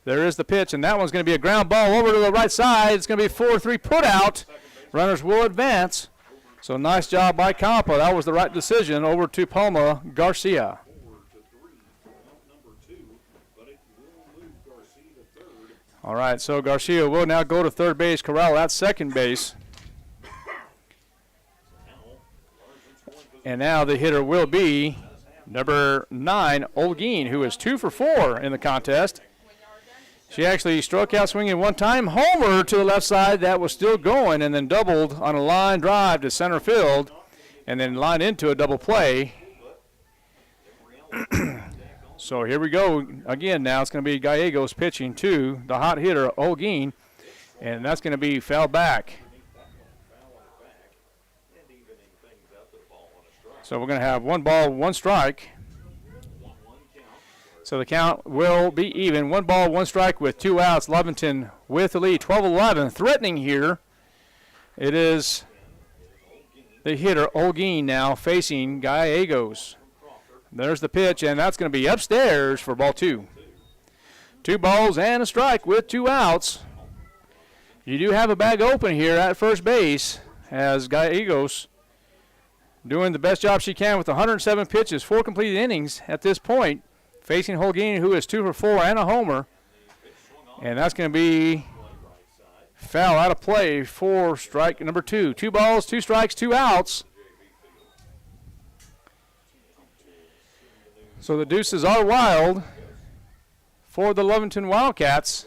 There is the pitch, and that one's going to be a ground ball over to the right side. It's going to be 4-3 put out. Runners will advance. So nice job by Campa. That was the right decision over to Palma Garcia. All right, so Garcia will now go to third base. Corral at second base. And now the hitter will be number 9, Olguin, who is 2 for 4 in the contest. She actually struck out swinging 1 time, homer to the left side. That was still going, and then doubled on a line drive to center field, and then lined into a double play. So here we go again now. It's going to be Gallegos pitching to the hot hitter, Olguin, and that's going to be foul back. So we're going to have 1 ball, 1 strike. So the count will be even. 1 ball, 1 strike with 2 outs. Lovington with the lead, 12-11. Threatening here. It is the hitter, Olguin, now facing Gallegos. There's the pitch, and that's going to be upstairs for ball 2. 2 balls and a strike with 2 outs. You do have a bag open here at first base as Gallegos doing the best job she can with 107 pitches, 4 completed innings at this point, facing Holguin, who is 2 for 4 and a homer. And that's going to be foul out of play for strike number 2. 2 balls, 2 strikes, 2 outs. So the deuces are wild for the Lovington Wildcats.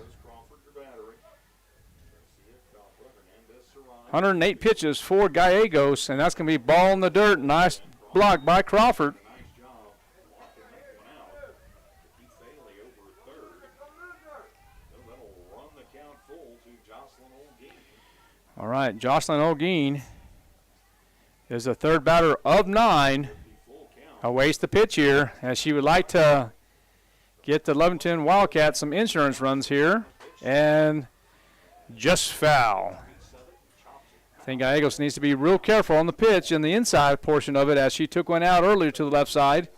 108 pitches for Gallegos, and that's going to be ball in the dirt. Nice block by Crawford. All right, Jocelyn Holguin is the third batter of 9. Awaits the pitch here, as she would like to get the Lovington Wildcats some insurance runs here, and just foul. I think Gallegos needs to be real careful on the pitch in the inside portion of it, as she took one out earlier to the left side.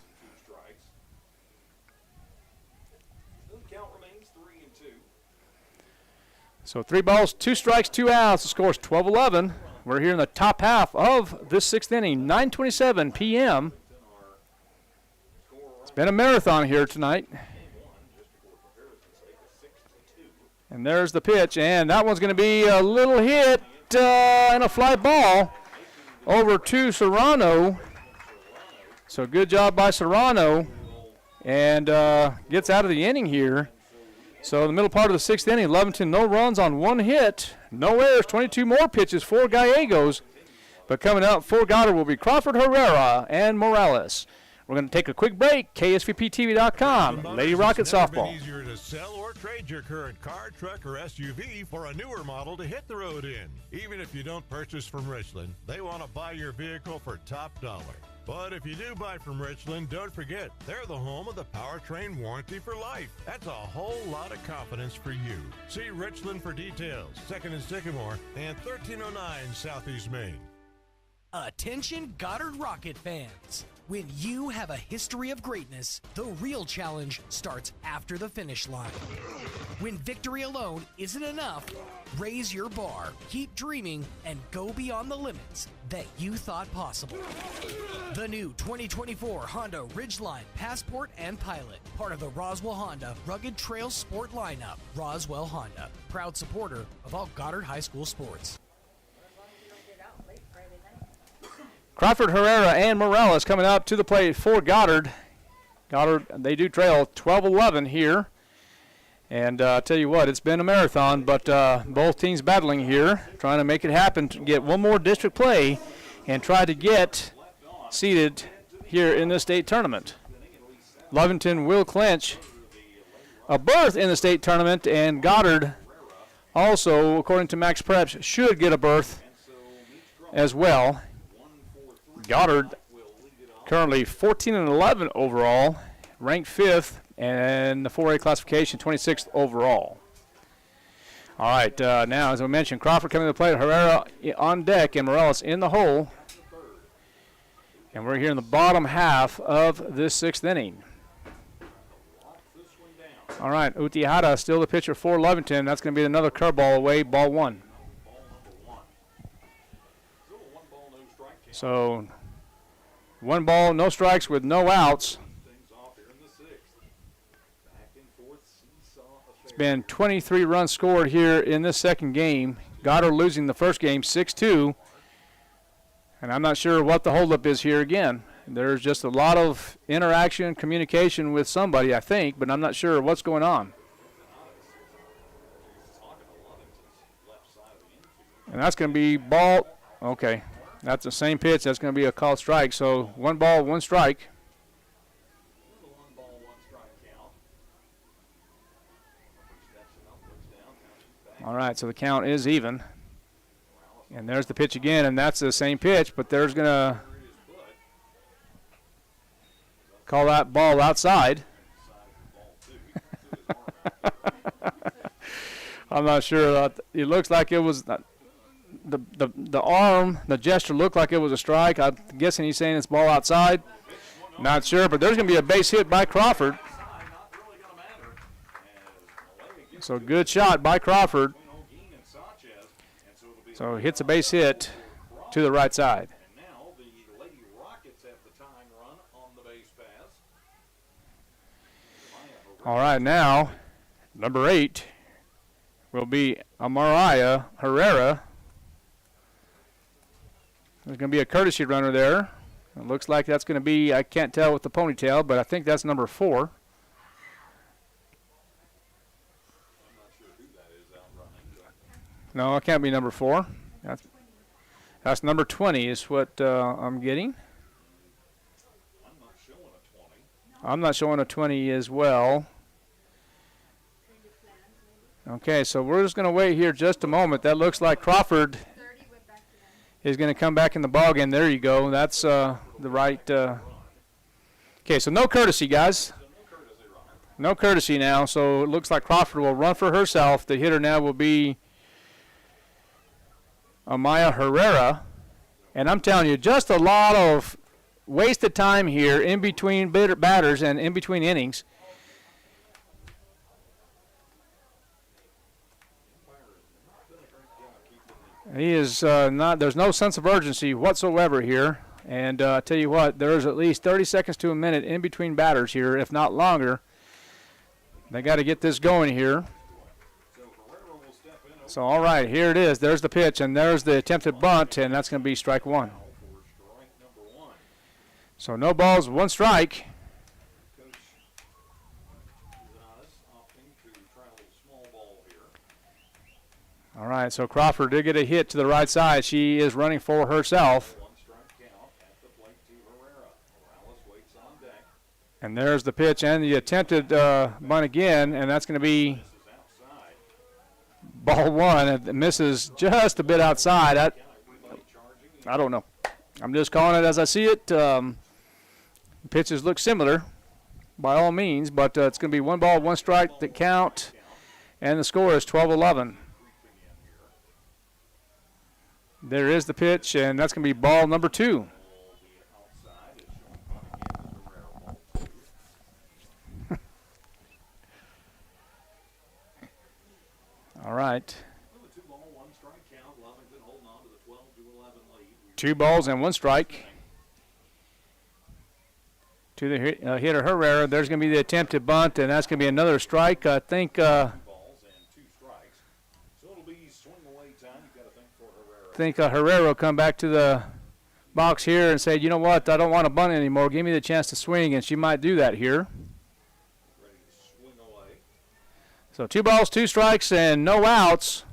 So 3 balls, 2 strikes, 2 outs. The score is 12-11. We're here in the top half of this 6th inning, 9:27 p.m. It's been a marathon here tonight. And there's the pitch, and that one's going to be a little hit and a fly ball over to Serrano. So good job by Serrano, and gets out of the inning here. So in the middle part of the 6th inning, Lovington no runs on 1 hit, no errors, 22 more pitches for Gallegos. But coming up for Goddard will be Crawford, Herrera, and Morales. We're going to take a quick break. KSVPTV.com. Lady Rocket Softball.
It's never been easier to sell or trade your current car, truck, or SUV for a newer model to hit the road in. Even if you don't purchase from Richland, they want to buy your vehicle for top dollar. But if you do buy from Richland, don't forget, they're the home of the powertrain warranty for life. That's a whole lot of confidence for you. See Richland for details. 2nd and Sycamore and 1309 Southeast Main.
Attention Goddard Rocket fans. When you have a history of greatness, the real challenge starts after the finish line. When victory alone isn't enough, raise your bar, keep dreaming, and go beyond the limits that you thought possible. The new 2024 Honda Ridgeline, Passport, and Pilot, part of the Roswell Honda Rugged Trail Sport lineup. Roswell Honda, proud supporter of all Goddard High School sports.
Crawford, Herrera, and Morales coming up to the plate for Goddard. Goddard, they do trail 12-11 here. And I tell you what, it's been a marathon, but both teams battling here, trying to make it happen to get one more district play and try to get seeded here in the state tournament. Lovington will clinch a berth in the state tournament, and Goddard also, according to Max Preps, should get a berth as well. Goddard currently 14-11 overall, ranked 5th, and the 4A classification 26th overall. All right, now as I mentioned, Crawford coming to the plate, Herrera on deck, and Morales in the hole. And we're here in the bottom half of this 6th inning. All right, Utihara still the pitcher for Lovington. That's going to be another curveball away, ball 1. So 1 ball, no strikes with no outs. It's been 23 runs scored here in this second game. Goddard losing the first game 6-2. And I'm not sure what the holdup is here again. There's just a lot of interaction, communication with somebody, I think, but I'm not sure what's going on. And that's going to be ball. Okay. That's the same pitch. That's going to be a called strike. So 1 ball, 1 strike. All right, so the count is even. And there's the pitch again, and that's the same pitch, but there's going to call that ball outside. I'm not sure. It looks like it was the arm, the gesture looked like it was a strike. I'm guessing he's saying it's ball outside. Not sure, but there's going to be a base hit by Crawford. So good shot by Crawford. So hits a base hit to the right side. All right, now number 8 will be Amariah Herrera. There's going to be a courtesy runner there. It looks like that's going to be, I can't tell with the ponytail, but I think that's number 4. No, it can't be number 4. That's number 20 is what I'm getting. I'm not showing a 20 as well. Okay, so we're just going to wait here just a moment. That looks like Crawford is going to come back in the ballgame. There you go. That's the right. Okay, so no courtesy, guys. No courtesy now. So it looks like Crawford will run for herself. The hitter now will be Amaya Herrera. And I'm telling you, just a lot of wasted time here in between batters and in between innings. He is not, there's no sense of urgency whatsoever here. And I tell you what, there's at least 30 seconds to a minute in between batters here, if not longer. They got to get this going here. So, all right, here it is. There's the pitch, and there's the attempted bunt, and that's going to be strike 1. So no balls, 1 strike. All right, so Crawford did get a hit to the right side. She is running for herself. And there's the pitch and the attempted bunt again, and that's going to be ball 1. It misses just a bit outside. I don't know. I'm just calling it as I see it. Pitches look similar by all means, but it's going to be 1 ball, 1 strike that count, and the score is 12-11. There is the pitch, and that's going to be ball number 2. All right. 2 balls and 1 strike to the hitter Herrera. There's going to be the attempted bunt, and that's going to be another strike. I think Herrera will come back to the box here and say, you know what, I don't want to bunt anymore. Give me the chance to swing, and she might do that here. So 2 balls, 2 strikes, and no outs.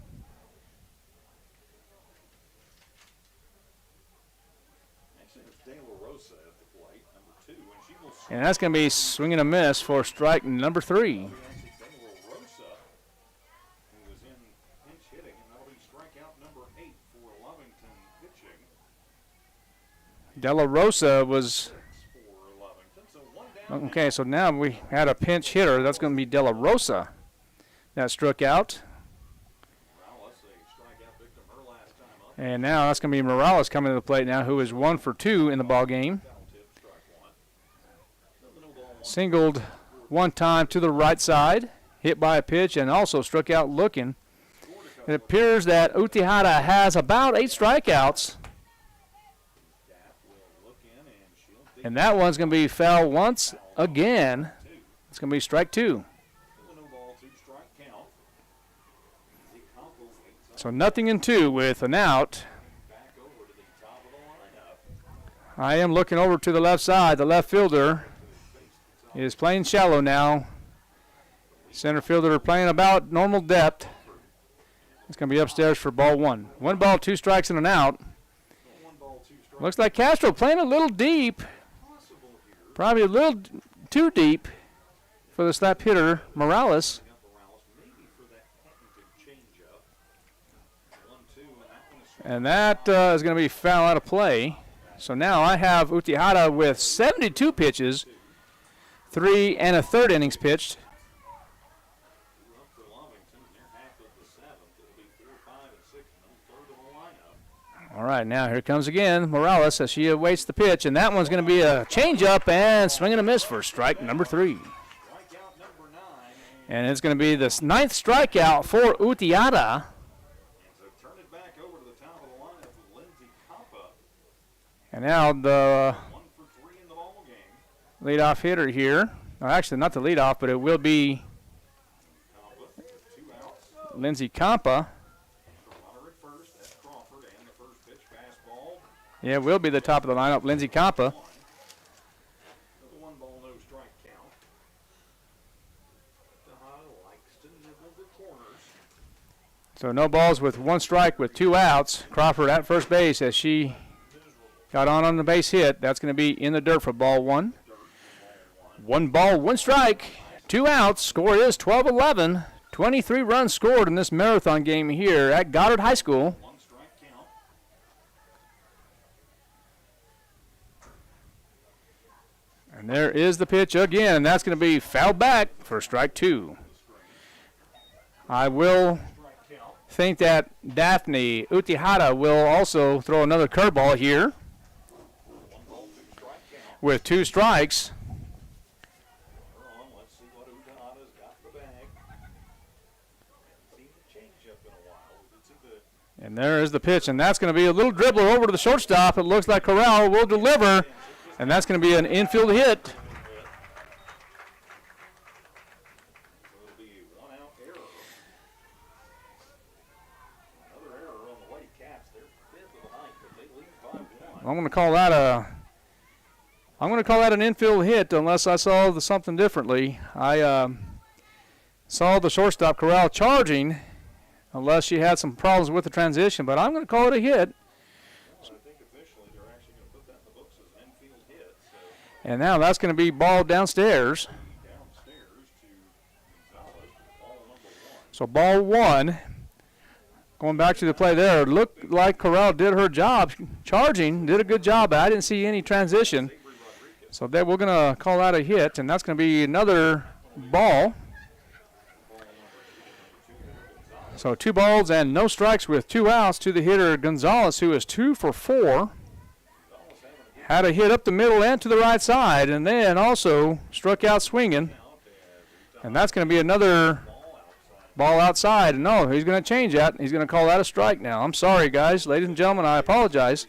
And that's going to be swing and a miss for strike number 3. De La Rosa was okay, so now we had a pinch hitter. That's going to be De La Rosa that struck out. And now that's going to be Morales coming to the plate now, who is 1 for 2 in the ball game. Singled 1 time to the right side, hit by a pitch, and also struck out looking. It appears that Utihara has about 8 strikeouts. And that one's going to be foul once again. It's going to be strike 2. So nothing in 2 with an out. I am looking over to the left side. The left fielder is playing shallow now. Center fielder playing about normal depth. It's going to be upstairs for ball 1. 1 ball, 2 strikes, and an out. Looks like Castro playing a little deep. Probably a little too deep for the slap hitter, Morales. And that is going to be foul out of play. So now I have Utihara with 72 pitches, 3 1/3 innings pitched. All right, now here comes again Morales as she awaits the pitch, and that one's going to be a changeup and swing and a miss for strike number 3. And it's going to be the 9th strikeout for Utiata. And now the leadoff hitter here. Well, actually, not the leadoff, but it will be Lindsey Campa. Yeah, it will be the top of the lineup, Lindsey Campa. So no balls with 1 strike with 2 outs. Crawford at first base as she got on the base hit. That's going to be in the dirt for ball 1. 1 ball, 1 strike, 2 outs. Score is 12-11. 23 runs scored in this marathon game here at Goddard High School. And there is the pitch again. That's going to be fouled back for strike 2. I will think that Daphne Utihara will also throw another curveball here with 2 strikes. And there is the pitch, and that's going to be a little dribbler over to the shortstop. It looks like Corral will deliver, and that's going to be an infield hit. I'm going to call that an infield hit unless I saw something differently. I saw the shortstop Corral charging unless she had some problems with the transition, but I'm going to call it a hit. And now that's going to be ball downstairs. So ball 1. Going back to the play there, it looked like Corral did her job. Charging, did a good job, but I didn't see any transition. So we're going to call that a hit, and that's going to be another ball. So 2 balls and no strikes with 2 outs to the hitter Gonzalez, who is 2 for 4. Had a hit up the middle and to the right side, and then also struck out swinging. And that's going to be another ball outside. No, he's going to change that. He's going to call that a strike now. I'm sorry, guys. Ladies and gentlemen, I apologize.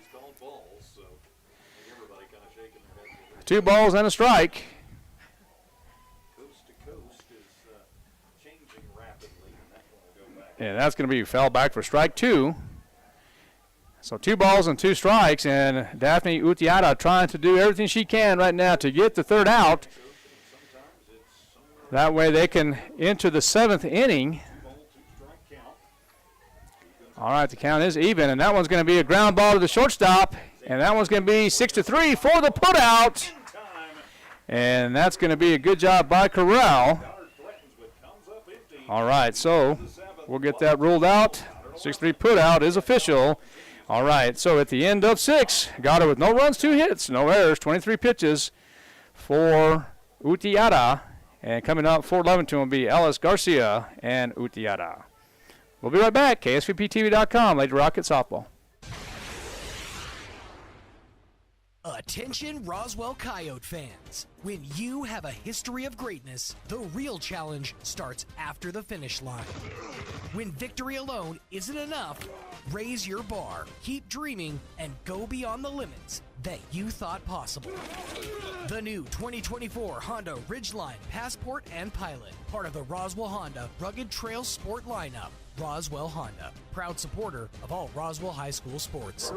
2 balls and a strike. And that's going to be foul back for strike 2. So 2 balls and 2 strikes, and Daphne Utiata trying to do everything she can right now to get the 3rd out. That way they can enter the 7th inning. All right, the count is even, and that one's going to be a ground ball to the shortstop, and that one's going to be 6-3 for the putout. And that's going to be a good job by Corral. All right, so we'll get that ruled out. 6-3 putout is official. All right, so at the end of 6, Goddard with no runs, 2 hits, no errors, 23 pitches for Utiata. And coming up for Lovington will be Alice Garcia and Utiata. We'll be right back. KSVPTV.com, Lady Rocket Softball.
Attention Roswell Coyote fans. When you have a history of greatness, the real challenge starts after the finish line. When victory alone isn't enough, raise your bar, keep dreaming, and go beyond the limits that you thought possible. The new 2024 Honda Ridgeline, Passport, and Pilot, part of the Roswell Honda Rugged Trail Sport lineup. Roswell Honda, proud supporter of all Roswell High School sports.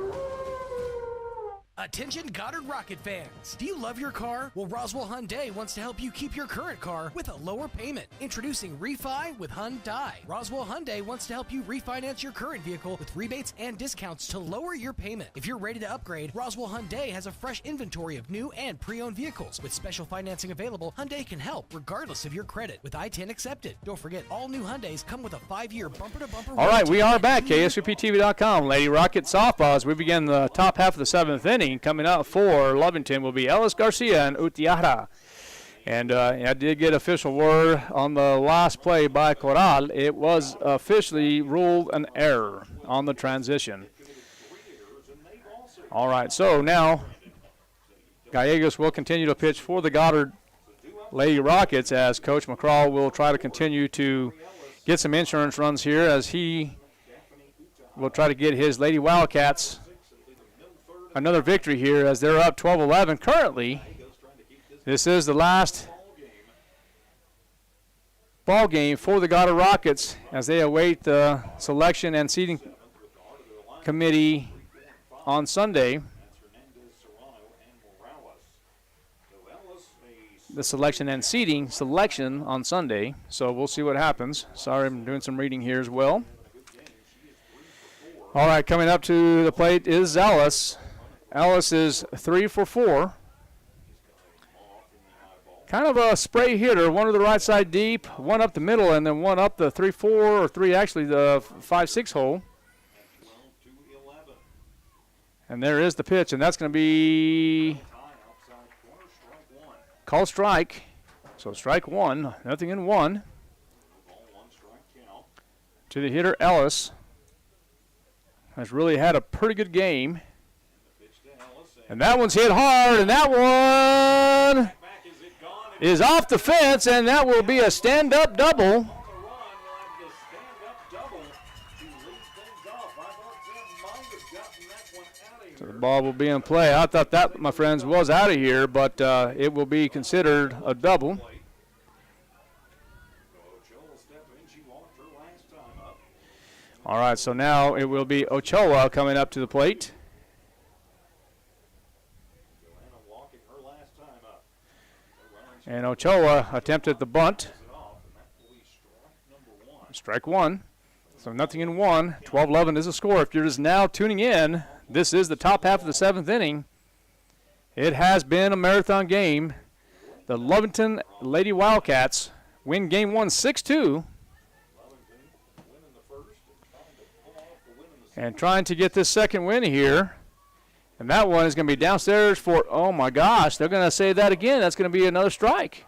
Attention Goddard Rocket fans. Do you love your car? Well, Roswell Hyundai wants to help you keep your current car with a lower payment. Introducing Refi with Hyundai. Roswell Hyundai wants to help you refinance your current vehicle with rebates and discounts to lower your payment. If you're ready to upgrade, Roswell Hyundai has a fresh inventory of new and pre-owned vehicles. With special financing available, Hyundai can help regardless of your credit with I-10 accepted. Don't forget, all new Hyundais come with a 5-year bumper-to-bumper warranty.
All right, we are back. KSVPTV.com, Lady Rocket Softball, as we begin the top half of the 7th inning. Coming up for Lovington will be Ellis Garcia and Utiata. And I did get official word on the last play by Corral. It was officially ruled an error on the transition. All right, so now Gallegos will continue to pitch for the Goddard Lady Rockets as Coach McCraw will try to continue to get some insurance runs here as he will try to get his Lady Wildcats another victory here as they're up 12-11 currently. This is the last ball game for the Goddard Rockets as they await the selection and seating committee on Sunday. The selection and seating selection on Sunday, so we'll see what happens. Sorry, I'm doing some reading here as well. All right, coming up to the plate is Ellis. Ellis is 3 for 4. Kind of a spray hitter, one to the right side deep, one up the middle, and then one up the 3-4 or 3, actually the 5-6 hole. And there is the pitch, and that's going to be called strike. So strike one, nothing in one. To the hitter, Ellis. Has really had a pretty good game. And that one's hit hard, and that one is off the fence, and that will be a stand-up double. So the ball will be in play. I thought that, my friends, was out of here, but it will be considered a double. All right, so now it will be Ochoa coming up to the plate. And Ochoa attempted the bunt. Strike one. So nothing in one. 12-11 is the score. If you're just now tuning in, this is the top half of the 7th inning. It has been a marathon game. The Lovington Lady Wildcats win game 1 6-2. And trying to get this second win here. And that one is going to be downstairs for, oh my gosh, they're going to say that again. That's going to be another strike.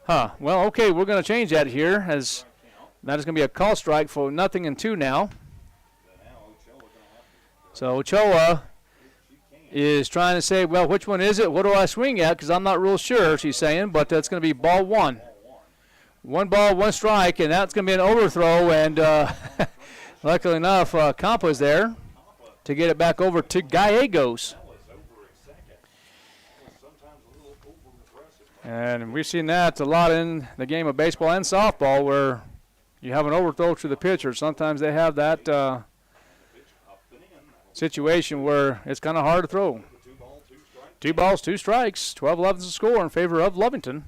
Well, okay, we're going to change that here as that is going to be a call strike for nothing in 2 now. So Ochoa is trying to say, well, which one is it? What do I swing at? Because I'm not real sure, she's saying, but that's going to be ball 1. 1 ball, 1 strike, and that's going to be an overthrow, and luckily enough, Campa's there to get it back over to Gallegos. And we've seen that a lot in the game of baseball and softball where you have an overthrow to the pitcher. Sometimes they have that situation where it's kind of hard to throw. 2 balls, 2 strikes. 12-11 is the score in favor of Lovington.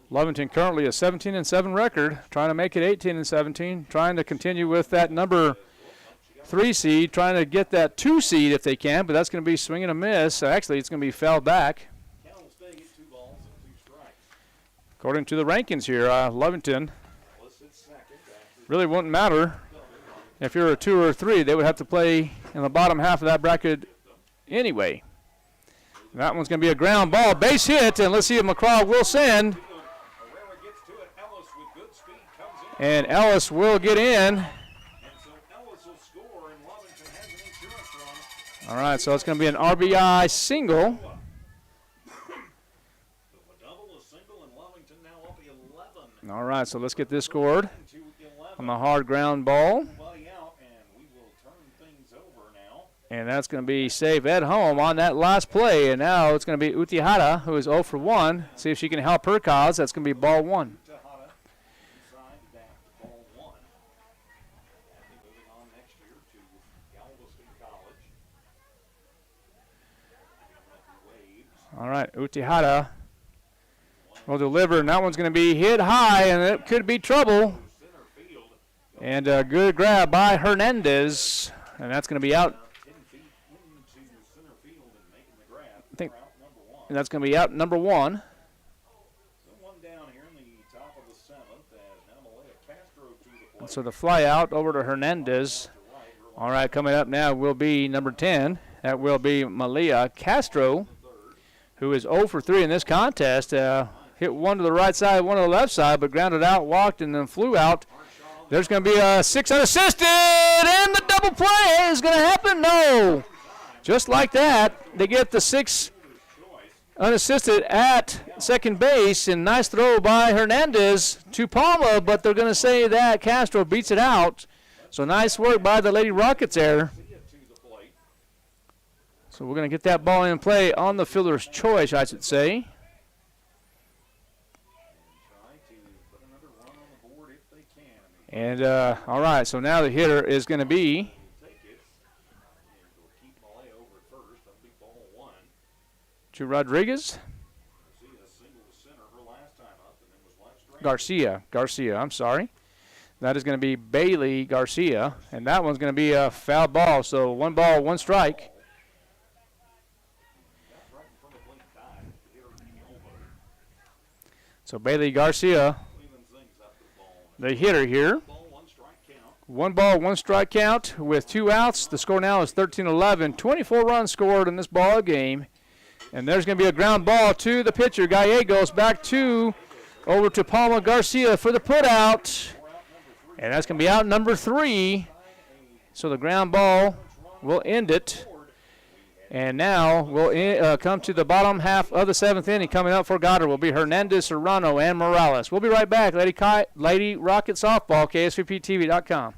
Lovington currently a 17-7 record, trying to make it 18-17, trying to continue with that number 3 seed, trying to get that 2 seed if they can, but that's going to be swing and a miss. Actually, it's going to be fouled back. According to the rankings here, Lovington really wouldn't matter if you're a 2 or a 3. They would have to play in the bottom half of that bracket anyway. That one's going to be a ground ball, base hit, and let's see if McCraw will send. And Ellis will get in. All right, so it's going to be an RBI single. All right, so let's get this scored on the hard ground ball. And that's going to be safe at home on that last play. And now it's going to be Utihara, who is 0 for 1. See if she can help her cause. That's going to be ball 1. All right, Utihara will deliver, and that one's going to be hit high, and it could be trouble. And a good grab by Hernandez, and that's going to be out. I think that's going to be out number 1. And so the fly out over to Hernandez. All right, coming up now will be number 10. That will be Malia Castro, who is 0 for 3 in this contest. Hit one to the right side, one to the left side, but grounded out, walked, and then flew out. There's going to be a 6 unassisted, and the double play is going to happen? No. Just like that, they get the 6 unassisted at second base, and nice throw by Hernandez to Palma, but they're going to say that Castro beats it out. So nice work by the Lady Rockets there. So we're going to get that ball in play on the fielder's choice, I should say. And, all right, so now the hitter is going to be Rodriguez. Garcia, I'm sorry. That is going to be Bailey Garcia, and that one's going to be a foul ball. So 1 ball, 1 strike. So Bailey Garcia, the hitter here. 1 ball, 1 strike count with 2 outs. The score now is 13-11. 24 runs scored in this ball game. And there's going to be a ground ball to the pitcher. Gallegos back over to Palma Garcia for the put out. And that's going to be out number 3. So the ground ball will end it. And now we'll come to the bottom half of the 7th inning. Coming up for Goddard will be Hernandez, Serrano, and Morales. We'll be right back. Lady Rocket Softball, KSVPTV.com.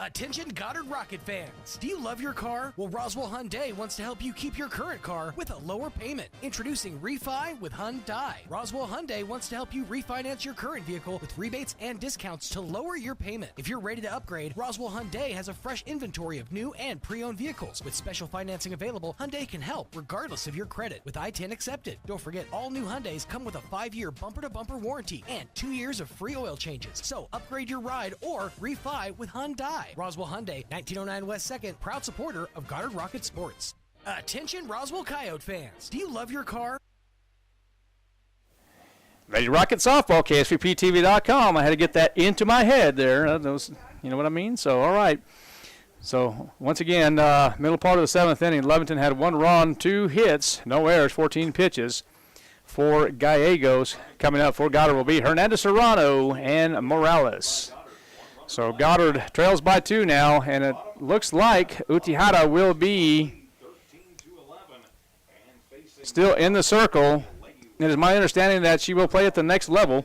Attention Goddard Rocket fans. Do you love your car? Well, Roswell Hyundai wants to help you keep your current car with a lower payment. Introducing Refi with Hyundai. Roswell Hyundai wants to help you refinance your current vehicle with rebates and discounts to lower your payment. If you're ready to upgrade, Roswell Hyundai has a fresh inventory of new and pre-owned vehicles. With special financing available, Hyundai can help regardless of your credit with I-10 accepted. Don't forget, all new Hyundais come with a 5-year bumper-to-bumper warranty and 2 years of free oil changes. So upgrade your ride or refi with Hyundai. Roswell Hyundai, 1909 West 2nd, proud supporter of Goddard Rocket Sports. Attention Roswell Coyote fans. Do you love your car?
Lady Rocket Softball, KSVPTV.com. I had to get that into my head there. You know what I mean? So, all right. So, once again, middle part of the 7th inning, Lovington had 1 run, 2 hits, no errors, 14 pitches for Gallegos. Coming up for Goddard will be Hernandez, Serrano, and Morales. So Goddard trails by 2 now, and it looks like Utihara will be still in the circle. It is my understanding that she will play at the next level.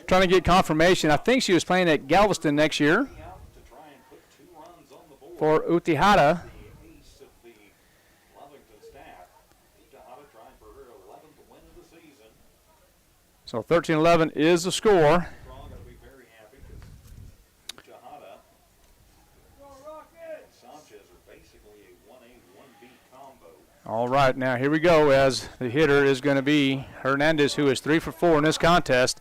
Trying to get confirmation. I think she was playing at Galveston next year for Utihara. So 13-11 is the score. All right, now here we go as the hitter is going to be Hernandez, who is 3 for 4 in this contest.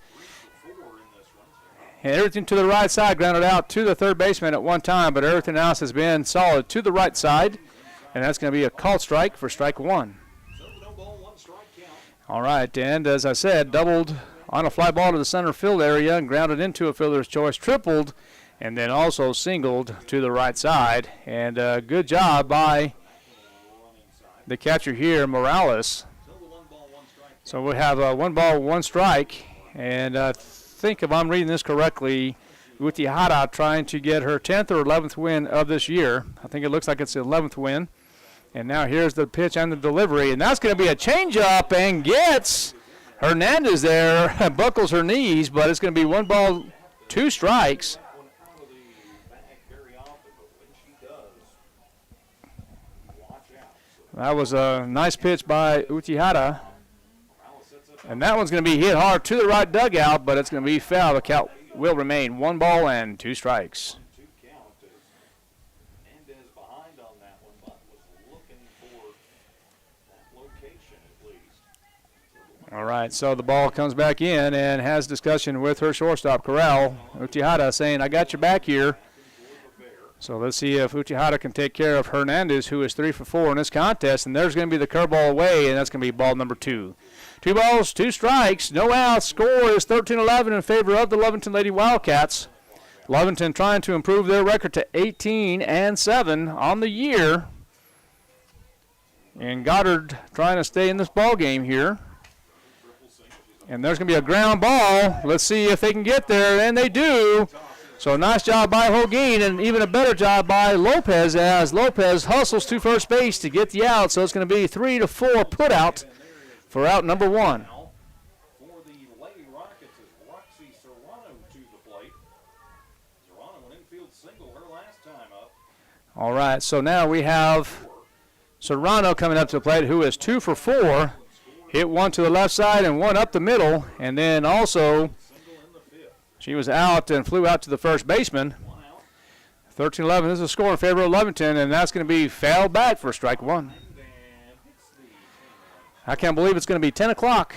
And everything to the right side, grounded out to the third baseman at one time, but everything else has been solid to the right side. And that's going to be a called strike for strike 1. All right, and as I said, doubled on a fly ball to the center field area and grounded into a fielder's choice, tripled, and then also singled to the right side. And good job by the catcher here, Morales. So we have a 1 ball, 1 strike. And I think if I'm reading this correctly, Utihara trying to get her 10th or 11th win of this year. I think it looks like it's the 11th win. And now here's the pitch and the delivery. And that's going to be a changeup and gets Hernandez there. Buckles her knees, but it's going to be 1 ball, 2 strikes. That was a nice pitch by Utihara. And that one's going to be hit hard to the right dugout, but it's going to be foul. The count will remain 1 ball and 2 strikes. All right, so the ball comes back in and has discussion with her shortstop, Corral. Utihara saying, I got your back here. So let's see if Utihara can take care of Hernandez, who is 3 for 4 in this contest. And there's going to be the curveball away, and that's going to be ball number 2. 2 balls, 2 strikes, no outs. Score is 13-11 in favor of the Lovington Lady Wildcats. Lovington trying to improve their record to 18-7 on the year. And Goddard trying to stay in this ball game here. And there's going to be a ground ball. Let's see if they can get there, and they do. So nice job by Holguin, and even a better job by Lopez as Lopez hustles to first base to get the out. So it's going to be 3-4 put out for out number 1.
For the Lady Rockets is Roxy Serrano to the plate. Serrano an infield single her last time up.
All right, so now we have Serrano coming up to the plate, who is 2 for 4. Hit one to the left side and one up the middle, and then also she was out and flew out to the first baseman. 13-11. This is a score in favor of Lovington, and that's going to be fouled back for strike 1. I can't believe it's going to be 10 o'clock.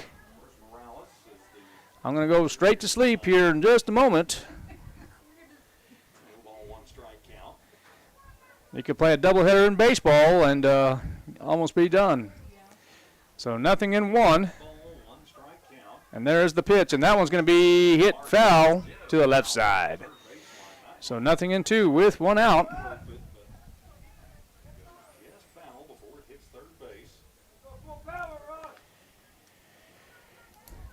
I'm going to go straight to sleep here in just a moment. You could play a doubleheader in baseball and almost be done. So nothing in 1. And there's the pitch, and that one's going to be hit foul to the left side. So nothing in 2 with 1 out.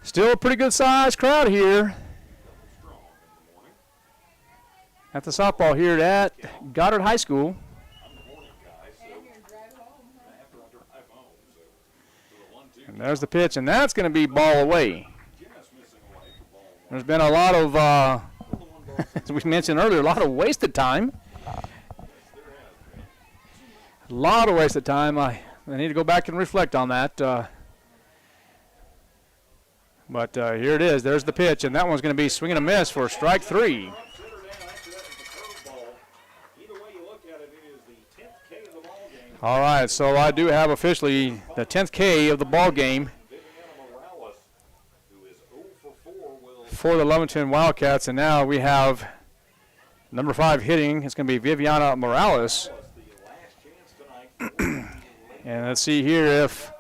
Still a pretty good sized crowd here at the softball here at Goddard High School. And there's the pitch, and that's going to be ball away. There's been a lot of, as we mentioned earlier, a lot of wasted time. A lot of wasted time. I need to go back and reflect on that. But here it is. There's the pitch, and that one's going to be swing and a miss for strike 3. All right, so I do have officially the 10th K of the ball game for the Lovington Wildcats, and now we have number 5 hitting. It's going to be Viviana Morales. And let's see here if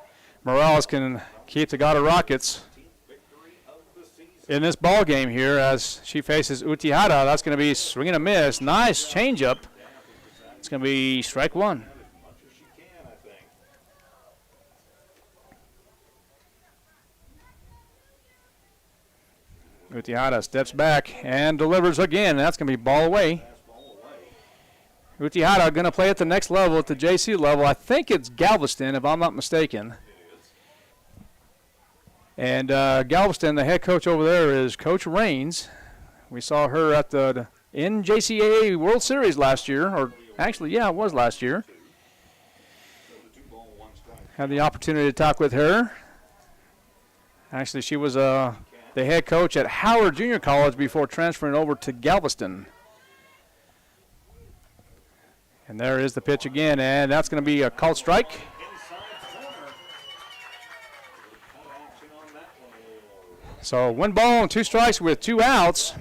Morales can keep the Goddard Rockets in this ball game here as she faces Utihara. That's going to be swing and a miss. Nice changeup. It's going to be strike 1. Utihara steps back and delivers again. That's going to be ball away. Utihara going to play at the next level, at the JC level. I think it's Galveston, if I'm not mistaken. And Galveston, the head coach over there, is Coach Raines. We saw her at the NJCAA World Series last year, or actually, yeah, it was last year. Had the opportunity to talk with her. Actually, she was the head coach at Howard Junior College before transferring over to Galveston. And there is the pitch again, and that's going to be a called strike. So 1 ball and 2 strikes with 2 outs.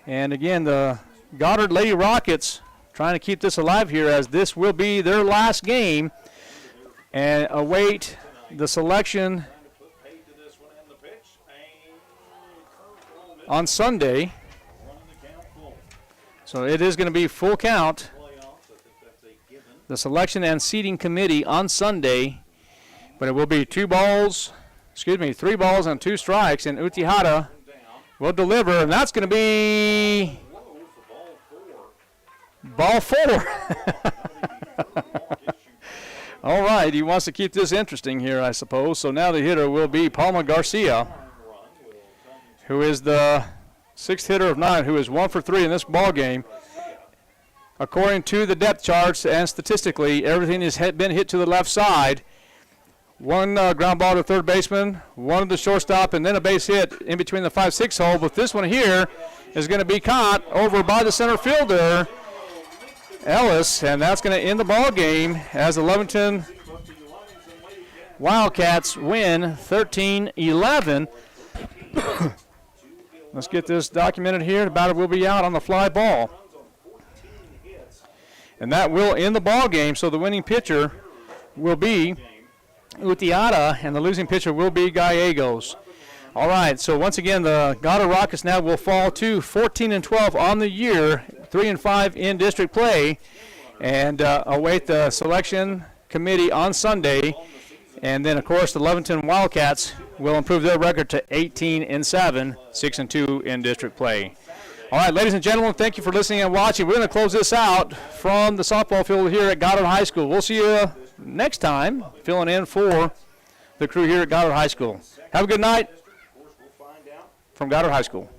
And again, the Goddard Lady Rockets trying to keep this alive here as this will be their last game and await the selection on Sunday. So it is going to be full count. The selection and seating committee on Sunday, but it will be 3 balls and 2 strikes, and Utihara will deliver, and that's going to be ball 4. All right, he wants to keep this interesting here, I suppose. So now the hitter will be Palma Garcia, who is the 6th hitter of 9, who is 1 for 3 in this ball game. According to the depth charts and statistically, everything has been hit to the left side. 1 ground ball to third baseman, 1 to the shortstop, and then a base hit in between the 5-6 hole. But this one here is going to be caught over by the center fielder, Ellis, and that's going to end the ball game as the Lovington Wildcats win 13-11. Let's get this documented here. The batter will be out on the fly ball. And that will end the ball game, so the winning pitcher will be Utiara, and the losing pitcher will be Gallegos. All right, so once again, the Goddard Rockets now will fall to 14-12 on the year, 3-5 in district play, and await the selection committee on Sunday. And then, of course, the Lovington Wildcats will improve their record to 18-7, 6-2 in district play. All right, ladies and gentlemen, thank you for listening and watching. We're going to close this out from the softball field here at Goddard High School. We'll see you next time, filling in for the crew here at Goddard High School. Have a good night from Goddard High School.